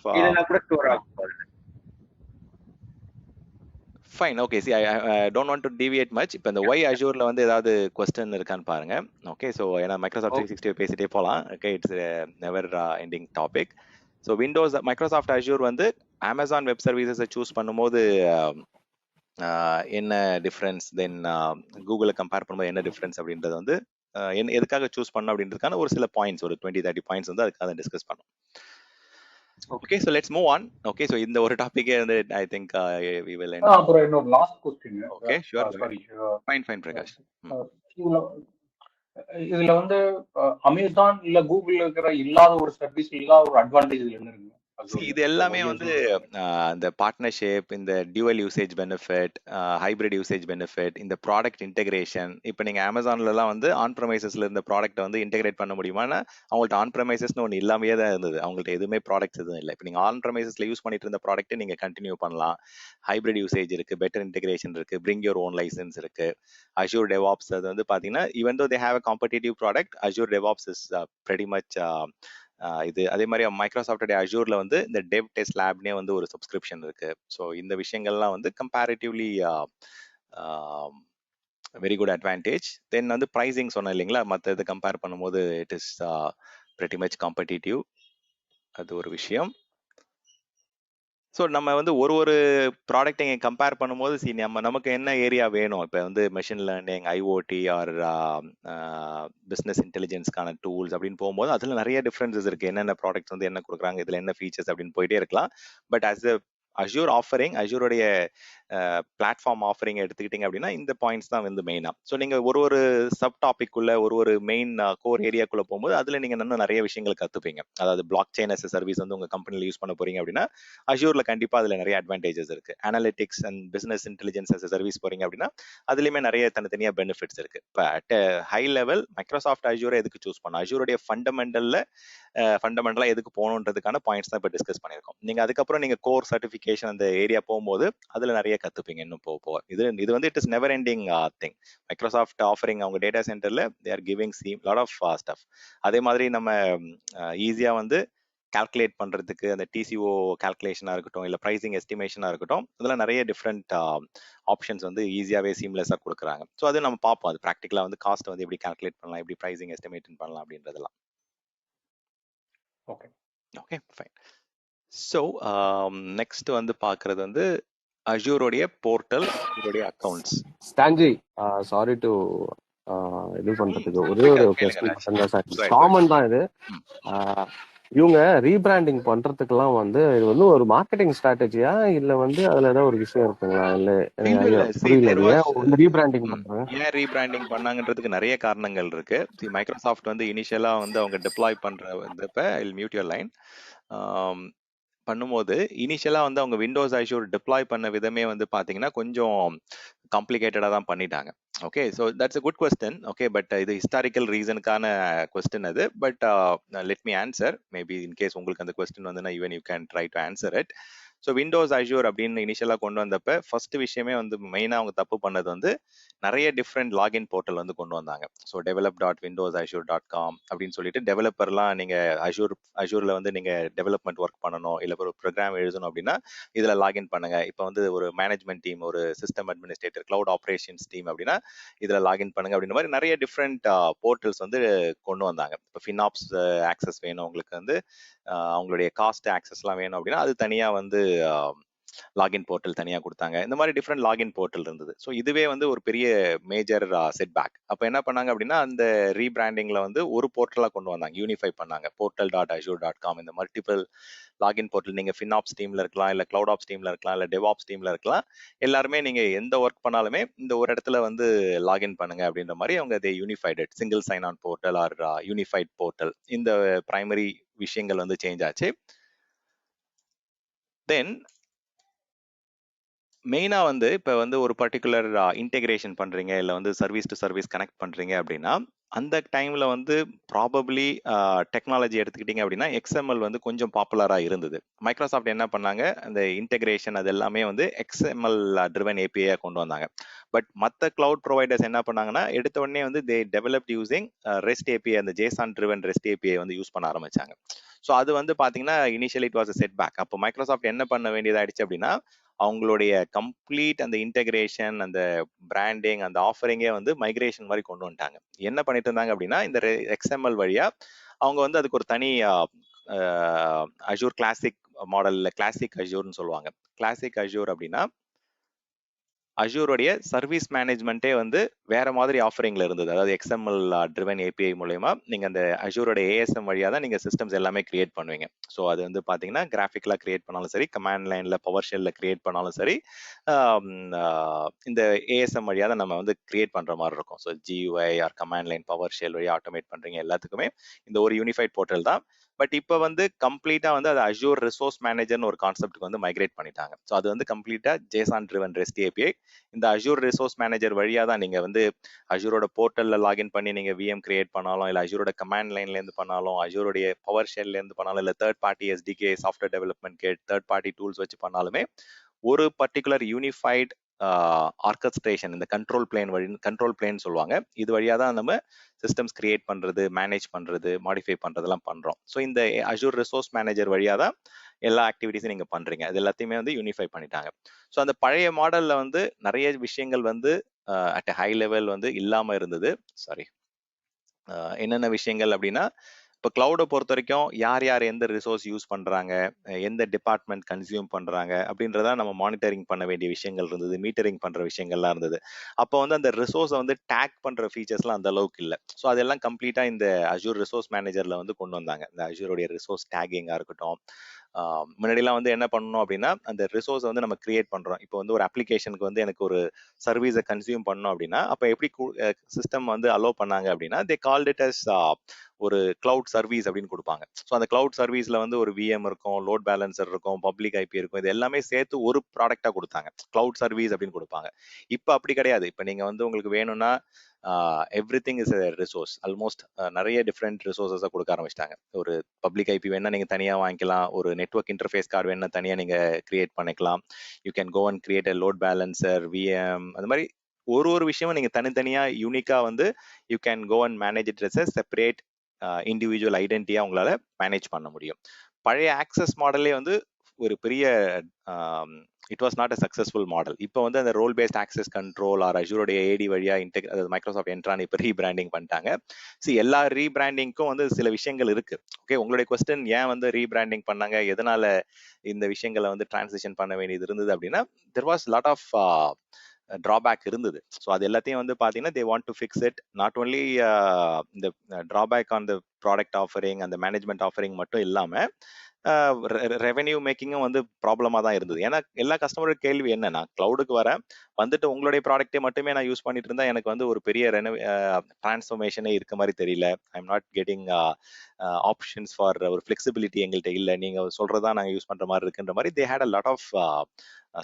fine. Okay, see I don't want to deviate much. இப்போ இந்த ஒய் அஷ்யூர்ல வந்து ஏதாவது क्वेश्चन இருக்கான்னு பாருங்க. ஓகே, ஸோ ஏன்னா மைக்ரோசாஃப்ட் 365 பேசிட்டே போகலாம். Okay, it's never ending topic. So Windows Microsoft assure வந்து அமேசான் வெப் சர்வீசஸை சூஸ் பண்ணும்போது என்ன டிஃப்ரென்ஸ், தென் கூகுளை கம்பேர் பண்ணும்போது என்ன டிஃப்ரென்ஸ் அப்படின்றது வந்து எதுக்காக சூஸ் பண்ணணும் அப்படின்றதுக்கான ஒரு சில பாயிண்ட்ஸ், ஒரு 20-30 பாயிண்ட்ஸ் வந்து அதுக்காக டிஸ்கஸ் பண்ணோம். Okay, so let's move on. Okay, so இந்த ஒரு டாபிக்கே வந்து I think we will end. அப்புறம் இன்னொரு last question. Okay, sure. Fine Prakash. இதுல வந்து அமேசான் இல்ல கூகுள்ல இருக்கிற இல்லாத ஒரு சர்வீஸ், இல்லாத ஒரு அட்வான்டேஜ் என்ன இருக்கு? இது எல்லாமே வந்து இந்த பார்ட்னர்ஷிப், இந்த dual usage benefit, hybrid usage benefit, இந்த ப்ராடக்ட் இன்டெகிரேஷன். இப்போ நீங்க அமேசான்லாம் வந்து ஆன் ப்ரமைசஸ்ல இருந்த ப்ராடக்ட்டை வந்து இன்டெகிரேட் பண்ண முடியுமானா அவங்கள்ட்ட ஆன் ப்ரமைசஸ்னு ஒன்று இல்லாமையே தான் இருந்தது. அவங்கள்ட்ட எதுவுமே ப்ராடக்ட்ஸ் எதுவும் இல்லை. இப்போ நீங்க ஆன் ப்ரமைசஸ்ல யூஸ் பண்ணிட்டு இருந்த ப்ராடக்ட்டை நீங்க கண்டினியூ பண்ணலாம். ஹைபிரிட் யூசேஜ் இருக்கு, பெட்டர் இன்டெகிரேஷன் இருக்கு, பிரிங் யோர் ஓன் லைசன்ஸ் இருக்கு. அஷ்யூர் டெவாப்ஸ் அது வந்து பாத்தீங்கன்னா even though they have a competitive product, assure DevOps is pretty much இது. அதே மாதிரி மைக்ரோசாஃப்டோட அஷ்யூர்ல வந்து இந்த டெவ் டெஸ்ட் லேப்னே வந்து ஒரு சப்ஸ்கிரிப்ஷன் இருக்கு. ஸோ இந்த விஷயங்கள்லாம் வந்து கம்பேரிட்டிவ்லி வெரி குட் அட்வான்டேஜ். தென் வந்து ப்ரைசிங் சொன்னேன் இல்லைங்களா, மற்ற இதை கம்பேர் பண்ணும்போது it is pretty much competitive. அது ஒரு விஷயம். ஸோ நம்ம வந்து ஒரு ப்ராடக்ட் இங்கே கம்பேர் பண்ணும்போது நமக்கு என்ன ஏரியா வேணும். இப்போ வந்து machine learning, IOT or business இன்டெலிஜென்ஸ்க்கான டூல்ஸ் அப்படின்னு போகும்போது அதில் நிறைய டிஃப்ரென்சஸ் இருக்கு. என்னென்ன ப்ராடக்ட்ஸ் வந்து என்ன கொடுக்குறாங்க, இதில் என்ன ஃபீச்சர்ஸ் அப்படின்னு போயிட்டே இருக்கலாம். But as a Azure offering, அஷ்யூருடைய பிளாட்ஃபார்ம் ஆஃபரிங் எடுத்துக்கிட்டீங்க அப்படின்னா இந்த பாயிண்ட்ஸ் தான் வந்து மெயினா. ஸோ நீங்க ஒரு சப் டாபிக்குள்ள ஒரு மெயின் கோர் ஏரியாக்குள்ள போகும்போது அதுல நீங்க இன்னும் நிறைய விஷயங்கள் கத்துப்பீங்க. அதாவது பிளாக் செயின் அஸ் சர்வீஸ் வந்து உங்க கம்பெனில யூஸ் பண்ண போறீங்க அப்படின்னா அஷ்யூர்ல கண்டிப்பா அதுல நிறைய அட்வான்டேஜஸ் இருக்கு. Analytics and business intelligence as service போறீங்க அப்படின்னா அதுலயுமே நிறைய தனித்தனியா பெனிஃபிட்ஸ் இருக்கு. இப்போ அட் ஹை லெவல் மைக்ரோசாஃப்ட் அஷ்யூரை எதுக்கு சூஸ் பண்ணணும், அஷ்யூருடைய ஃபண்டமெண்டலா எதுக்கு போகணுன்றதுக்கான பாயிண்ட்ஸ் தான் இப்போ டிஸ்கஸ் பண்ணியிருக்கோம். நீங்க அதுக்கப்புறம் நீங்க கோர் சர்டிஃபிகேஷன் அந்த ஏரியா போகும்போது அதுல நிறைய கத்துப்பீங்க இன்னும் போக. இது வந்து it is never ending thing. Microsoft offering அவங்க டேட்டா சென்டர்ல they are giving lot of stuff. அதே மாதிரி நம்ம ஈஸியா வந்து கால்குலேட் பண்றதுக்கு அந்த டிசிஓ கால்குலேஷனா இருக்கட்டும், இல்ல பிரைசிங் எஸ்டிமேஷனா இருக்கட்டும், அதெல்லாம் நிறைய டிஃப்ரெண்ட் ஆப்ஷன்ஸ் வந்து ஈஸியாவே சீம்லெஸ்ஸா கொடுக்குறாங்க. ஸோ அது நம்ம பார்ப்போம். அது ப்ராக்டிகலா வந்து காஸ்ட் வந்து எப்படி கால்குலேட் பண்ணலாம், எப்படி பிரைசிங் எஸ்டிமேட் பண்ணலாம் அப்படின்றதெல்லாம். Okay fine. ஸோ நெக்ஸ்ட் வந்து பார்க்கறது வந்து அஷ்யூரோடைய போர்ட்டல், அஷ்யூரோடைய அக்கவுண்ட்ஸ். ஸ்டான்ஜி, சாரி டு இது பண்றதுக்கு ஒரே ஒரு கேளுங்க கொஸ்டின் ராஜ். மட்டும் தான் sir, Go ahead, go ahead. Common தான் இது. இவங்க ரீபிராண்டிங் பண்றதுக்கெல்லாம் வந்து இது வந்து ஒரு மார்க்கெட்டிங் ஸ்ட்ராட்டஜியா இல்ல வந்து அதுல ஏதாவது ஒரு விஷயம் இருக்குங்களா? இல்ல எனக்கு இல்ல ஐயா see புரியல. there இது was ஏன் ரீபிராண்டிங் பண்றாங்க? ஏன் ரீபிராண்டிங் பண்ணாங்கன்றதுக்கு நிறைய காரணங்கள் இருக்கு. See மைக்ரோசாஃப்ட் வந்து இனிஷியலா வந்து அவங்க டிப்ளாய் பண்றப்ப ஐல் மியூட் யுவர் லைன் பண்ணும்போது இனிஷியலா வந்து அவங்க விண்டோஸ் ஐஷூர் டிப்ளாய் பண்ண விதமே வந்து பாத்தீங்கன்னா கொஞ்சம் காம்ப்ளிகேட்டடா தான் பண்ணிட்டாங்க. Okay, so that's a good question. Okay, but இது ஹிஸ்டாரிக்கல் ரீசனுக்கான கொஸ்டின் அது. But let me answer. Maybe in case உங்களுக்கு அந்த கொஸ்டின் வந்துன்னா even you can try to answer it. So Windows Azure அப்படின்னு இனிஷியலாக கொண்டு வந்தப்ப ஃபர்ஸ்ட் விஷயமே வந்து மெயினாக அவங்க தப்பு பண்ணது வந்து நிறைய டிஃப்ரெண்ட் லாகின் போர்ட்டல் வந்து கொண்டு வந்தாங்க. ஸோ develop.windowsazure.com அப்படின்னு சொல்லிட்டு டெவலப்பர்லாம் நீங்கள் அஷூரில் வந்து நீங்கள் டெவலப்மெண்ட் ஒர்க் பண்ணணும் இல்லை ஒரு ப்ரோக்ராம் எழுதணும் அப்படின்னா இதில் லாகின் பண்ணுங்க. இப்போ வந்து ஒரு மேனேஜ்மெண்ட் டீம், ஒரு system administrator, cloud operations team அப்படின்னா இதில் லாகின் பண்ணுங்க அப்படின்ற மாதிரி நிறைய டிஃப்ரெண்ட் போர்ட்டல்ஸ் வந்து கொண்டு வந்தாங்க. இப்போ ஃபினாப்ஸ் ஆக்சஸ் வேணும் உங்களுக்கு வந்து அவங்களுடைய காஸ்ட் ஆக்சஸ்லாம் வேணும் அப்படின்னா அது தனியாக வந்து லாகின் போர்ட்டல் தனியாக கொடுத்தாங்க. இந்த மாதிரி டிஃப்ரெண்ட் லாகின் போர்ட்டல் இருந்தது. ஸோ இதுவே வந்து ஒரு பெரிய மேஜர் செட்பேக். அப்போ என்ன பண்ணாங்க அப்படின்னா அந்த ரீபிராண்டிங்கில் வந்து ஒரு போர்ட்டலாக கொண்டு வந்தாங்க, யூனிஃபை பண்ணாங்க. portal.azure.com இந்த மல்டிபிள் லாகின் போர்ட்டல். நீங்கள் ஃபினாப்ஸ் டீமில் இருக்கலாம், இல்லை கிளவுட் ஆப்ஸ் டீமில் இருக்கலாம், இல்லை டெவாப்ஸ் டீமில் இருக்கலாம். எல்லாருமே நீங்கள் எந்த ஒர்க் பண்ணாலுமே இந்த ஒரு இடத்துல வந்து லாகின் பண்ணுங்க அப்படின்ற மாதிரி அவங்க they unified single sign on portal or unified portal. இந்த பிரைமரி விஷயங்கள் வந்து சேஞ்ச் ஆச்சு. தென் மெயினாக வந்து இப்போ வந்து ஒரு பர்டிகுலர் இன்டெகிரேஷன் பண்ணுறீங்க இல்லை வந்து சர்வீஸ் டு சர்வீஸ் கனெக்ட் பண்ணுறீங்க அப்படின்னா அந்த டைமில் வந்து ப்ராபப்ளி டெக்னாலஜி எடுத்துக்கிட்டிங்க அப்படின்னா XML வந்து கொஞ்சம் பாப்புலராக இருந்தது. மைக்ரோசாஃப்ட் என்ன பண்ணாங்க, அந்த இன்டெகிரேஷன் அது எல்லாமே வந்து XML ட்ரிவன் API கொண்டு வந்தாங்க. பட் மற்ற கிளவுட் ப்ரொவைடர்ஸ் என்ன பண்ணாங்கன்னா எடுத்த உடனே வந்து they developed using REST API, அந்த JSON ட்ரிவன் ரெஸ்ட் API வந்து யூஸ் பண்ண ஆரம்பிச்சாங்க. ஸோ அது வந்து பார்த்தீங்கன்னா initially it was a setback. அப்போ மைக்ரோசாஃப்ட் என்ன பண்ண வேண்டியதாயிடுச்சு அப்படின்னா அவங்களுடைய கம்ப்ளீட் அந்த இன்டெகிரேஷன், அந்த பிராண்டிங், அந்த ஆஃபரிங்கே வந்து மைக்ரேஷன் மாதிரி கொண்டு வந்துட்டாங்க. என்ன பண்ணிட்டு இருந்தாங்க அப்படின்னா இந்த XML வழியா அவங்க வந்து அதுக்கு ஒரு தனி அஷூர் கிளாசிக் மாடல்ல கிளாசிக் அஷூர்னு சொல்லுவாங்க. கிளாசிக் அஷூர் அப்படின்னா அஷூருடைய சர்வீஸ் மேனேஜ்மெண்ட்டே வந்து வேற மாதிரி ஆஃபரிங்ல இருந்தது. அதாவது XML ட்ரிவன் API மூலயமா நீங்க அந்த அஷூரோட ASM வழியா தான் நீங்க சிஸ்டம்ஸ் எல்லாமே கிரியேட் பண்ணுவீங்க. ஸோ அது வந்து பாத்தீங்கன்னா கிராஃபிக்கலா கிரியேட் பண்ணாலும் சரி, கமாண்ட் லைன்ல பவர் ஷெல்ல கிரியேட் பண்ணாலும் சரி, இந்த ASM வழியா தான் நம்ம வந்து கிரியேட் பண்ற மாதிரி இருக்கும். So GUI or command line PowerShell வழியா ஆட்டோமேட் பண்றீங்க எல்லாத்துக்குமே இந்த ஒரு யூனிஃபைட் போர்ட்டல் தான். பட் இப்போ வந்து கம்ப்ளீட்டா வந்து அது அஷூர் ரிசோர்ஸ் மேனேஜர்னு ஒரு கான்செப்ட்க்கு வந்து மைக்ரேட் பண்ணிட்டாங்க. ஸோ அது வந்து கம்ப்ளீட்டா JSON ட்ரிவன் ரெஸ்ட் API. இந்த அஷூர் ரிசோர்ஸ் மேனேஜர் வழியா தான் நீங்க வந்து அஷூரோட போர்ட்டல்ல லாகின் பண்ணி நீங்க VM கிரியேட் பண்ணாலும், இல்லை அஷூரோட கமாண்ட் லைன்ல இருந்து பண்ணாலும், அஷூரோடைய பவர் ஷெல்ல இருந்து பண்ணாலும், இல்லை third party SDK software development kit third party tools வச்சு பண்ணாலுமே ஒரு பர்டிகுலர் யூனிஃபைட் ஆர்கஸ்ட்ரேஷன், இந்த கண்ட்ரோல் பிளேன் சொல்லுவாங்க, இது வழியா தான் நம்ம சிஸ்டம்ஸ் கிரியேட் பண்றது, மேனேஜ் பண்றது, மாடிஃபை பண்றதெல்லாம் பண்றோம். ஸோ இந்த அஷூர் ரிசோர்ஸ் மேனேஜர் வழியா தான் எல்லா ஆக்டிவிட்டிஸும் நீங்க பண்றீங்க. அது எல்லாத்தையுமே வந்து யூனிஃபை பண்ணிட்டாங்க. ஸோ அந்த பழைய மாடல்ல வந்து நிறைய விஷயங்கள் வந்து அட் ஹை லெவல் வந்து இல்லாம இருந்தது. சாரி, என்னென்ன விஷயங்கள் அப்படின்னா இப்போ கிளவுடை பொறுத்த வரைக்கும் யார் யார் எந்த ரிசோர்ஸ் யூஸ் பண்றாங்க, எந்த டிபார்ட்மெண்ட் கன்சியூம் பண்றாங்க அப்படின்றத நம்ம மானிட்டரிங் பண்ண வேண்டிய விஷயங்கள் இருந்தது, மீட்டரிங் பண்ற விஷயங்கள்லாம் இருந்தது. அப்போ வந்து அந்த ரிசோர்ஸை வந்து டேக் பண்ற ஃபீச்சர்ஸ்லாம் அந்த அளவுக்கு இல்லை. ஸோ அதெல்லாம் கம்ப்ளீட்டா இந்த அஷூர் ரிசோர்ஸ் மேனேஜர்ல வந்து கொண்டு வந்தாங்க. இந்த அஷூரோடைய ரிசோர்ஸ் டேகிங்கா இருக்கட்டும். முன்னாடிலாம் வந்து என்ன பண்ணணும் அப்படின்னா அந்த ரிசோர்ஸ் வந்து நம்ம கிரியேட் பண்றோம். இப்போ வந்து ஒரு அப்ளிகேஷனுக்கு வந்து எனக்கு ஒரு சர்வீஸை கன்சியூம் பண்ணோம் அப்படின்னா அப்போ எப்படி சிஸ்டம் வந்து அலோவ் பண்ணாங்க அப்படின்னா தே கால்ட் இட் அஸ் ஒரு கிளவுட் சர்வீஸ் அப்படின்னு கொடுப்பாங்க. ஸோ அந்த கிளவுட் சர்வீஸ்ல வந்து ஒரு VM இருக்கும், லோட் பேலன்சர் இருக்கும், பப்ளிக் IP இருக்கும், இது எல்லாமே சேர்த்து ஒரு ப்ராடக்டா கொடுத்தாங்க, கிளவுட் சர்வீஸ் அப்படின்னு கொடுப்பாங்க. இப்போ அப்படி கிடையாது. இப்போ நீங்க வந்து உங்களுக்கு வேணும்னா எவ்ரிதிங் இஸ் ரிசோர்ஸ். ஆல்மோஸ்ட் நிறைய டிஃப்ரெண்ட் ரிசோர்ஸஸை கொடுக்க ஆரம்பிச்சிட்டாங்க. ஒரு பப்ளிக் IP வேணா நீங்க தனியா வாங்கிக்கலாம், ஒரு நெட்வொர்க் இன்டர்ஃபேஸ் கார்டு வேணா தனியா நீங்க கிரியேட் பண்ணிக்கலாம், you can go and create a load balancer, VM, அந்த மாதிரி ஒரு விஷயமும் நீங்க தனித்தனியா யூனிக்கா வந்து you can go and manage it as separate individual ஐடென்டிட்டியா உங்களால மேனேஜ் பண்ண முடியும். பழைய ஆக்சஸ் மாடலே வந்து ஒரு பெரிய it was not a successful model. இப்போ வந்து அந்த role based access control or அஷூரோடைய AD வழியா அதாவது மைக்ரோசாஃப்ட் என்ட்ரான் இப்போ ரீபிராண்டிங் பண்ணிட்டாங்க. எல்லா ரீபிராண்டிங்க்கும் வந்து சில விஷயங்கள் இருக்கு. ஓகே, உங்களுடைய கொஸ்டின் ஏன் வந்து ரீபிராண்டிங் பண்ணாங்க, எதனால இந்த விஷயங்களை வந்து டிரான்சிஷன் பண்ண வேண்டியது இருந்தது அப்படின்னா there was lot of drawback இருந்தது. ஸோ அது எல்லாத்தையும் வந்து பார்த்தீங்கன்னா they want to fix it. Not only இந்த drawback on the product offering அந்த மேனேஜ்மெண்ட் ஆஃபரிங் மட்டும் இல்லாமல் ரெவென்யூ மேக்கிங்கும் வந்து ப்ராப்ளமாக தான் இருந்தது. ஏன்னா எல்லா கஸ்டமரோட கேள்வி என்னன்னா, கிளவுடுக்கு வரேன் வந்துட்டு உங்களுடைய ப்ராடக்ட்டே மட்டுமே நான் யூஸ் பண்ணிட்டு இருந்தா எனக்கு வந்து ஒரு பெரிய டிரான்ஸ்ஃபர்மேஷனே இருக்க மாதிரி தெரியல. I am not getting options for ஒரு ஃபிளெக்சிபிலிட்டி எங்கள்கிட்ட இல்லை, நீங்க சொல்றதா நாங்கள் யூஸ் பண்ற மாதிரி இருக்குன்ற மாதிரி they had a lot of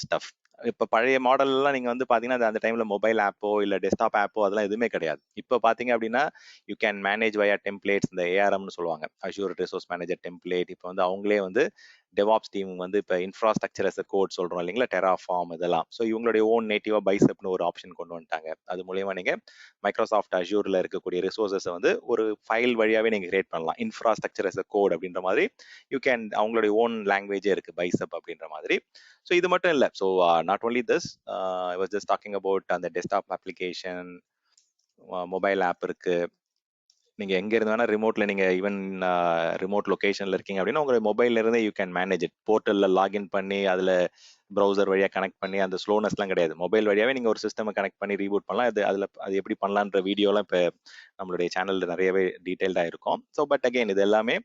stuff. இப்போ பழைய மாடல்லாம் நீங்க வந்து பாத்தீங்கன்னா அந்த டைம்ல மொபைல் ஆப்போ இல்ல டெஸ்க்டாப் ஆப்போ அதெல்லாம் எதுவுமே கிடையாது. இப்போ பாத்தீங்க அப்படின்னா you can manage via templates, இந்த ஏஆர்எம்னு சொல்லுவாங்க, அஷ்யூர் ரிசோர்ஸ் மேனேஜர் டெம்ப்ளேட். இப்போ வந்து அவங்களே வந்து டெவாப்ஸ் டீம் வந்து இப்போ இன்ஃப்ராஸ்ட்ரக்சர் as a கோட் சொல்றோம் இல்லைங்களா, டெராஃபார்ம் இதெல்லாம். ஸோ இவங்களுடைய ஓன் நேட்டிவா பைசப்னு ஒரு ஆப்ஷன் கொண்டு வந்துட்டாங்க. அது மூலியமா நீங்க மைக்ரோசாஃப்ட் அஷ்யூர்ல இருக்கக்கூடிய ரிசோர்ஸஸ் வந்து ஒரு ஃபைல் வழியாவே நீங்க கிரியேட் பண்ணலாம். இன்ஃப்ராஸ்ட்ரக்சர் as a கோட் அப்படின்ற மாதிரி யூ கேன், அவங்களுடைய ஓன் லாங்குவேஜே இருக்கு பைசப் அப்படின்ற மாதிரி. ஸோ இது மட்டும் இல்லை. So not only this, I was just talking about அந்த டெஸ்க்டாப் அப்ளிகேஷன், மொபைல் ஆப் இருக்கு. நீங்க எங்க இருந்து வேணா ரிமோட்ல, நீங்க ஈவன் ரிமோட் லொகேஷன்ல இருக்கீங்க அப்படின்னா உங்க மொபைல்ல இருந்தே யூ கேன் மேனேஜ் இட். போர்ட்டல்ல லாகின் பண்ணி அதுல ப்ரௌசர் வழியா கனெக்ட் பண்ணி அந்த ஸ்லோனஸ்லாம் கிடையாது. மொபைல் வழியாவே நீங்க ஒரு சிஸ்டம் கனெக்ட் பண்ணி ரீபூட் பண்ணலாம். அது எப்படி பண்ணலான்ற வீடியோலாம் இப்போ நம்மளுடைய சேனல்ல நிறையவே டீடைல்டா இருக்கும். ஸோ பட் அகைன் இது எல்லாமே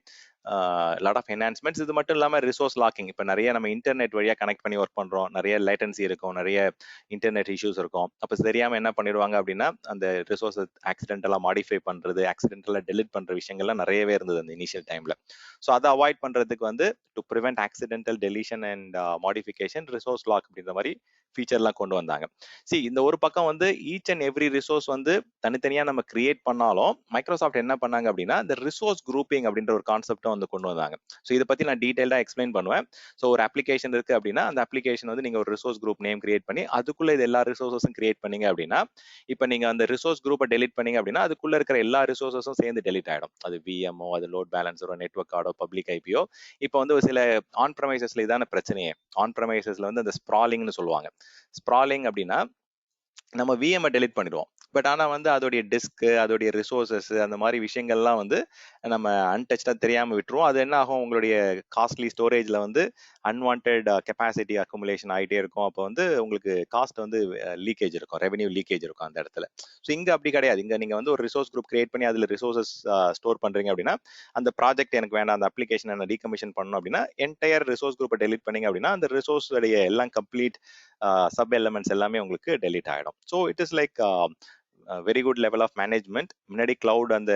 லாட் ஆஃப் என்ஹான்ஸ்மெண்ட்ஸ். இது மட்டும் இல்லாமல் ரிசோர்ஸ் லாக்கிங். இப்போ நிறைய நம்ம இன்டர்நெட் வழியாக கனெக்ட் பண்ணி ஒர்க் பண்ணுறோம், நிறைய லேட்டன்சி இருக்கும், நிறைய இன்டர்நெட் இஷ்யூஸ் இருக்கும். அப்போ தெரியாமல் என்ன பண்ணிடுவாங்க அப்படின்னா அந்த ரிசோர்ஸை ஆக்சிடென்டலாக மாடிஃபை பண்ணுறது, ஆக்சிடென்டலாக டெலிட் பண்ணுற விஷயங்கள்லாம் நிறையவே இருந்தது அந்த இனிஷியல் டைமில். ஸோ அதை அவாய்ட் பண்ணுறதுக்கு வந்து to prevent accidental deletion and modification resource lock அப்படின்ற மாதிரி ஃபீச்சர்லாம் கொண்டு வந்தாங்க. இந்த ஒரு பக்கம் வந்து ஈச் அண்ட் எவ்ரி ரிசோர்ஸ் வந்து தனித்தனியாக நம்ம கிரியேட் பண்ணாலும் மைக்ரோசாஃப்ட் என்ன பண்ணாங்க அப்படின்னா இந்த ரிசோர்ஸ் குரூப்பிங் அப்படின்ற ஒரு கான்செப்டை வந்து கொண்டு வந்தாங்க. ஸோ இதை பற்றி நான் டீட்டெயிலாக எக்ஸ்பிளைன் பண்ணுவேன். ஸோ ஒரு அப்ளிகேஷன் இருக்குது அப்படின்னா அந்த அப்ளிகேஷன் வந்து நீங்கள் ஒரு ரிசோர்ஸ் குரூப் நேம் கிரியேட் பண்ணி அதுக்குள்ளே இது எல்லா ரிசோர்ஸஸும் கிரியேட் பண்ணீங்க அப்படின்னா இப்போ நீங்கள் அந்த ரிசோர்ஸ் குரூப்பை டெலிட் பண்ணீங்க அப்படின்னா அதுக்குள்ளே இருக்கிற எல்லா ரிசோர்ஸஸும் சேர்ந்து டெலிட் ஆகிடும். அது விஎம்ஓ, அது லோட் பேலன்ஸரோ, நெட்வொர்க் கார்டோ, பப்ளிக் ஐபியோ. இப்போ வந்து ஒரு சில ஆன் ப்ரமைசஸ்ல இதான பிரச்சனையே. ஆன் ப்ரமைசஸ்ல வந்து அந்த ஸ்ப்ராலிங்னு சொல்லுவாங்க. ஸ்ப்ராலிங் அப்படின்னா நம்ம விஎம் டெலிட் பண்ணிடுவோம், பட் ஆனால் வந்து அதோடைய டிஸ்க், அதோடைய ரிசோர்சஸ், அந்த மாதிரி விஷயங்கள்லாம் வந்து நம்ம அன்டச்சாக தெரியாமல் விட்டுருவோம். அது என்ன ஆகும், உங்களுடைய காஸ்ட்லி ஸ்டோரேஜில் வந்து அன்வான்ட் கெப்பாசிட்டி அக்குமுலேஷன் ஆகிட்டே இருக்கும். அப்போ வந்து உங்களுக்கு காஸ்ட் வந்து லீக்கேஜ் இருக்கும், ரெவன்யூ லீக்கேஜ் இருக்கும் அந்த இடத்துல. ஸோ இங்கே அப்படி கிடையாது. இங்கே நீங்கள் வந்து ஒரு ரிசோர்ஸ் குரூப் கிரியேட் பண்ணி அதில் ரிசோர்சஸ் ஸ்டோர் பண்ணுறீங்க அப்படின்னா அந்த ப்ராஜெக்ட் எனக்கு வேண்டாம், அந்த அப்ளிகேஷன் என்ன டீகமிஷன் பண்ணணும் அப்படின்னா என்டையர் ரிசோர்ஸ் குரூப்பை டெலிட் பண்ணீங்க அப்படின்னா அந்த ரிசோர்ஸ் உடைய எல்லாம் கம்ப்ளீட் சப் எலமெண்ட்ஸ் எல்லாமே உங்களுக்கு டெலிட் ஆகிடும். So it is like very good level of management. முன்னாடி கிளவுட் அந்த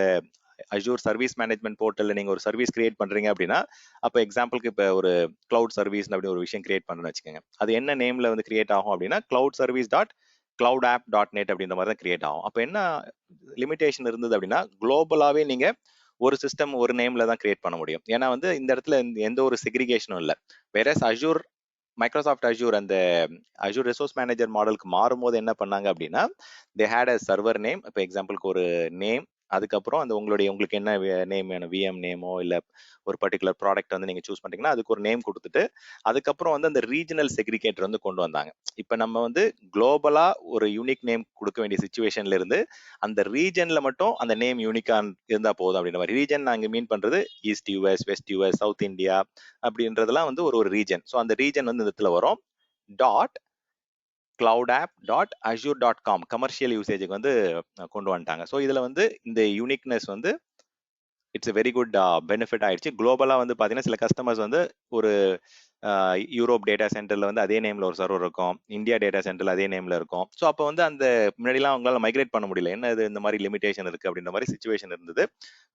அஷ்யூர் சர்வீஸ் மேனேஜ்மெண்ட் போர்ட்டலில் நீங்கள் ஒரு சர்வீஸ் கிரியேட் பண்ணுறீங்க அப்படின்னா அப்போ எக்ஸாம்பிளுக்கு இப்போ ஒரு கிளவுட் சர்வீஸ் அப்படி ஒரு விஷயம் கிரியேட் பண்ணுன்னு வச்சுக்கோங்க. அது என்ன நேமில் வந்து கிரியேட் ஆகும் அப்படின்னா cloud service dot cloudapp.net அப்படின்ற மாதிரி தான் கிரியேட் ஆகும். அப்போ என்ன லிமிடேஷன் இருந்தது அப்படின்னா குளோபலாகவே நீங்கள் ஒரு சிஸ்டம் ஒரு நேமில் தான் கிரியேட் பண்ண முடியும். ஏன்னா வந்து இந்த இடத்துல எந்த ஒரு செக்ரிகேஷனும் இல்லை. வேற அஷ்யூர் மைக்ரோசாஃப்ட் அஷ்யூர் அந்த அஷ்யூர் ரிசோர்ஸ் மேனேஜர் மாடலுக்கு மாறும்போது என்ன பண்ணாங்க அப்படின்னா they had a server name. இப்போ எக்ஸாம்பிளுக்கு ஒரு நேம், அதுக்கப்புறம் அந்த உங்களுக்கு என்ன நேம் வேணும், விஎம் நேமோ இல்லை ஒரு பர்டிகுலர் ப்ராடக்ட் வந்து நீங்கள் சூஸ் பண்ணிட்டீங்கன்னா அதுக்கு ஒரு நேம் கொடுத்துட்டு அதுக்கப்புறம் வந்து அந்த ரீஜனல் செக்ரிகேட்டர் வந்து கொண்டு வந்தாங்க. இப்போ நம்ம வந்து குளோபலாக ஒரு யூனிக் நேம் கொடுக்க வேண்டிய சுச்சுவேஷன்ல இருந்து அந்த ரீஜனில் மட்டும் அந்த நேம் யூனிக்காக இருந்தால் போதும் அப்படின்ற மாதிரி. ரீஜன் நாங்கள் மீன் பண்ணுறது east US, west US, south India அப்படின்றதெல்லாம் வந்து ஒரு ரீஜன். ஸோ அந்த ரீஜன் வந்து இந்த இடத்துல வரும். cloudapp.azure.com கமர்ஷியல் யூசேஜுக்கு வந்து கொண்டு வந்துட்டாங்க. ஸோ இதில் வந்து இந்த யூனிக்னஸ் வந்து it's a very good benefit ஆயிடுச்சு. குளோபலாக வந்து பார்த்தீங்கன்னா சில கஸ்டமர்ஸ் வந்து ஒரு யூரோப் டேட்டா சென்டரில் வந்து அதே நேமில் ஒரு சர்வர் இருக்கும், இந்தியா டேட்டா சென்டரில் அதே நேமில் இருக்கும். ஸோ அப்போ வந்து அந்த முன்னாடிலாம் அவங்களால மைக்ரேட் பண்ண முடியல, என்ன இது இந்த மாதிரி லிமிடேஷன் இருக்குது அப்படின்ற மாதிரி சுச்சுவேஷன் இருந்தது.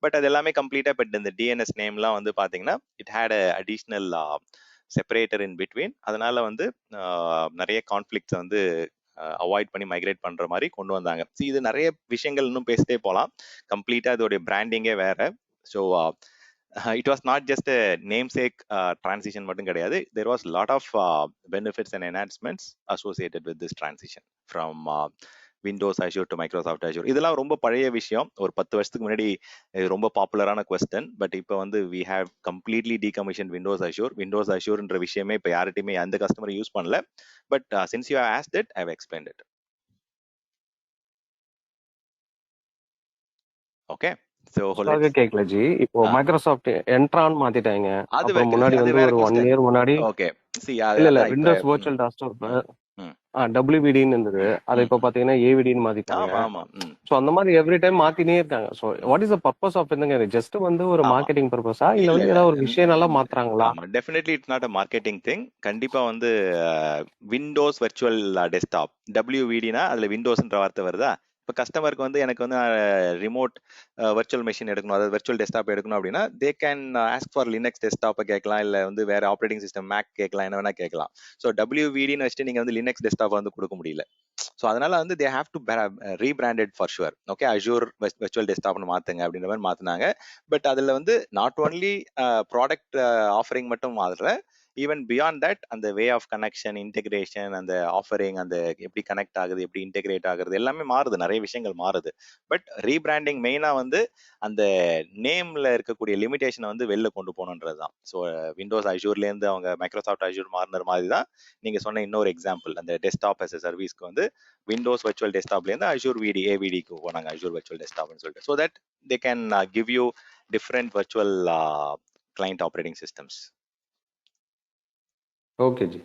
பட் அது எல்லாமே கம்ப்ளீட்டாக இப்போ இந்த டிஎன்எஸ் நேம்லாம் வந்து பார்த்தீங்கன்னா it had a additional separator in between. அதனால வந்து நிறைய கான்ஃப்ளிக்ட்ஸை வந்து அவாய்ட் பண்ணி மைக்ரேட் பண்ற மாதிரி கொண்டு வந்தாங்க. இது நிறைய விஷயங்கள் இன்னும் பேசிட்டே போகலாம். கம்ப்ளீட்டா இதோடைய பிராண்டிங்கே வேற. So it was not just namesake transition மட்டும் கிடையாது. There was lot of benefits and enhancements associated with this transition from Windows Azure to Microsoft Azure. இதெல்லாம் ரொம்ப பழைய விஷயம். ஒரு 10 வருஷத்துக்கு முன்னாடி ரொம்ப பாப்புலரான கொஸ்டின். பட் இப்போ வந்து we have completely decommission Windows Azure. Windows அஷ்யூர்ன்ற விஷயமே இப்போ யார்கிட்டையுமே எந்த கஸ்டமர் யூஸ் பண்ணல. But since you have asked it, I have explained it. Okay. கேக்கல ஜி. இப்போ மைக்ரோசாஃப்ட் என்ட்ரான் மாத்திட்டாங்க. அது முன்னாடி வந்து ஒரு 1 இயர் முன்னாடி ஓகே இல்ல விண்டோஸ் வர்ச்சுவல் டெஸ்க்டாப் WVDன்னு இருந்தது, அதை இப்போ பாத்தீங்கன்னா AVDன்னு மாத்திட்டாங்க. ஆமா ஆமா. ஸோ அந்த மாதிரி எவ்ரி டைம் மாத்தினே இருக்காங்க. So what is the purpose of இதுங்க? ஜஸ்ட் வந்து ஒரு ஆமா. மார்க்கெட்டிங் பர்பஸா இல்ல இல்ல வந்து இல்ல ஏதாவது ஒரு விஷயம் நல்லா மாத்துறாங்களா? ஆமா, definitely it's not a marketing thing. கண்டிப்பா வந்து விண்டோஸ் வெர்ச்சுவல் டெஸ்க்டாப் WVDனா அதுல விண்டோஸ்ன்ற வார்த்தை வருதா? இப்போ கஸ்டமருக்கு வந்து எனக்கு வந்து ரிமோட் வெர்ச்சுவல் மெஷின் எடுக்கணும், அதாவது வெர்ச்சுவல் டெஸ்க்டாப் எடுக்கணும் அப்படின்னா they can ask for Linux டெஸ்க்டாப்பை கேட்கலாம், இல்லை வந்து வேற ஆப்ரேட்டிங் சிஸ்டம் மேக் கேட்கலாம், என்ன வேணா கேட்கலாம். ஸோ WVDன்னு வச்சுட்டு நீங்க வந்து லினக்ஸ் டெஸ்க்டாப் வந்து கொடுக்க முடியல. ஸோ அதனால வந்து they have to rebranded for sure. Okay, Azure virtual டெஸ்க்டாப்னு மாத்துங்க அப்படின்ற மாதிரி மாத்தினாங்க. பட் அதுல வந்து நாட் ஓன்லி ப்ராடக்ட் ஆஃபரிங் மட்டும் மாறல, ஈவன் பியாண்ட் தட் அந்த வே ஆஃப் கனெக்ஷன், இன்டெகிரேஷன், அந்த ஆஃபரிங், அந்த எப்படி கனெக்ட் ஆகுது, எப்படி இன்டெகிரேட் ஆகுறது, எல்லாமே மாறுது, நிறைய விஷயங்கள் மாறுது. பட் ரீபிராண்டிங் மெயினா வந்து அந்த நேம்ல இருக்கக்கூடிய லிமிடேஷனை வந்து வெளில கொண்டு போகணுன்றது தான். ஸோ விண்டோஸ் அஜூர்லேருந்து அவங்க மைக்ரோசாஃப்ட் அஜூர் மாறின மாதிரி தான் நீங்க சொன்ன இன்னொரு எக்ஸாம்பிள், அந்த டெஸ்க்டாப் as a சர்வீஸ்க்கு வந்து விண்டோஸ் வெர்ச்சுவல் டெஸ்க்டாப்லேருந்து அஜூர் AVDக்கு போனாங்க, அஜூர் வெர்ச்சுவல் டெஸ்க்டாப்னு சொல்லிட்டு. So that they can give you different virtual client operating systems. Okay G.